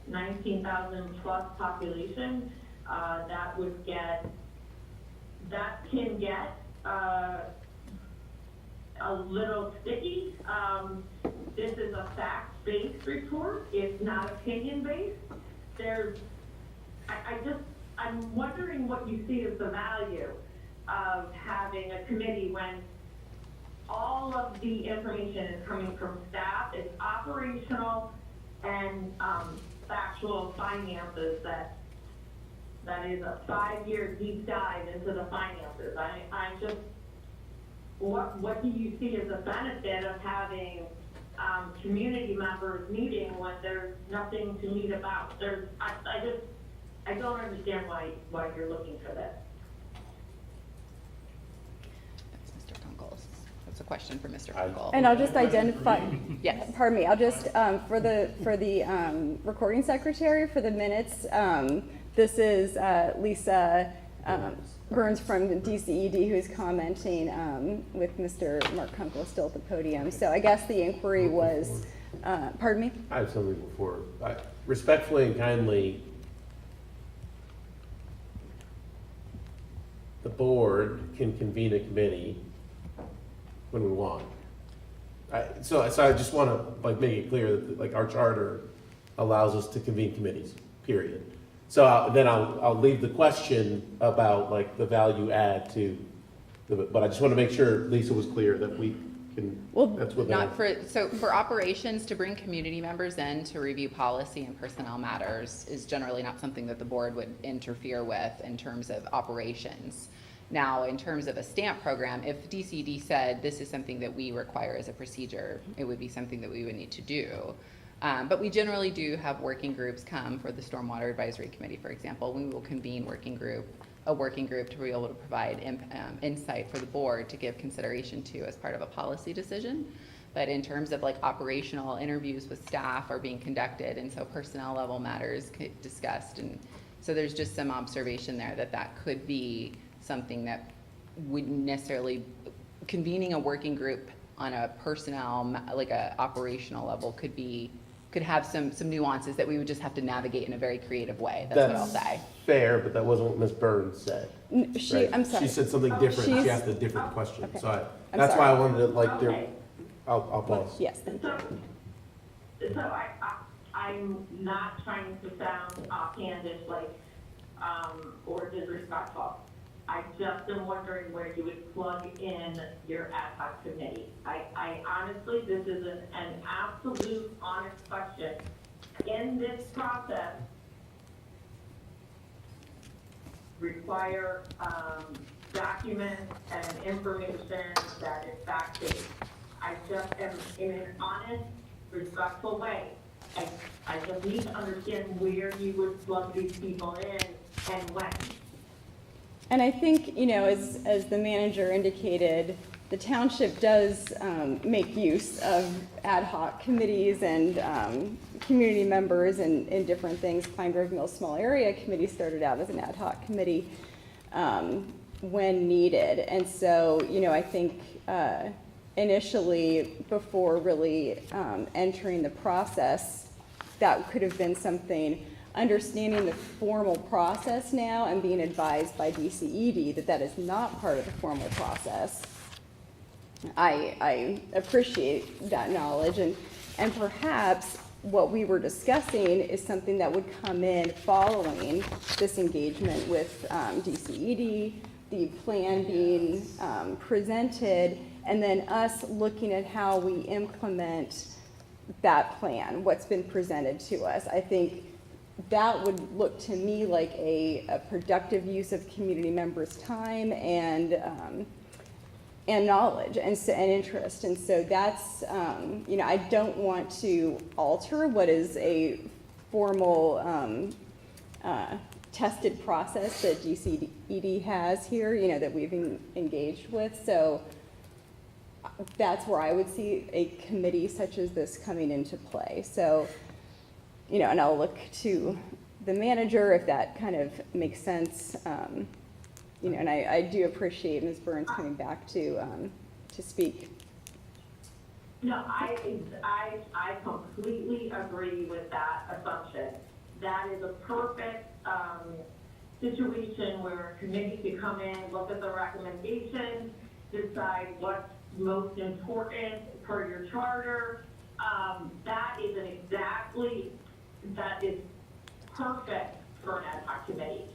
Speaker 12: 19,000 plus population. That can get a little sticky. This is a fact-based report. It's not opinion-based. I'm wondering what you see as the value of having a committee when all of the information is coming from staff. It's operational and factual finances that is a 5-year deep dive into the finances. I'm just, what do you see as a benefit of having community members meeting when there's nothing to meet about? I don't understand why you're looking for this.
Speaker 4: That's Mr. Kunkel. That's a question for Mr. Kunkel.
Speaker 2: And I'll just identify,
Speaker 4: yes.
Speaker 2: Pardon me, I'll just, for the recording secretary, for the minutes, this is Lisa Burns from the DCED who's commenting with Mr. Mark Kunkel still at the podium. So I guess the inquiry was, pardon me?
Speaker 1: I have something before. Respectfully and kindly, the board can convene a committee when we want. So I just want to make it clear that our charter allows us to convene committees, period. So then I'll leave the question about the value add to, but I just want to make sure Lisa was clear that we can.
Speaker 4: Well,
Speaker 1: that's what
Speaker 4: for operations, to bring community members in to review policy and personnel matters is generally not something that the board would interfere with in terms of operations. Now, in terms of a stamp program, if DCD said this is something that we require as a procedure, it would be something that we would need to do. But we generally do have working groups come for the Stormwater Advisory Committee, for example. We will convene a working group to be able to provide insight for the board to give consideration to as part of a policy decision. But in terms of operational interviews with staff are being conducted, and so personnel level matters discussed. And so there's just some observation there that could be something that wouldn't necessarily, convening a working group on a personnel, a operational level could have some nuances that we would just have to navigate in a very creative way. That's what I'll say.
Speaker 1: Fair, but that wasn't what Ms. Burns said.
Speaker 2: I'm sorry.
Speaker 1: She said something different. She asked a different question.
Speaker 2: Okay.
Speaker 1: So
Speaker 2: I'm
Speaker 1: that's
Speaker 2: sorry.
Speaker 1: why I wanted to I'll pause.
Speaker 2: Yes, thank you.
Speaker 12: So I'm not trying to sound offhandish or disrespectful. I just am wondering where you would plug in your ad hoc committee. I honestly, this is an absolute honest question. In this process, require documents and information that is fact-based. I just am in an honest, respectful way. I just need to understand where you would plug these people in and when.
Speaker 2: And I think, as the manager indicated, the township does make use of ad hoc committees and community members and different things. Pine Grove Mills Small Area Committee started out as an ad hoc committee. when needed. And so, I think, initially, before really entering the process, that could have been something, understanding the formal process now and being advised by DCED that that is not part of the formal process. I appreciate that knowledge, and perhaps what we were discussing is something that would come in following this engagement with DCED, the plan being presented, and then us looking at how we implement that plan, what's been presented to us. I think that would look to me like a productive use of community members' time and knowledge and interest. And so that's, you know, I don't want to alter what is a formal tested process that DCED has here, you know, that we've engaged with. So that's where I would see a committee such as this coming into play. So, you know, and I'll look to the manager if that kind of makes sense. You know, and I do appreciate Ms. Burns coming back to speak.
Speaker 12: No, I completely agree with that assumption. That is a perfect situation where a committee could come in, look at the recommendations, decide what's most important per your charter. That is perfect for an ad hoc committee.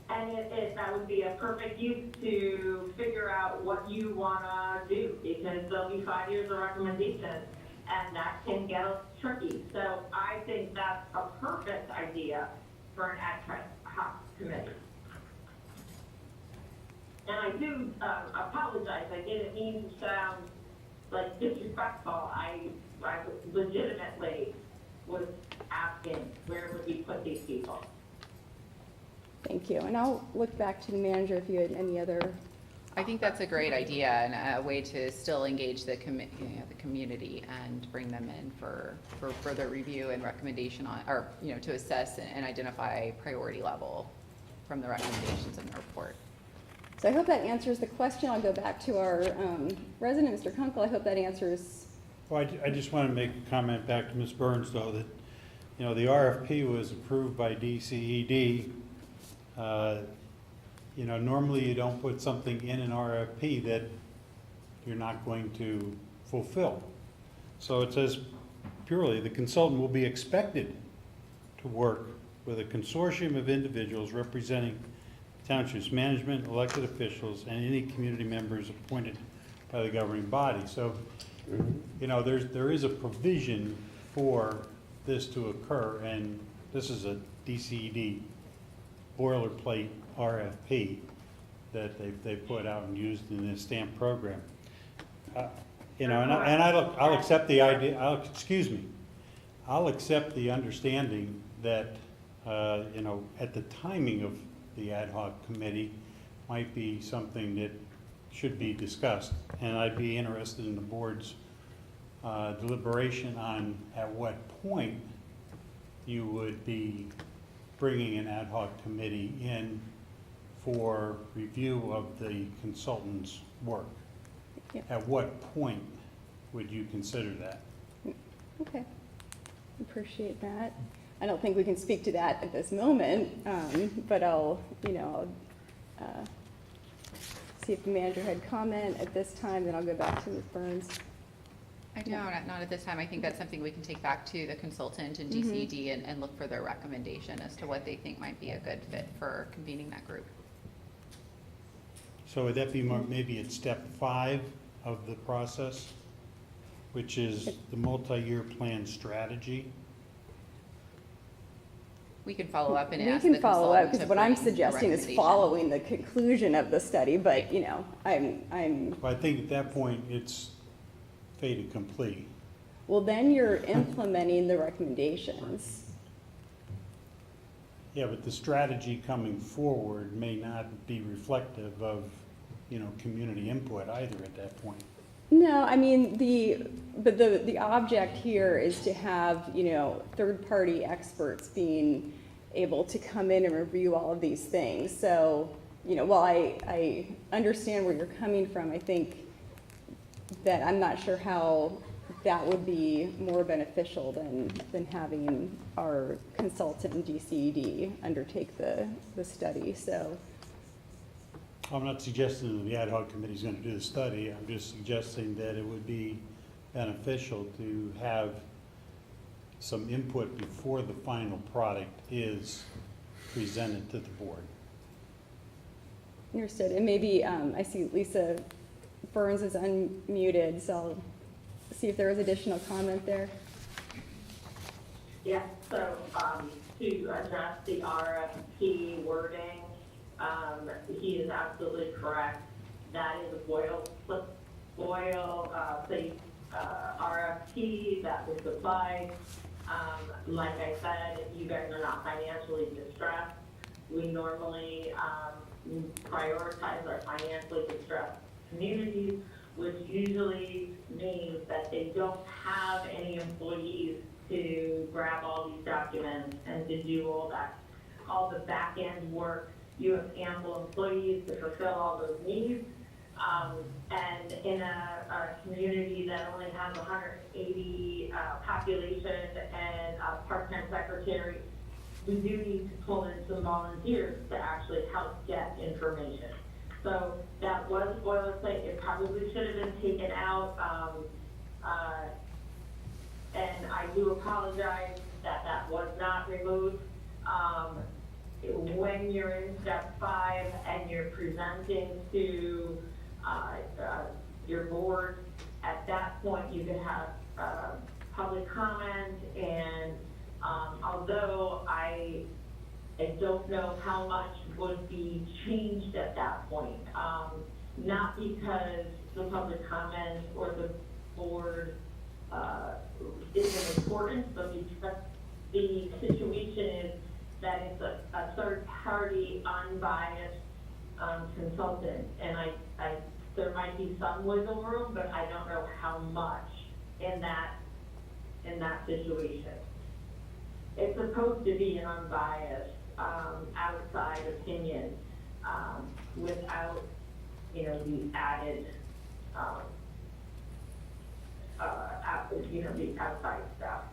Speaker 12: And that would be a perfect use to figure out what you want to do, because there'll be 5 years of recommendations, and that can get tricky. So I think that's a perfect idea for an ad hoc committee. And I do apologize. I didn't mean to sound like disrespectful. I legitimately was asking where would we put these people.
Speaker 2: Thank you. And I'll look back to the manager if you had any other.
Speaker 4: I think that's a great idea and a way to still engage the community and bring them in for further review and recommendation on, or, you know, to assess and identify priority level from the recommendations in the report.
Speaker 2: So I hope that answers the question. I'll go back to our resident, Mr. Kunkel. I hope that answers.
Speaker 15: Well, I just want to make a comment back to Ms. Burns, though, that, you know, the RFP was approved by DCED. You know, normally you don't put something in an RFP that you're not going to fulfill. So it says purely the consultant will be expected to work with a consortium of individuals representing township's management, elected officials, and any community members appointed by the governing body. So, you know, there is a provision for this to occur, and this is a DCED boilerplate RFP that they put out and used in this stamp program. You know, and I'll accept the idea. I'll accept the understanding that you know, at the timing of the ad hoc committee might be something that should be discussed, and I'd be interested in the board's deliberation on at what point you would be bringing an ad hoc committee in for review of the consultant's work.
Speaker 2: Yeah.
Speaker 15: At what point would you consider that?
Speaker 2: Okay, appreciate that. I don't think we can speak to that at this moment, but I'll, you know, see if the manager had comment at this time, then I'll go back to Ms. Burns.
Speaker 4: I don't, not at this time. I think that's something we can take back to the consultant and DCED and look for their recommendation as to what they think might be a good fit for convening that group.
Speaker 15: So would that be more, maybe at step 5 of the process, which is the multi-year plan strategy?
Speaker 4: We can follow up and ask
Speaker 2: we
Speaker 4: the
Speaker 2: can follow up,
Speaker 4: consultant
Speaker 2: because
Speaker 4: to
Speaker 2: what I'm
Speaker 4: bring the
Speaker 2: suggesting is
Speaker 4: recommendation.
Speaker 2: following the conclusion of the study, but, you know, I'm.
Speaker 15: Well, I think at that point, it's fait accompli.
Speaker 2: Well, then you're implementing the recommendations.
Speaker 15: Yeah, but the strategy coming forward may not be reflective of, you know, community input either at that point.
Speaker 2: No, I mean, the object here is to have, you know, third-party experts being able to come in and review all of these things. So, you know, while I understand where you're coming from, I think, that I'm not sure how that would be more beneficial than having our consultant in DCED undertake the study, so.
Speaker 15: I'm not suggesting that the ad hoc committee is going to do the study. I'm just suggesting that it would be beneficial to have some input before the final product is presented to the board.
Speaker 2: Understood, and maybe, I see Lisa Burns is unmuted, so I'll see if there is additional comment there.
Speaker 12: Yes, so, to address the RFP wording, he is absolutely correct. That is a boilerplate RFP that was applied. Like I said, you guys are not financially distressed. We normally prioritize our financially distressed communities, which usually means that they don't have any employees to grab all these documents and to do all the back end work. You have ample employees to fulfill all those needs. And in a community that only has 180 population and a part-time secretary, we do need to pull in some volunteers to actually help get information. So that was boilerplate. It probably should have been taken out. And I do apologize that that was not removed. When you're in step 5 and you're presenting to your board, at that point you can have public comment, and although I don't know how much would be changed at that point, not because the public comment or the board isn't important, but because the situation is that it's a third-party, unbiased consultant, and there might be some wiggle room, but I don't know how much in that situation. It's supposed to be an unbiased, outside opinion, without, the added, the outside stuff.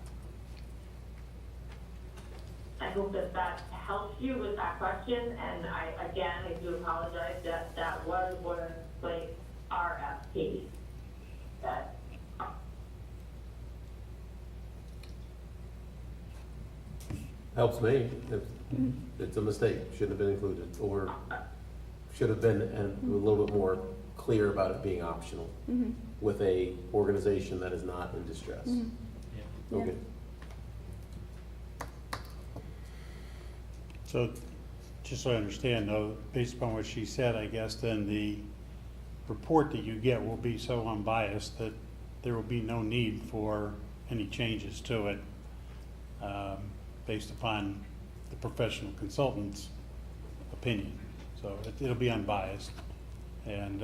Speaker 12: I hope that helps you with that question, and I do apologize that was boilerplate RFP. That
Speaker 1: Helps me. It's a mistake, shouldn't have been included, or should have been a little bit more clear about it being optional with a organization that is not in distress. Okay.
Speaker 15: So, just so I understand though, based upon what she said, I guess then the report that you get will be so unbiased that there will be no need for any changes to it, based upon the professional consultant's opinion. So it'll be unbiased, and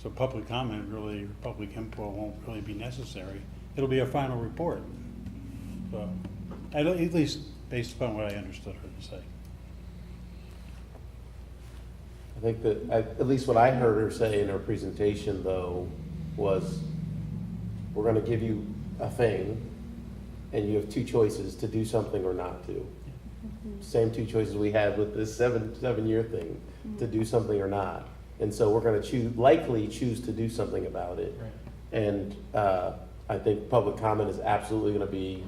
Speaker 15: so public comment really, public input won't really be necessary. It'll be a final report. So, at least based upon what I understood her to say.
Speaker 1: I think that, at least what I heard her say in her presentation though, was we're gonna give you a thing and you have two choices, to do something or not to. Same two choices we had with this seven-year thing, to do something or not. And so we're gonna likely choose to do something about it.
Speaker 5: Right.
Speaker 1: And I think public comment is absolutely gonna be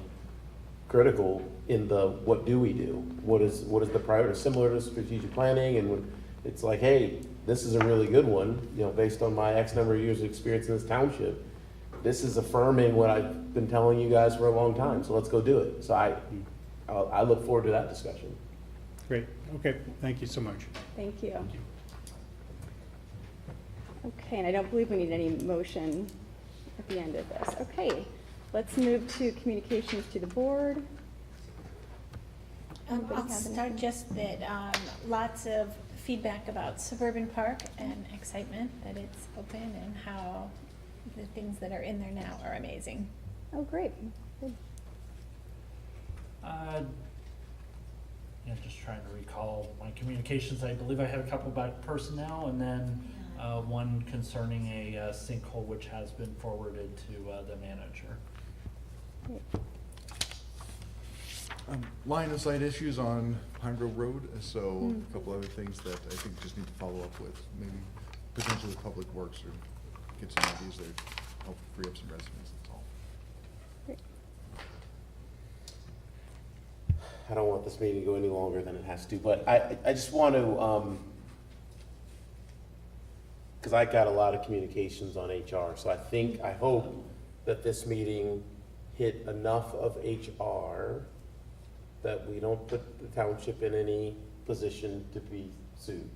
Speaker 1: critical in the what do we do? What is the priority? Similar to strategic planning, and when it's like, hey, this is a really good one, based on my X number of years of experience in this township. This is affirming what I've been telling you guys for a long time, so let's go do it. So I look forward to that discussion.
Speaker 15: Great, okay, thank you so much.
Speaker 2: Thank you. Okay, and I don't believe we need any motion at the end of this. Okay, let's move to communications to the board.
Speaker 10: I'll start just that lots of feedback about Suburban Park and excitement that it's open and how the things that are in there now are amazing.
Speaker 2: Oh, great. Good.
Speaker 5: Just trying to recall my communications. I believe I had a couple about personnel, and then one concerning a sinkhole which has been forwarded to the manager.
Speaker 6: Line of sight issues on Pine Grove Road, so a couple other things that I think just need to follow up with, maybe potentially Public Works or get some ideas there, help free up some residents, that's all.
Speaker 1: I don't want this meeting to go any longer than it has to, but I just want to, because I got a lot of communications on HR, so I hope that this meeting hit enough of HR that we don't put the township in any position to be sued.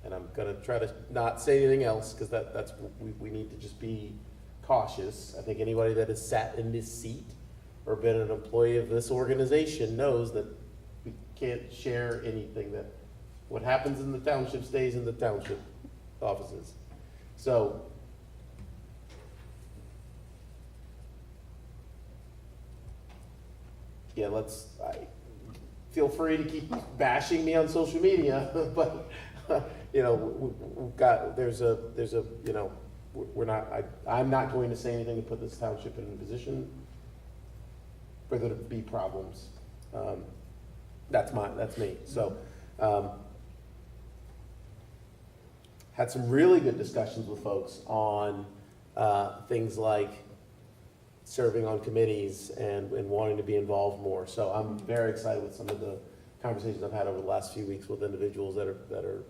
Speaker 1: And I'm gonna try to not say anything else, because that's, we need to just be cautious. I think anybody that has sat in this seat or been an employee of this organization knows that we can't share anything, that what happens in the township stays in the township offices. So, yeah, feel free to keep bashing me on social media, but, you know, we've got, there's a, you know, I'm not going to say anything to put this township in a position for there to be problems. That's me. So, had some really good discussions with folks on things like serving on committees and wanting to be involved more. So I'm very excited with some of the conversations I've had over the last few weeks with individuals that are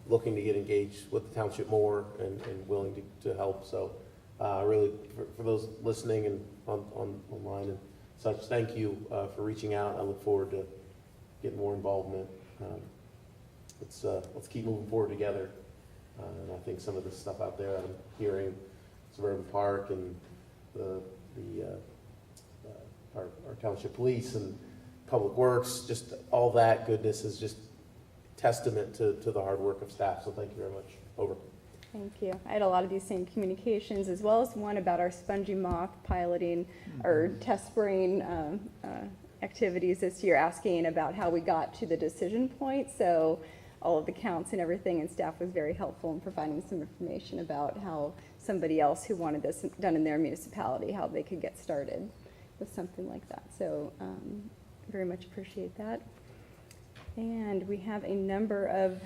Speaker 1: looking to get engaged with the township more and willing to help. So really, for those listening and online and such, thank you for reaching out. I look forward to getting more involvement. Let's keep moving forward together. And I think some of the stuff out there I'm hearing, Suburban Park and our township police and Public Works, just all that goodness is just testament to the hard work of staff. So thank you very much. Over.
Speaker 2: Thank you. I had a lot of these same communications, as well as one about our spongy moth piloting or test spraying activities this year, asking about how we got to the decision point. So all of the counts and everything, and staff was very helpful in providing some information about how somebody else who wanted this done in their municipality, how they could get started with something like that. So very much appreciate that. And we have a number of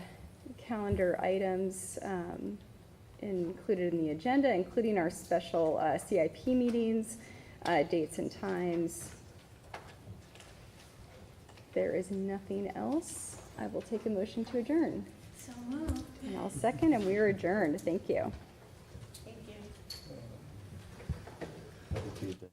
Speaker 2: calendar items included in the agenda, including our special CIP meetings, dates and times. There is nothing else. I will take a motion to adjourn.
Speaker 10: So moved.
Speaker 2: And I'll second, and we are adjourned. Thank you.
Speaker 10: Thank you.
Speaker 1: Thank you.